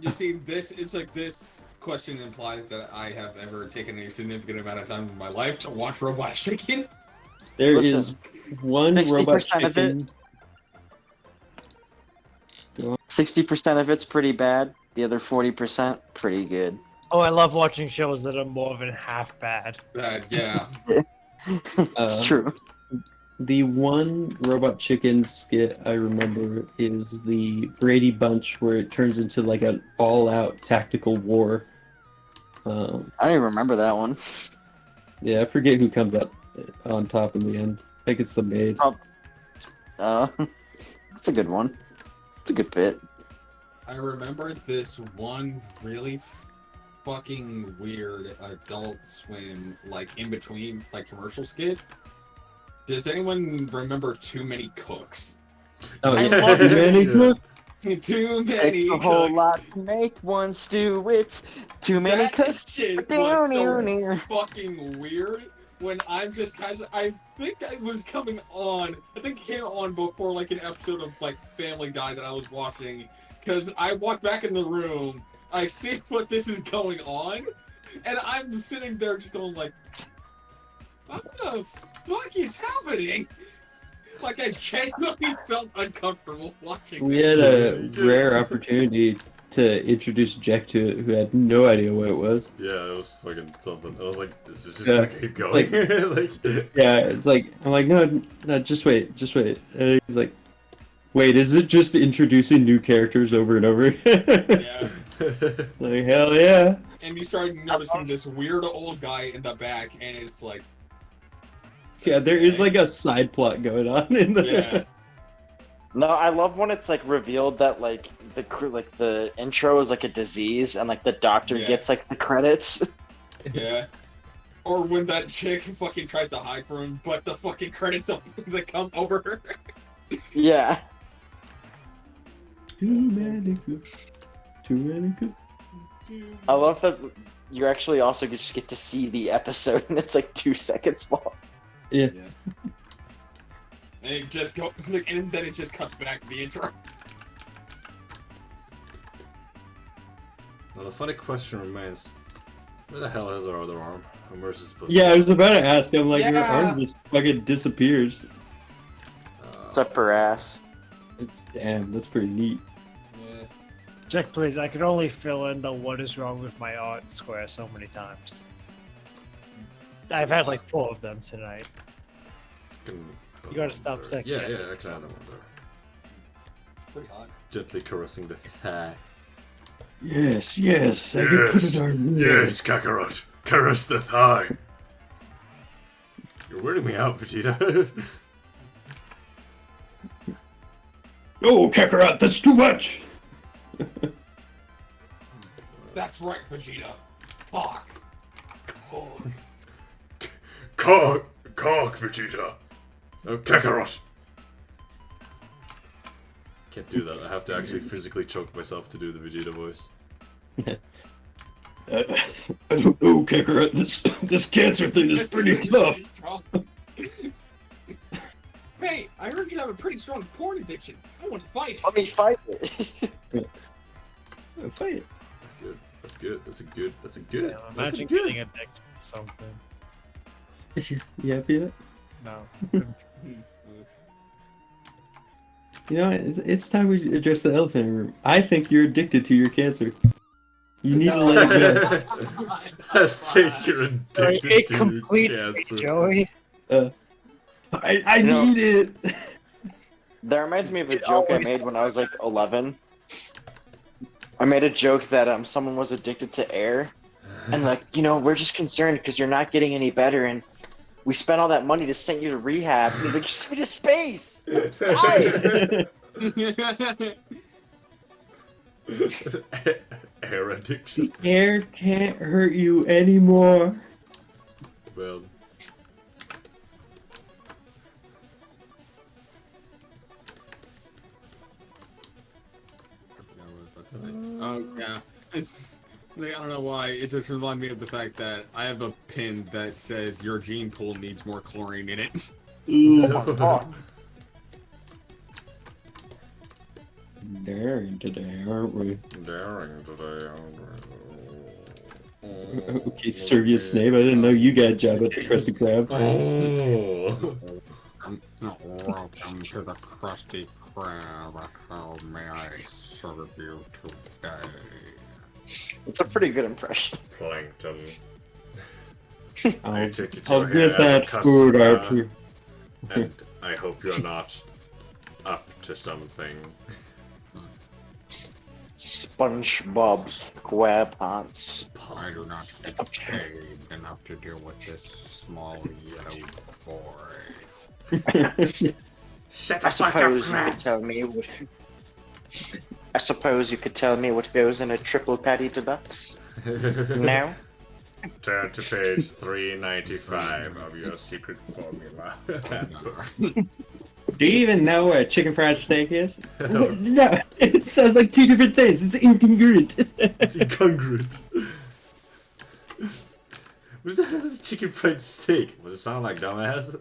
You see, this question implies that I have ever taken a significant amount of time in my life to watch Robot Chicken. There Listen, is one 60% robot of it- chicken. 60% of it's pretty bad. The other 40% pretty good. Oh, I love watching shows that are more than half bad. Yeah. It's true. The one robot chicken skit I remember is the Brady Bunch, where it turns into like an all-out tactical war. I don't even remember that one. Yeah, I forget who comes up on top in the end. I think it's the maid. That's a good one. It's a good bit. I remember this one really fucking weird Adult Swim, like, in between, like, commercial skit. Does anyone remember Too Many Cooks? Oh, I yeah. love Too it. many cooks? Too many It's a cooks. whole lot to make one stew. It's too many That cooks. shit was so fucking weird. When I'm just casually, I think I was coming on. I think it came on before like an episode of like Family Guy that I was watching. Because I walked back in the room, I see what this is going on, and I'm sitting there just going like, "What the fuck is happening?" Like I genuinely felt uncomfortable watching. We had a rare opportunity to introduce Jek to it, who had no idea what it was. Yeah, it was fucking something. I was like, is this just Yeah, gonna keep going? Like, Yeah, it's like, I'm like, no, just wait. And he's like, wait, is it just introducing new characters over and over again? Yeah. Like, hell yeah. And you started noticing this weird old guy in the back, and it's like, Yeah, there is like a side plot going on in the. yeah. No, I love when it's like revealed that like the intro is like a disease and like the doctor Yeah. gets like the credits. Yeah. Or when that chick fucking tries to hide from him, but the fucking credits that come over her. Yeah. Too many cooks. Too many cooks. I love that you actually also just get to see the episode and it's like 2 seconds long. Yeah. And it just go, like, and then it just cuts back to the intro. Now the funny question remains, Where the hell is our other arm? Where's it supposed Yeah, I to was about to ask. I'm like, her Yeah. arm just fucking disappears. It's up her ass. Damn, that's pretty neat. Yeah. Jack, please, I could only fill in the what is wrong with my art square so many times. I've had like 4 of them tonight. You gotta stop second Yeah, guessing I can add them there. It's pretty hot. Gently caressing the thigh. Yes, yes, I can put it on there. Yes, Kakarot. Caress the thigh. You're weirding me out, Vegeta. Oh, Kakarot, that's too much! That's right, Vegeta. Fuck. Cock, Vegeta. Oh, Kakarot. Can't do that. I have to actually physically choke myself to do the Vegeta voice. I don't know, Kakarot, this cancer thing is pretty tough. Hey, I heard you have a pretty strong porn addiction. I want to fight. Let me fight it. Fight it. That's good. That's good. That's a good. That's a good. Yeah, That's a imagine good. getting addicted to something. You happy yet? No. You know, it's time we address the elephant in the room. I think you're addicted to your cancer. You need to let it go. I think you're addicted It to completes cancer. me, Joey. I know- need it. That reminds me of a It joke I always made when I was like 11. I made a joke that someone was addicted to air, and like, we're just concerned because you're not getting any better, and we spent all that money to send you to rehab. And he's like, just send me to space. I'm tired. Air addiction. Air can't hurt you anymore. Well, Oh yeah, it's like, I don't know why. It just reminded me of the fact that I have a pin that says your gene pool needs more chlorine in it. God. Daring today, aren't we? daring today. Okay, Servius Snape, I didn't know you got a job at the Krusty Krab. Oh. Welcome to the Krusty Krab. How may I serve you today? It's a pretty good impression. Plankton. I'll, I take it I'll you're get here that as a food, customer, Archie. And I hope you're not up to something. SpongeBob SquarePants. I do not get paid enough to deal with this small yellow boy. Shut I suppose you could tell me what. I suppose you could tell me what goes in a triple patty deluxe. No. Turn to page 395 of your secret formula. Do you even know what a chicken fried steak is? No, it sounds like 2 different things. It's incongruent. It's incongruent. What is that? That's a chicken fried steak. Does it sound like dumbass?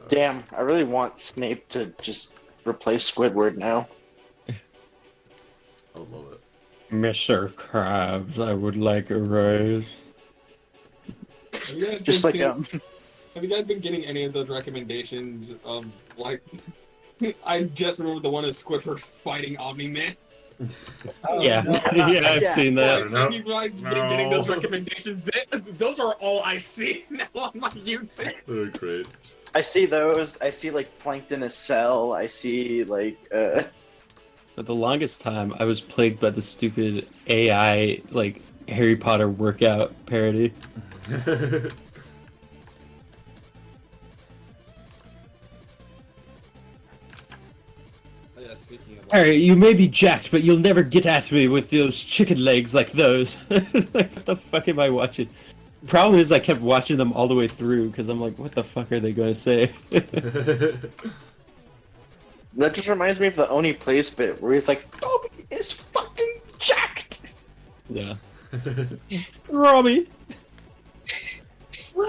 Damn, I really want Snape to just replace Squidward now. I love it. Mr. Krabs, I would like a raise. Have you guys been Just like seeing- Have you guys been getting any of those recommendations of like? I just remember the one of Squidward fighting Omni-Man. Yeah, yeah, I've Yeah. seen that. Have you guys been getting those No. recommendations? Those are all I see now on my YouTube. Oh, great. I see those. I see like Plankton as Cell. I see like For the longest time, I was plagued by the stupid AI, like, Harry Potter workout parody. Yeah, speaking of Harry, you may be jacked, but you'll never get at me with those chicken legs like those. Like, what the fuck am I watching? Problem is, I kept watching them all the way through, because I'm like, what the fuck are they going to say? that just reminds me of the Oni Plays bit where he's like, Dobby is fucking jacked. Yeah. Robbie! What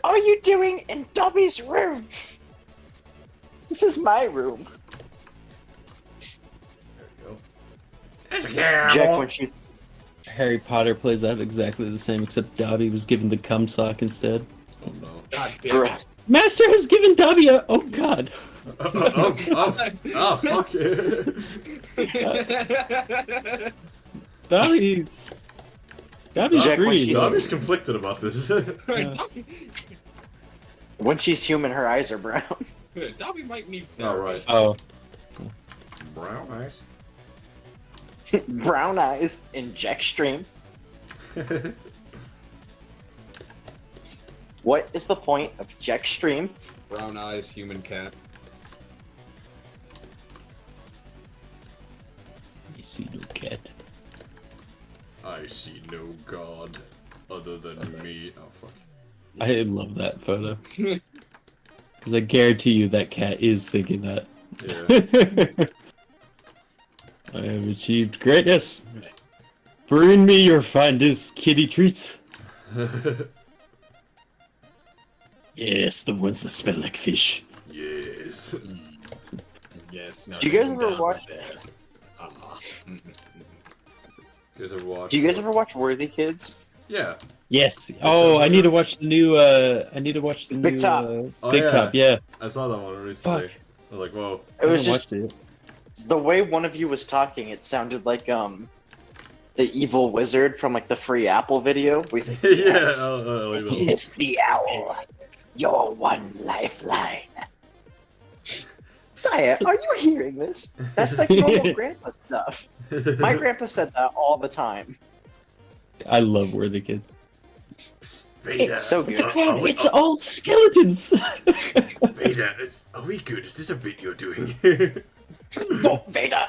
are you doing in Dobby's room? This is my room. There we go. There's a camel. Jack, when she's Harry Potter plays out exactly the same, except Dobby was given the cum sock instead. Oh no. God damn Bruh. it. Master has given Dobby a. Oh god. Oh, fuck it. Dobby's. Dobby's Jack, when free. she- Dobby's conflicted about this. when she's human, her eyes are brown. Dobby might need. Alright. Oh. Brown eyes. Brown eyes in Jekstream. What is the point of Jekstream? Brown eyes, human cat. You see no cat. I see no god other than me. Oh fuck. I love that photo. Because I guarantee you that cat is thinking that. Yeah. I have achieved greatness. Bring me your finest kitty treats. Yes, the ones that smell like fish. Yes. Yes. No, Do you guys no, ever no, watch- no, no. You guys ever watch? Do you guys ever watch Worthy Kids? Yeah. Yes. Oh, I need to watch the new. I need to watch the Big new. Top. Oh, Big yeah. Top. Yeah. I saw that one recently. Fuck. I was like, whoa. It was I just watched it. the way one of you was talking. It sounded like the evil wizard from like the free Apple video. Where he's like, Yeah. yes, I like that. it's the owl, your one lifeline. Sire, are you hearing this? That's like normal grandpa stuff. My grandpa said that all the time. I love Worthy Kids. Vader. It's so good. It's all skeletons. Vader, are we good? Is this a bit you're doing? Oh, Vader.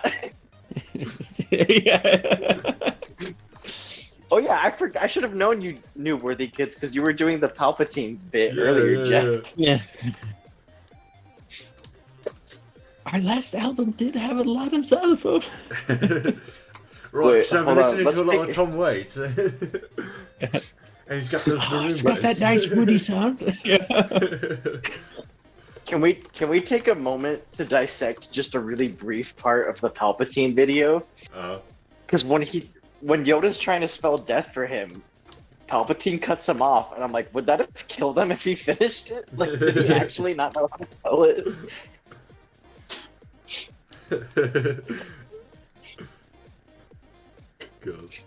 Yeah. Oh yeah, I should have known you knew Worthy Kids because you were doing the Palpatine bit earlier, Jeff. Yeah. Our last album did have a lot of xylophone. Right, Wait, so I'm hold on, listening let's to a lot of pick- Tom Waits. And he's got those balloons. It's got that nice woody sound. Yeah. Can we take a moment to dissect just a really brief part of the Palpatine video? Because when Yoda's trying to spell death for him, Palpatine cuts him off, and I'm like, would that have killed him if he finished it? Like, did he actually not know how to spell it? Gosh.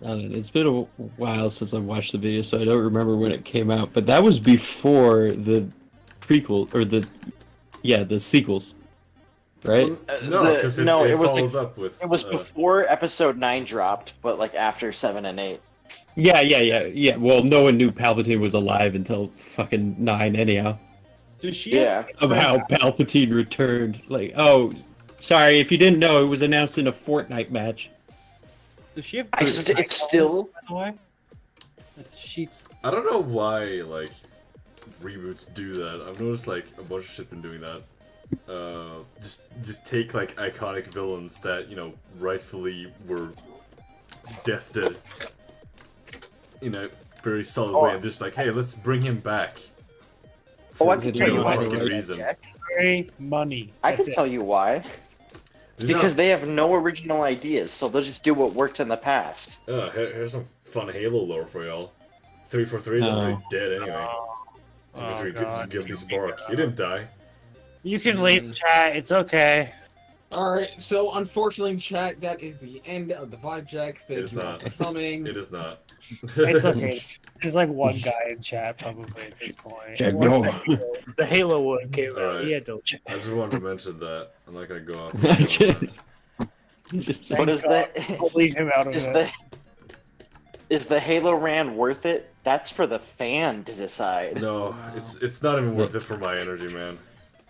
It's been a while since I watched the video, so I don't remember when it came out. But that was before the prequel or the sequels, right? No, because it follows up with. It was before Episode 9 dropped, but like after 7 and 8. Yeah. Well, no one knew Palpatine was alive until fucking 9, anyhow. Does she? Yeah. Of how Palpatine returned. Like, oh, sorry, if you didn't know, it was announced in a Fortnite match. Does she have? It's still. By the way, she. I don't know why like reboots do that. I've noticed like a bunch of shit been doing that. Just take like iconic villains that rightfully were death dead in a very solid way, and just like, hey, let's bring him back. Oh, I can tell you no why. fucking reason. Money. I can That's tell you why. It's because they have no original ideas, so they'll just do what worked in the past. Here's some fun Halo lore for y'all. 343 is already dead anyway. Oh, 343 gets God. guilty spark. He didn't die. You can leave chat. It's okay. Alright, so unfortunately, chat, that is the end of the vibe check. It is Thank you all not. for coming. It is not. It's okay. There's like one guy in chat probably at this point. Jack, One no. The Halo one came out. Alright. He had no chat. I just wanted to mention that. I'm not gonna go off. Just- What is that? I'll leave him out of it. Is the Halo Ran worth it? That's for the fan to decide. No, it's not even worth it for my energy, man.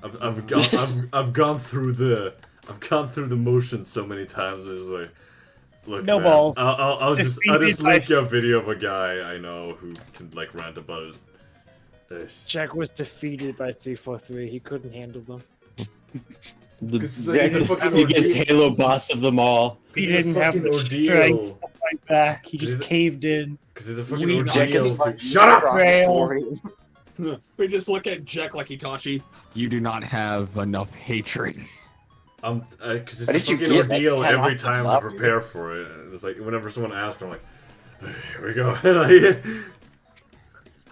I've gone through the motions so many times. It's like, look, No man, balls. I'll just Defeated by- link you a video of a guy I know who can like rant about it. It's- Jack was defeated by 343. He couldn't handle them. The It's a fucking biggest ordeal. Halo boss of them all. He It's a didn't have fucking the ordeal. strength to fight back. He just Is it- caved in. Because it's a fucking We ordeal Jek to... is Shut up! Story. We just look at Jek like Itachi. You do not have enough hatred. Because it's But a if you fucking get that ordeal cat every off the time to top, prepare for it. It's like, whenever someone asks, I'm like, here we go. Like,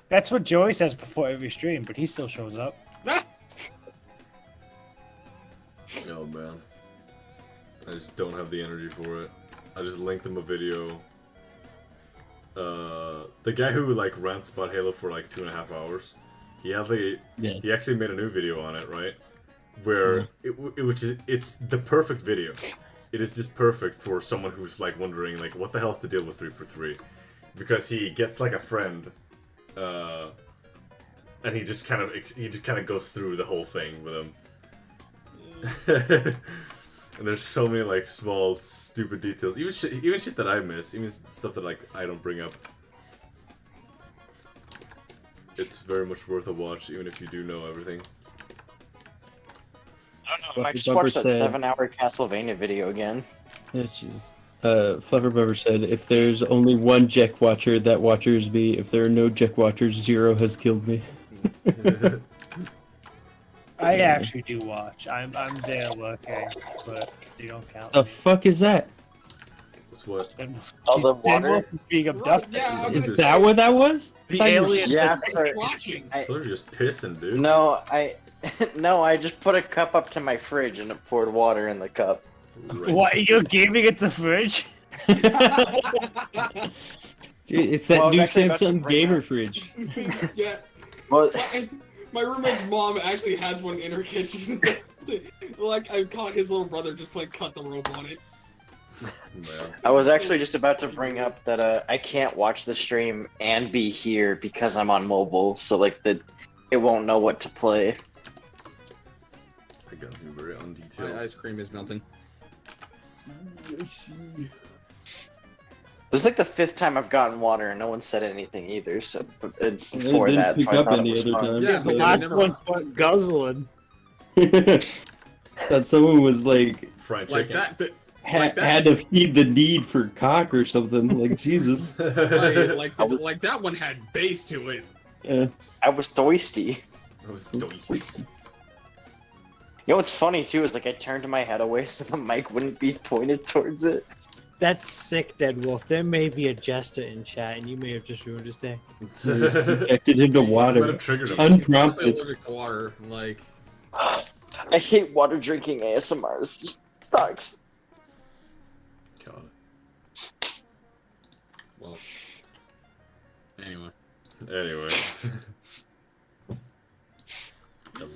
That's what Joey says before every stream, but he still shows up. oh, man. I just don't have the energy for it. I just linked them a video. The guy who, like, rants about Halo for, like, 2.5 hours, he actually made a new video on it, right? Where it's the perfect video. It is just perfect for someone who's like wondering like what the hell's the deal with 3 for 3, because he gets like a friend, and he just kind of goes through the whole thing with him. And there's so many like small stupid details, even shit that I miss, even stuff that like I don't bring up. It's very much worth a watch, even if you do know everything. I don't know. I might just Bumper watch that said- 7-hour Castlevania video again. Yeah, jeez. Fluffer Bubber said, if there's only one Jek watcher, that watcher is me. If there are no Jek watchers, 0 has killed me. I actually do watch. I'm there looking, but they don't count. The fuck is that? What's what? All the water? Wolf is being abducted. Yeah, Is that what that was? The Thought you were- alien. Yeah, watching. They're just pissing, dude. No, no, I just put a cup up to my fridge and it poured water in the cup. Right. What? You're gaming at the fridge? Dude, it's that Well, I was new actually about to Samsung bring gamer up- fridge. Yeah. Well, My roommate's mom actually has one in her kitchen. Like, I caught his little brother just playing cut the rope on it. Man. I was actually just about to bring up that I can't watch the stream and be here because I'm on mobile, so like it won't know what to play. I got you very My undetailed. ice cream is melting. This is like the 5th time I've gotten water and no one said anything either. So before didn't that, pick so I up thought any it was other fun. time. Yeah, The but last never- one's what guzzling. That someone was like, Fried Like chicken. that. Like that. had to feed the need for cock or something. Like, Jesus. Like that one had bass to it. I was thirsty. I was doing- You know what's funny too is like I turned my head away so the mic wouldn't be pointed towards it. That's sick, Dead Wolf. There may be a jester in chat, and you may have just ruined his day. Subjected him to Might water. have triggered him. Honestly Unprompted. allergic to water. Like, I hate water drinking ASMR. This just sucks. God. well. Anyway. Anyway.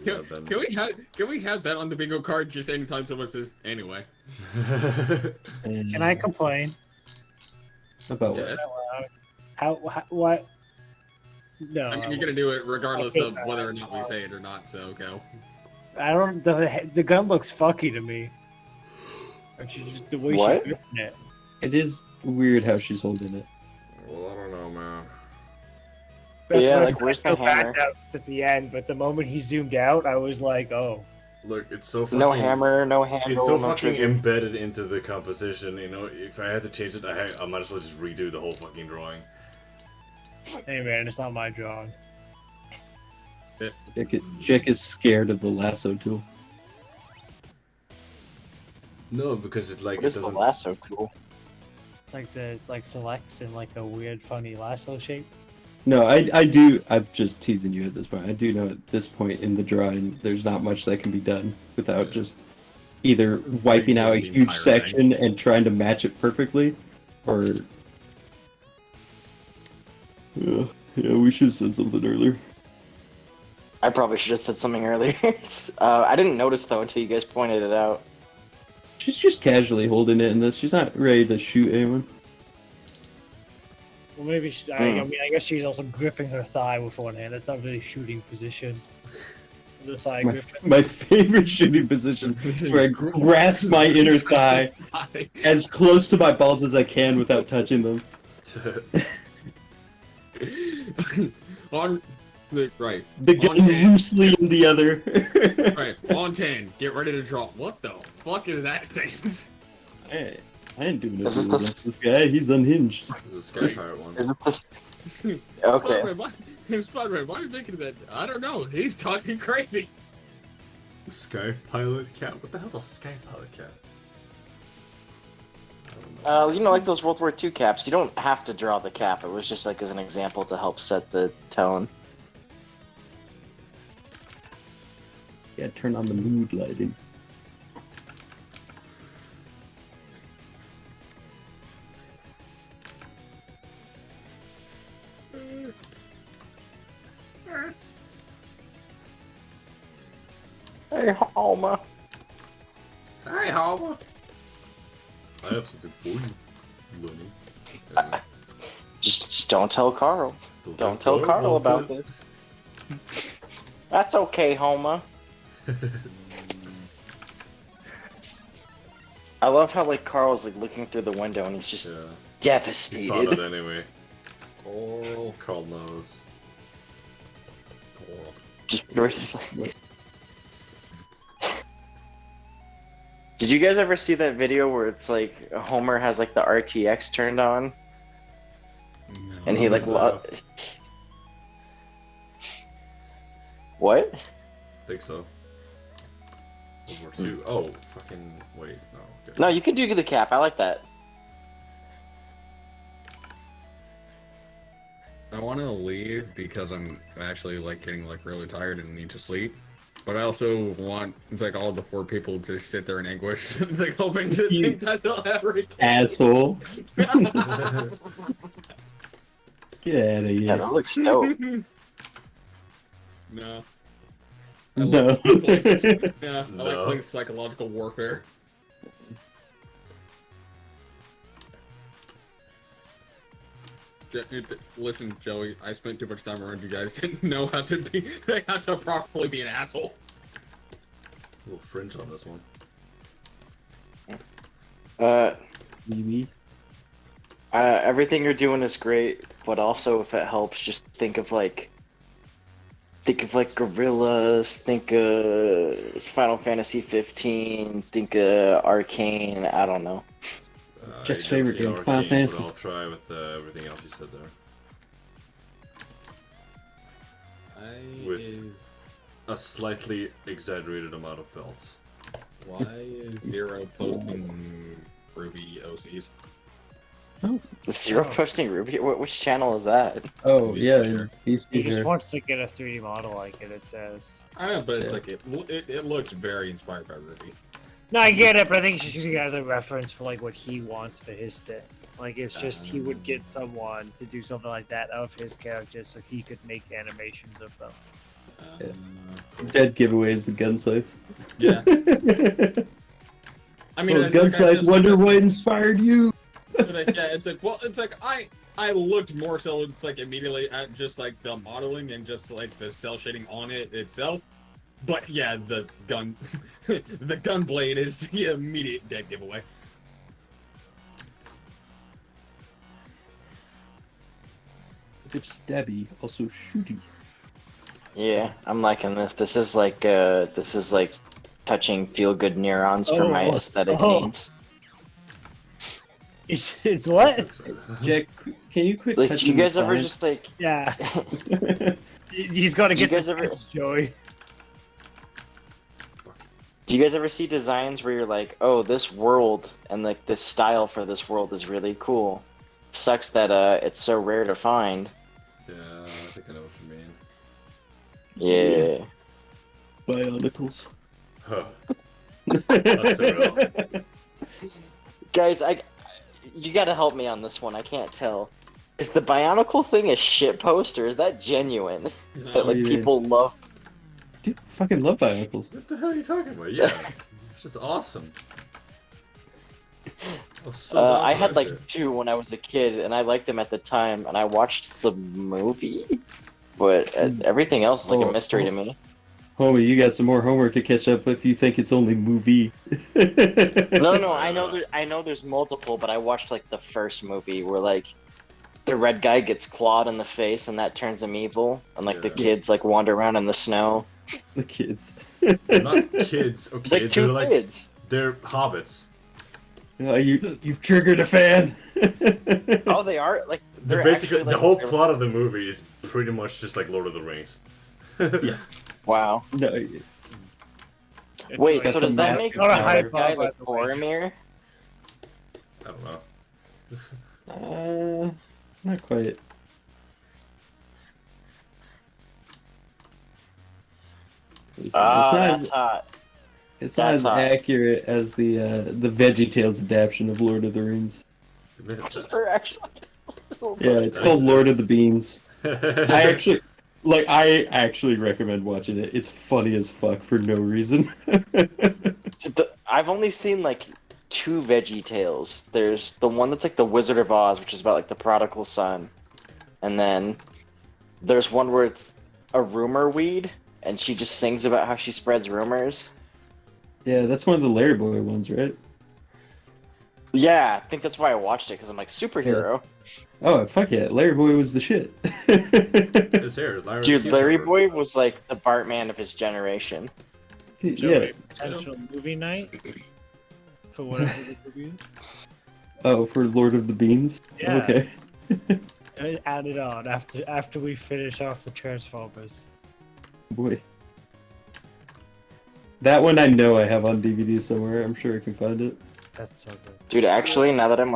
Can we have that on the bingo card just anytime someone says anyway? Can I complain? About what? Yes. How what? No. I mean, you're gonna do it regardless Okay, of whether or not we say it or not. So go. I don't. The gun looks fucky to me. Like the way What? she's gripping it. It is weird how she's holding it. Well, I don't know, man. Yeah, why like, where's I the feel bad hammer? that at the end, but the moment he zoomed out, I was like, oh. Look, it's so fucking... No hammer, no handle, It's so no fucking trigger. embedded into the composition, you know, if I had to change it, I might as well just redo the whole fucking drawing. Hey man, it's not my drawing. Jek is scared of the lasso tool. No, because it's like, What it is the doesn't... lasso tool? It's like selects in like a weird, funny lasso shape. No, I do. I'm just teasing you at this point. I do know at this point in the drawing, there's not much that can be done without Yeah. just either wiping out a The huge entire section and trying to match it perfectly, or yeah, we should have said something earlier. I probably should have said something earlier. I didn't notice though until you guys pointed it out. She's just casually holding it in this. She's not ready to shoot anyone. Well, maybe she, I mean, I guess she's also gripping her thigh with one hand. That's not really shooting position. The thigh My, grip. my favorite shooting position is where I grasp my inner thigh as close to my balls as I can without touching them. On the right. The On gun 10. loosely in the other. Right. On 10. Get ready to draw. What the fuck is that thing? Hey, I ain't doing Is it it the- against this guy. He's unhinged. This is a Sky Pirate one. Is it the... Okay. Spider-Man, why are you making that? I don't know. He's talking crazy. Sky Pilot Cat? What the hell's a Sky Pilot Cat? I don't know. You know, like those World War II caps. You don't have to draw the cap. It was just like as an example to help set the tone. Yeah, turn on the mood lighting. Hey, Homer. Hey, Homer! I have something for you, Lenny. Just don't tell Carl. Don't tell Carl about this. That's okay, Homer. I love how like Carl's like looking through the window and he's just Yeah. He thought devastated. it anyway. Oh, Carl knows. Just like... Did you guys ever see that video where it's like Homer has like the RTX turned on and he like what? I think so. World War II. Oh, fucking wait, no. Okay. No, you can do the cap. I like that. I want to leave because I'm actually like getting like really tired and need to sleep. But I also want like all the 4 people to sit there in anguish, it's like hoping to You think that they'll ever get. Asshole. Get out of Yeah, here. that looks dope. No. No. Yeah, I No. like playing psychological warfare. Listen, Joey, I spent too much time around you guys. Didn't know how to properly be an asshole. A little fringe on this one. Maybe. Everything you're doing is great, but also if it helps, just think of like Gorillas, think Final Fantasy 15, think Arcane. I don't know. Jack's I don't favorite see game, Arcane, Final but Fantasy. I'll try with everything else you said there. With a slightly exaggerated amount of belts. Why is Zero posting Ruby OCs? Zero posting Ruby. Which channel is that? Oh, yeah. Sure. He's He just here. wants to get a 3D model like it says. I know, but it's Yeah. like it looks very inspired by Ruby. No, I get it, but I think it's just using it as a reference for like what he wants for his thing. Like it's just he would get someone to do something like that of his character so he could make animations of them. Dead giveaway is the gun scythe. Yeah. I mean, Oh, it's gun like I scythe, just- wonder what inspired you. Like, yeah, it's like, well, it's like I looked more so it's like immediately at just like the modeling and just like the cell shading on it itself. But yeah, the gun, the gun blade is the immediate dead giveaway. If stabby, also shooty. Yeah, I'm liking this. This is like touching feel good neurons for my Oh. aesthetic Oh. needs. It's what? Jack, can you quit Like, do touching you guys the ever side? just like? Yeah, he's got to Do you get the guys ever- tips, Joey. Do you guys ever see designs where you're like, oh, this world and like this style for this world is really cool. Sucks that it's so rare to find. Yeah, I think I know what you mean. Yeah. Bionicles. Huh. That's so real. Guys, you gotta help me on this one. I can't tell. Is the Bionicle thing a shitpost or is that genuine? That like yeah. people love. Dude, fucking love Bionicles. What the hell are you talking about? Yeah, it's just awesome. I'm so down I for had that like shit. 2 when I was a kid, and I liked them at the time, and I watched the movie, but everything else is like a mystery to me. Homie, you got some more homework to catch up if you think it's only movie. No, I know there's multiple, but I watched like the first movie where like the red guy gets clawed in the face, and that turns him evil, and like the Yeah. kids like wander around in the snow. The kids. They're not kids, It's okay? like 2 they're kids. they're hobbits. You've triggered a fan. Oh, they are like They're they're basically actually, the like, whole they're- plot of the movie is pretty much just like Lord of the Rings. Yeah. Wow. No, Wait, It's so like- does that make Not a the high other guy bar, like by the way. Boromir? I don't know. not quite. It's Ah, not that's as hot. it's not that's as hot. accurate as the VeggieTales adaptation of Lord of the Rings. They're actually. Yeah, it's That called Lord of the exists. Beans. I actually recommend watching it. It's funny as fuck for no reason. I've only seen like 2 Veggie Tales. There's the one that's like the Wizard of Oz, which is about like the prodigal son, and then there's one where it's a rumor weed, and she just sings about how she spreads rumors. Yeah, that's one of the Larry Boy ones, right? Yeah, I think that's why I watched it because I'm like superhero. Oh, fuck yeah. Larry Boy was the shit. His hair is Larry. Dude, Larry Boy was like the Bartman of his generation. Yeah. Joey, potential movie night for whatever the movie is. Oh, for Lord of the Beans? Yeah. Okay. Add it on after we finish off the Transformers. Boy. That one I know I have on DVD somewhere. I'm sure I can find it. That's so good. Dude, actually, now that I'm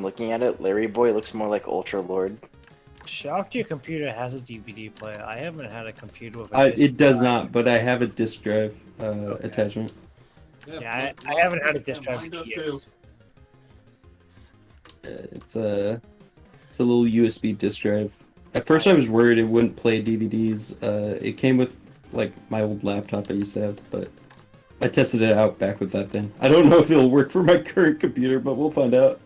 looking at it, Larry Boy looks more like Ultra Lord. Shocked your computer has a DVD player. I haven't had a computer with a disc It does drive. not, but I have a disc drive attachment. Yeah, I haven't had a disc drive Mine in does years. It's a little USB disc drive. At first, I was worried it wouldn't play DVDs. It came with like my old laptop I used to have, but I tested it out back with that thing. I don't know if it'll work for my current computer, but we'll find out.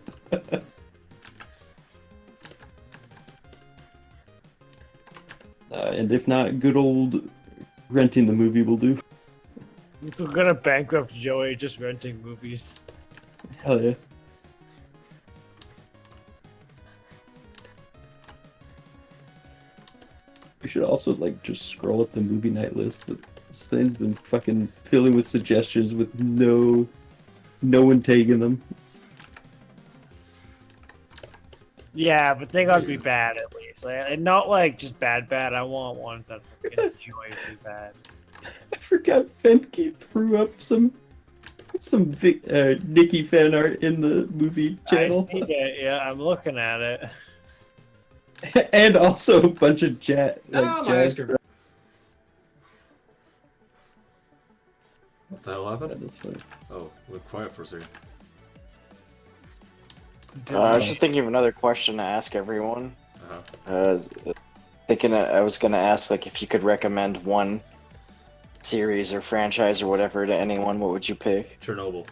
And if not, good old renting the movie will do. We're gonna bankrupt Joey just renting movies. Hell yeah. We should also like just scroll up the movie night list, but this thing's been fucking filling with suggestions with no one taking them. Yeah, but they gotta be bad at least. Like, and not like just bad. I want ones that I can enjoy be bad. I forgot Fenke threw up some Nikki fan art in the movie I channel, see that. Yeah, I'm looking at it. and also a bunch of jazz. Ah, my jazz. ice cream. What the hell happened? That's funny. Oh, look quiet for a second. I was just thinking of another question to ask everyone. Uh-huh. Thinking I was gonna ask like if you could recommend one series or franchise or whatever to anyone, what would you pick? Chernobyl.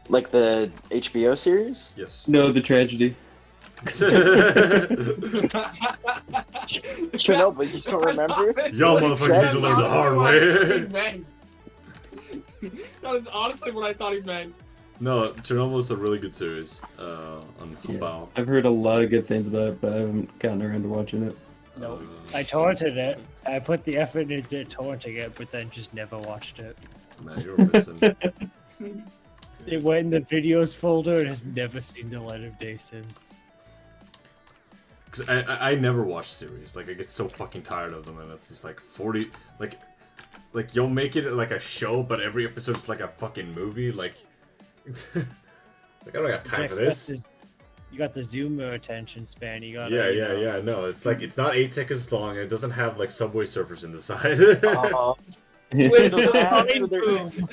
Like the HBO series? Yes. No, the tragedy. Chernobyl, you don't remember? Y'all motherfuckers need to learn the hard way. That is honestly what I thought he meant. No, Chernobyl is a really good series. On Yeah. Bound. I've heard a lot of good things about it, but I haven't gotten around to watching it. Nope. I torrented it. I put the effort into torrenting it, but then just never watched it. Man, you're missing. It went in the videos folder and has never seen the light of day since. Cause I never watch series. Like I get so fucking tired of them, and it's just like 40. Like you'll make it like a show, but every episode is like a fucking movie. Like I don't got time for this. You got the Zoomer attention span. You got Yeah. No, it's like it's not 8 seconds long. It doesn't have like Subway Surfers in the side. Where's So the they're- line they're- boom?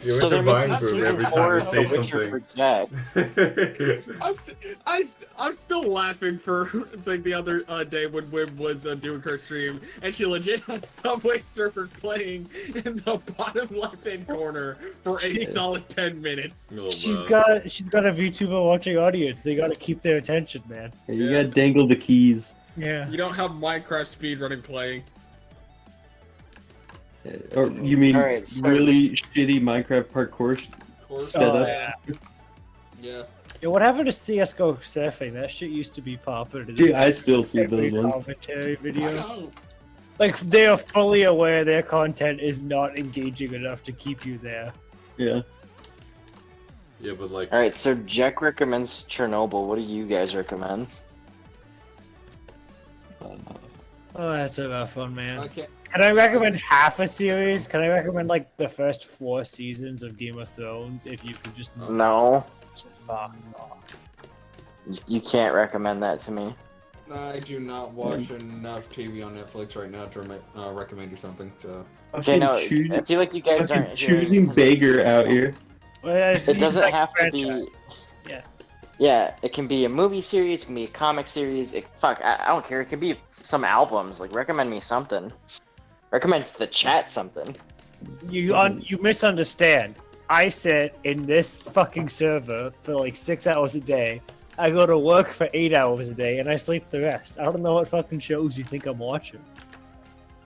You So always they're buying making boom every season time 4 you of say The Witcher something. for Jack. I'm still laughing for it's like the other day when Wim was doing her stream and she legit has Subway Surfers playing in the bottom left hand corner for a solid 10 minutes. She's got a VTuber watching audience. They got to keep their attention, man. Yeah, you gotta dangle the keys. Yeah. You don't have Minecraft speedrunning playing. Or you mean Alright, so- really shitty Minecraft parkour? Sped Oh, up. yeah. Yeah. Yeah, what happened to CS:GO surfing? That shit used to be popular. Dude, I still see Every those ones. commentary I video. know. Like they are fully aware their content is not engaging enough to keep you there. Yeah. Yeah, but like, All right, so Jack recommends Chernobyl. What do you guys recommend? Oh, that's a rough one, man. Okay. Can I recommend half a series? Can I recommend like the first 4 seasons of Game of Thrones? If you could just No, fuck off. you can't recommend that to me. I do not watch enough TV on Netflix right now to recommend you something. So. Okay, no, I choosing, feel like you guys fucking aren't hearing, choosing 'cause Baker out here. Well, yeah, it's It doesn't like have to be. franchise. Yeah, it can be a movie series, it can be a comic series. I don't care. It can be some albums. Like, recommend me something. Recommend the chat something. You misunderstand. I sit in this fucking server for like 6 hours a day. I go to work for 8 hours a day, and I sleep the rest. I don't know what fucking shows you think I'm watching.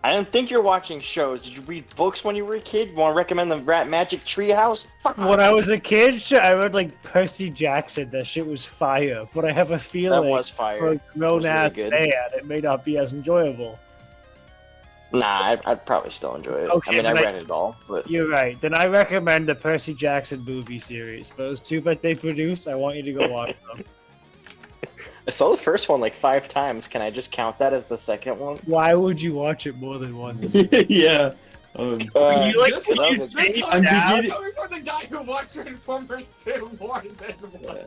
I didn't think you're watching shows. Did you read books when you were a kid? You want to recommend the Rat Magic Treehouse? Fuck. When I was a kid, I read like Percy Jackson. That shit was fire. But I have a That feeling was for fire. a grown-ass really good. man, it may not be as enjoyable. Nah, I'd probably still enjoy it. Okay, I mean, I but read it all, but You're right. Then I recommend the Percy Jackson movie series. Those 2 that they produced, I want you to go watch them. I saw the first one like 5 times. Can I just count that as the second one? Why would you watch it more than once? Yeah. You like This- to that use was a- Dave I'm now? beginning- Coming from the guy who watched Transformers 2 more than one.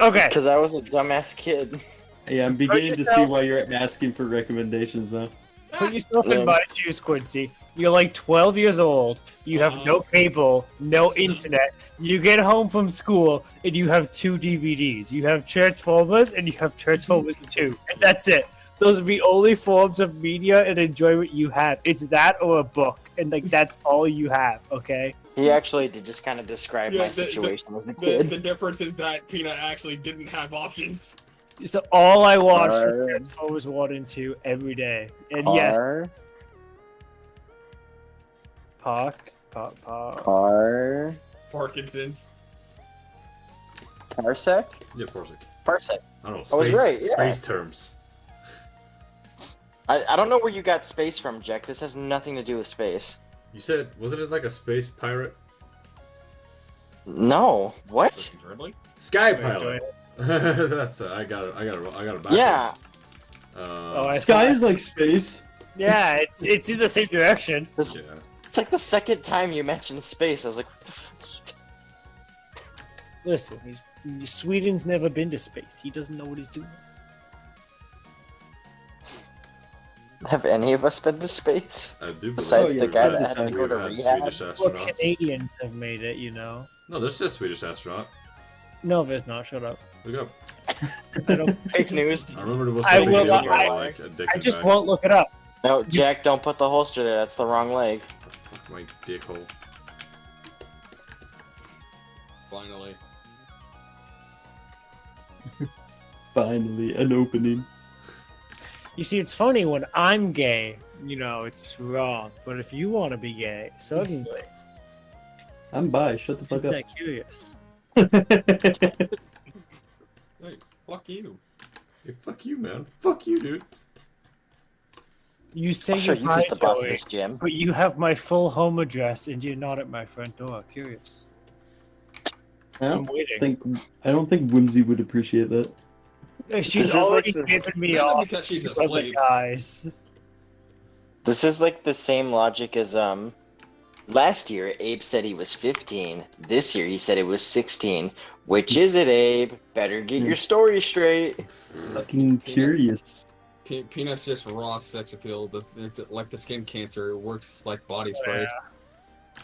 Okay. Because I was a dumbass kid. Yeah, I'm beginning to see yourself- why you're asking for recommendations now. Put yourself Yeah. in my shoes, Quincy. You're like 12 years old. You have no cable, no internet. You get home from school and you have 2 DVDs. You have Transformers and you have Transformers 2. And that's it. Those are the only forms of media and enjoyment you have. It's that or a book. And like that's all you have, okay? He actually did just kind of describe Yeah, my the- situation as a The kid. difference is that Peanut actually didn't have options. So all I watch is Car. Transformers 1 and 2 every day. And yes, Car, Park. car, Parkinson's. parsec, yeah, Parsec. parsec. I don't know. Space, I was right, yeah. Space terms. I don't know where you got space from, Jack. This has nothing to do with space. You said, wasn't it like a space pirate? No, what? Really? Sky Wait, pilot. That's I got it backwards. Yeah, Oh, I Sky is like space. Yeah, it's in the same direction. Yeah. it's like the second time you mentioned space. I was like, what the fuck? Listen, Sweden's never been to space. He doesn't know what he's doing. Have any of us been to space? I do believe Besides Oh, the yeah, guy that's that had to go to we've had rehab? Swedish Well, astronauts. Canadians have made it, you know. No, there's a Swedish astronaut. No, there's not. Shut up. Look it up. I don't. Fake news. I remember there was I something will- new about, I- like a decade I just back. won't look it up. No, Jack, don't put the holster there. That's the wrong leg. Fuck my dick hole. Finally. Finally, an opening. You see, it's funny when I'm gay. You know, it's wrong. But if you want to be gay, suddenly, I'm bi. Shut the just fuck that curious. up. Hey, fuck you. Hey, fuck you, man. Fuck you, dude. You say I'll show you're you bi, who's the boss of Joey, this gym. but you have my full home address and you're not at my front door. Curious. I I'm don't waiting. think Whimsy would appreciate that. She's This is already like the- tipping me Mainly off because she's to other asleep. guys. This is like the same logic as last year Abe said he was 15. This year he said it was 16. Which is it, Abe? Better get your story straight. Fucking curious. Peanut's just raw sex appeal. Like the skin cancer, it works like body spray.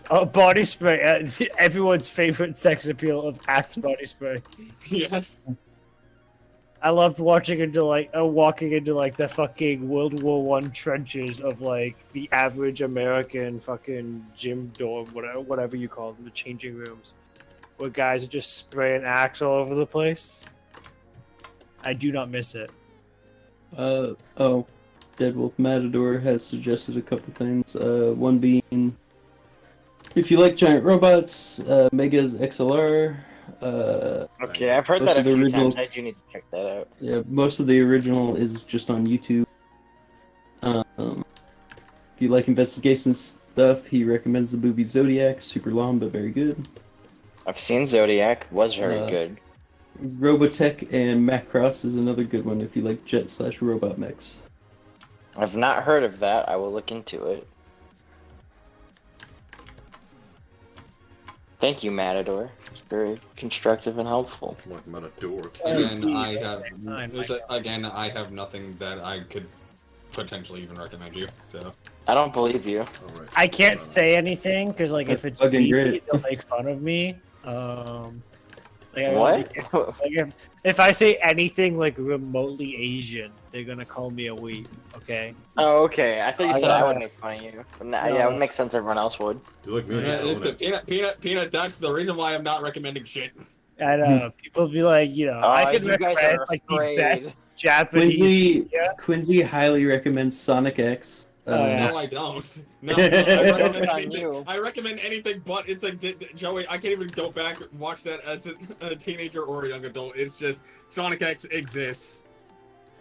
Oh, body spray. Everyone's favorite sex appeal of Axe body spray. Yes. I loved watching into walking into like the fucking World War I trenches of like the average American fucking gym dorm, whatever you call them, the changing rooms, where guys are just spraying Axe all over the place. I do not miss it. Deadwolf Matador has suggested a couple things. One being, if you like giant robots, Megas XLR. Okay, I've heard Most that a of the few original- times. I do need to check that out. Yeah, most of the original is just on YouTube. If you like stuff. He recommends the movie Zodiac, super long but very good. I've seen Zodiac. Was very good. Robotech and Macross is another good one if you like jet/robot mechs. I've not heard of that. I will look into it. Thank you, Matador. It's very constructive and helpful. Like Matador. Again, I have Fine, I have nothing that I could potentially even recommend you. So I don't believe you. Alright. I can't say anything because like if it's Fucking me, great. they'll make fun of me. Like, What? Like if I say anything like remotely Asian, they're gonna call me a weeb. Okay. Oh, okay. I thought you I said I got would it. make fun of you. But yeah, it would make sense everyone else would. Do like me and just own it. peanut. That's the reason why I'm not recommending shit. And people be like, I can you guys recommend are like the afraid. best Japanese. Quincy highly recommends Sonic X. Oh, yeah. No, I don't. No, Joke's recommend on anything. you. I recommend anything, but it's like Joey. I can't even go back and watch that as a teenager or a young adult. It's just Sonic X exists.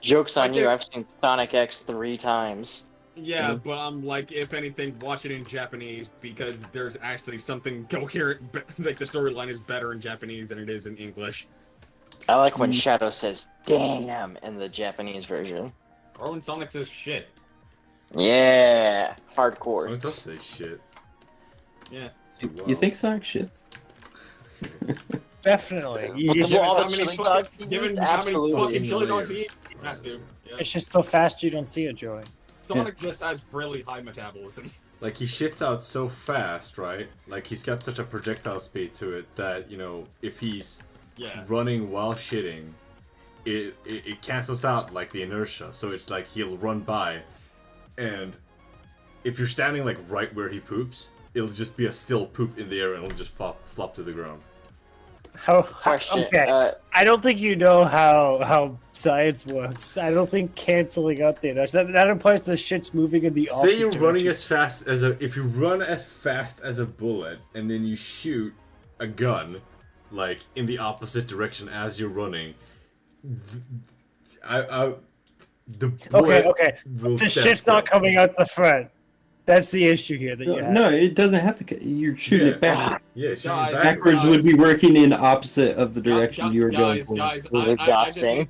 Joke's on you. Okay. I've seen Sonic X 3 times. Yeah, but I'm like, if anything, watch it in Japanese because there's actually something coherent. Like the storyline is better in Japanese than it is in English. I like when Shadow says "damn" in the Japanese version. Or when Sonic says shit. Yeah, hardcore. Sonic does say shit. Yeah. You think Sonic shit? Definitely. Well, You the just- wall- How the many chili fucking, dogs he given used? how many Absolutely. fucking chili dogs he eats, he has to. Yeah. it's just so fast you don't see it, Joey. Sonic just has really high metabolism. Like, he shits out so fast, right? Like, he's got such a projectile speed to it that, if he's Yeah. running while shitting, it cancels out, like, the inertia. So it's like he'll run by, and if you're standing, like, right where he poops, it'll just be a still poop in the air and it'll just flop to the ground. Question. Okay. I don't think you know how science works. I don't think canceling out the inertia. That implies the shit's moving in the opposite Say you're running direction. as fast as if you run as fast as a bullet and then you shoot a gun, like, in the opposite direction as you're running, the bullet Okay. will The stand shit's not still. coming out the front. That's the issue here. That you have. No, it doesn't have to. You're shooting it back. Yeah, shooting Guys, Backwards would be working in opposite of the direction you were going guys, for. guys, It was I exhausting.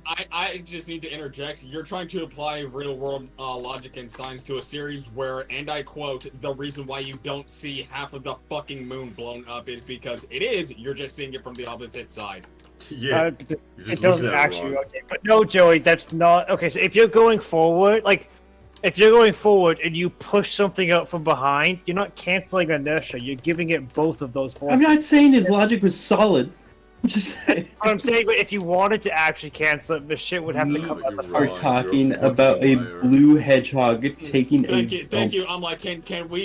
just need to interject. You're trying to apply real world logic and science to a series where, and I quote, the reason why you don't see half of the fucking moon blown up is because it is, you're just seeing it from the opposite side. Yeah, you're It just doesn't looking at it actually. wrong. Okay, but no, Joey, that's not okay. So if you're going forward, if you're going forward and you push something out from behind, you're not canceling inertia. You're giving it both of those I'm forces. not saying his logic was solid. I'm just saying. What I'm saying, but if you wanted to actually cancel it, the shit would have to We come out the You're front. We're wrong. talking You're a about a fucking liar. blue hedgehog taking Thank a you, dump. I'm like, can we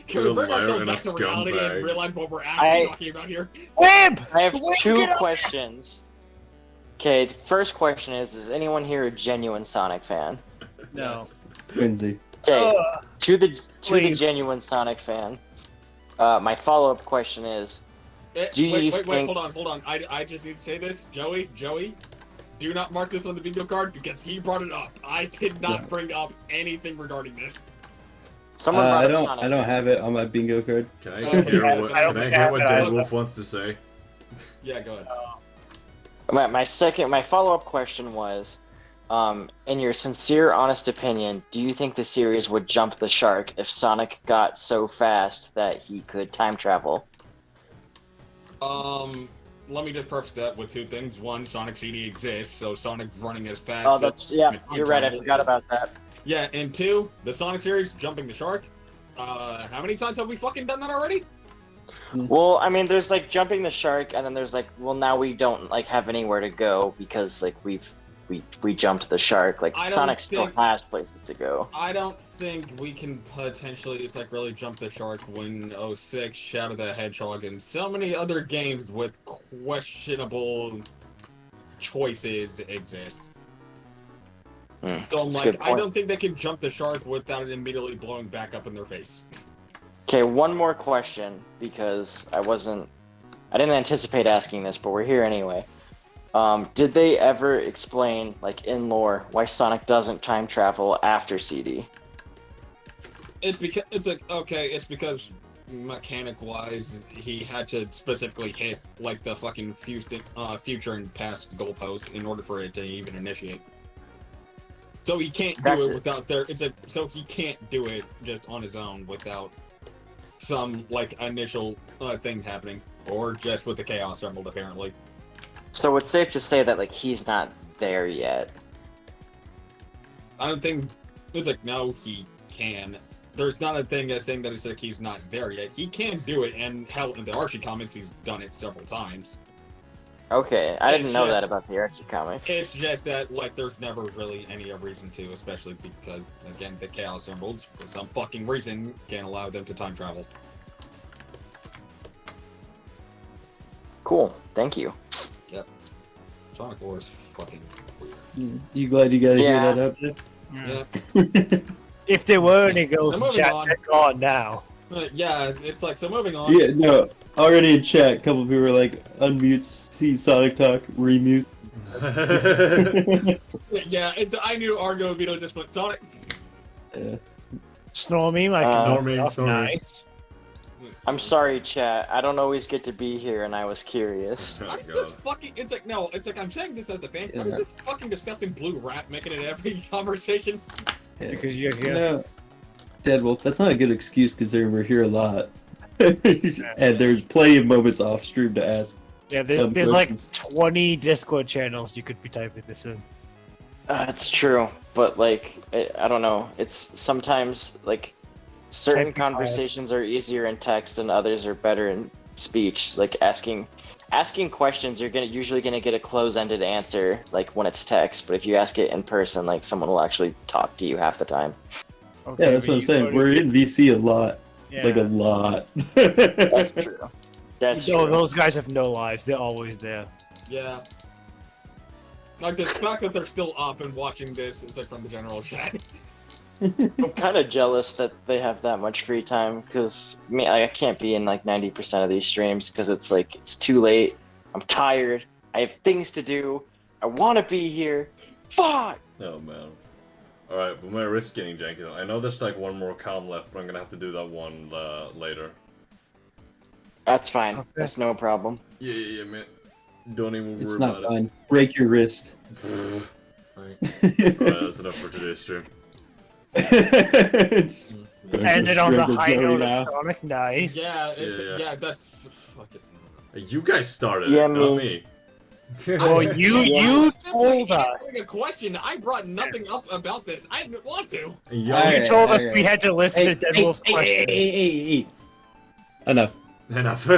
You're bring a liar ourselves and back a to reality and scumbag. realize what we're actually I- talking about here? Web! I have Wake 2 it up! questions. Okay, the first question is anyone here a genuine Sonic fan? No. Quincy. Okay, Ugh. to the please. genuine Sonic fan, my follow-up question is, Do you wait, think- hold on. I just need to say this. Joey, do not mark this on the bingo card because he brought it up. I did not Yeah. bring up anything regarding this. someone brought I up don't. Sonic. I don't have it on my bingo card. Can Okay, I I hear don't what, think can I I hear have what it Dead either. Wolf wants to say? Yeah, go ahead. My follow-up question was, in your sincere, honest opinion, do you think the series would jump the shark if Sonic got so fast that he could time travel? Let me just preface that with 2 things. One, Sonic CD exists, so Sonic running as fast. Oh, as- that's yeah. time You're right. I travel forgot is- about that. Yeah, and 2, the Sonic series, jumping the shark. How many times have we fucking done that already? Well, I mean, there's like jumping the shark, and then there's like, well, now we don't like have anywhere to go because like we jumped the shark. Like I don't Sonic still think- has places to go. I don't think we can potentially just like really jump the shark when 06, Shadow the Hedgehog, and so many other games with questionable choices exist. So I'm that's a like, good I point. don't think they can jump the shark without it immediately blowing back up in their face. Okay, one more question because I didn't anticipate asking this, but we're here anyway. Did they ever explain, like in lore, why Sonic doesn't time travel after CD? It's because it's like okay, it's because mechanic-wise, he had to specifically hit like the fucking future and past goalpost in order for it to even initiate. So he can't do Gotcha. it without there. It's like so he can't do it just on his own without some like initial thing happening, or just with the Chaos Emerald apparently. So it's safe to say that like he's not there yet. I don't think it's like no, he can. There's not a thing that's saying that it's like he's not there yet. He can do it, and hell, in the Archie comics, he's done it several times. Okay, I didn't It's know just- that about the Archie comics. It's just that like there's never really any reason to, especially because again the Chaos Emeralds, for some fucking reason, can't allow them to time travel. Cool, thank you. Sonic War is fucking weird. You glad you got to Yeah. hear that up? Yeah. If there were any girls I'm in moving chat, on. they're gone now. Yeah, it's like so. Moving on. Yeah, no. Already in chat, a couple people were like, unmute, see Sonic Talk, remute. Yeah, I knew Argo would be just went Sonic. Yeah. Stormy, like Stormy. nice. I'm sorry, chat. I don't always get to be here, and I was curious. Oh, How does God. this fucking? It's like no. It's like I'm saying this as the fan. How does this fucking disgusting blue rat making it every conversation? Yeah. Because you're You here. know, Deadwolf, that's not a good excuse because we're here a lot. And there's plenty of moments off stream to ask. Yeah, there's Dumb like questions. 20 Discord channels you could be typing this in. It's true, but like, I don't know. It's sometimes like certain Typing hard. conversations are easier in text, and others are better in speech. Like asking questions, you're usually gonna get a close-ended answer, like when it's text. But if you ask it in person, like someone will actually talk to you half the time. Okay, Yeah, that's but what I'm you saying. go to- We're in VC a lot. yeah. Like a lot. That's true. That's No, true. those guys have no lives. They're always there. Yeah. Like the fact that they're still up and watching this is like from the general chat. I'm kind of jealous that they have that much free time because I can't be in like 90% of these streams because it's like it's too late. I'm tired. I have things to do. I want to be here. Fuck. Oh man. Alright, we might risk getting janky though. I know there's like one more column left, but I'm gonna have to do that one later. That's fine. Okay. That's no problem. Yeah, man. Don't even worry It's about not fine. Break your wrist. it. Alright, that's enough for today's stream. It's- Ended on the Shriveled high jelly note now. of Sonic. Nice. Yeah, Yeah. yeah, that's fucking. You guys started Yeah, it, not me. me. Well, you told us. Answering a question. I brought nothing up about this. I didn't want to. Yo, Alright. You told us alright. we had to listen Hey, to Deadwolf's hey, questions. hey. Enough. enough.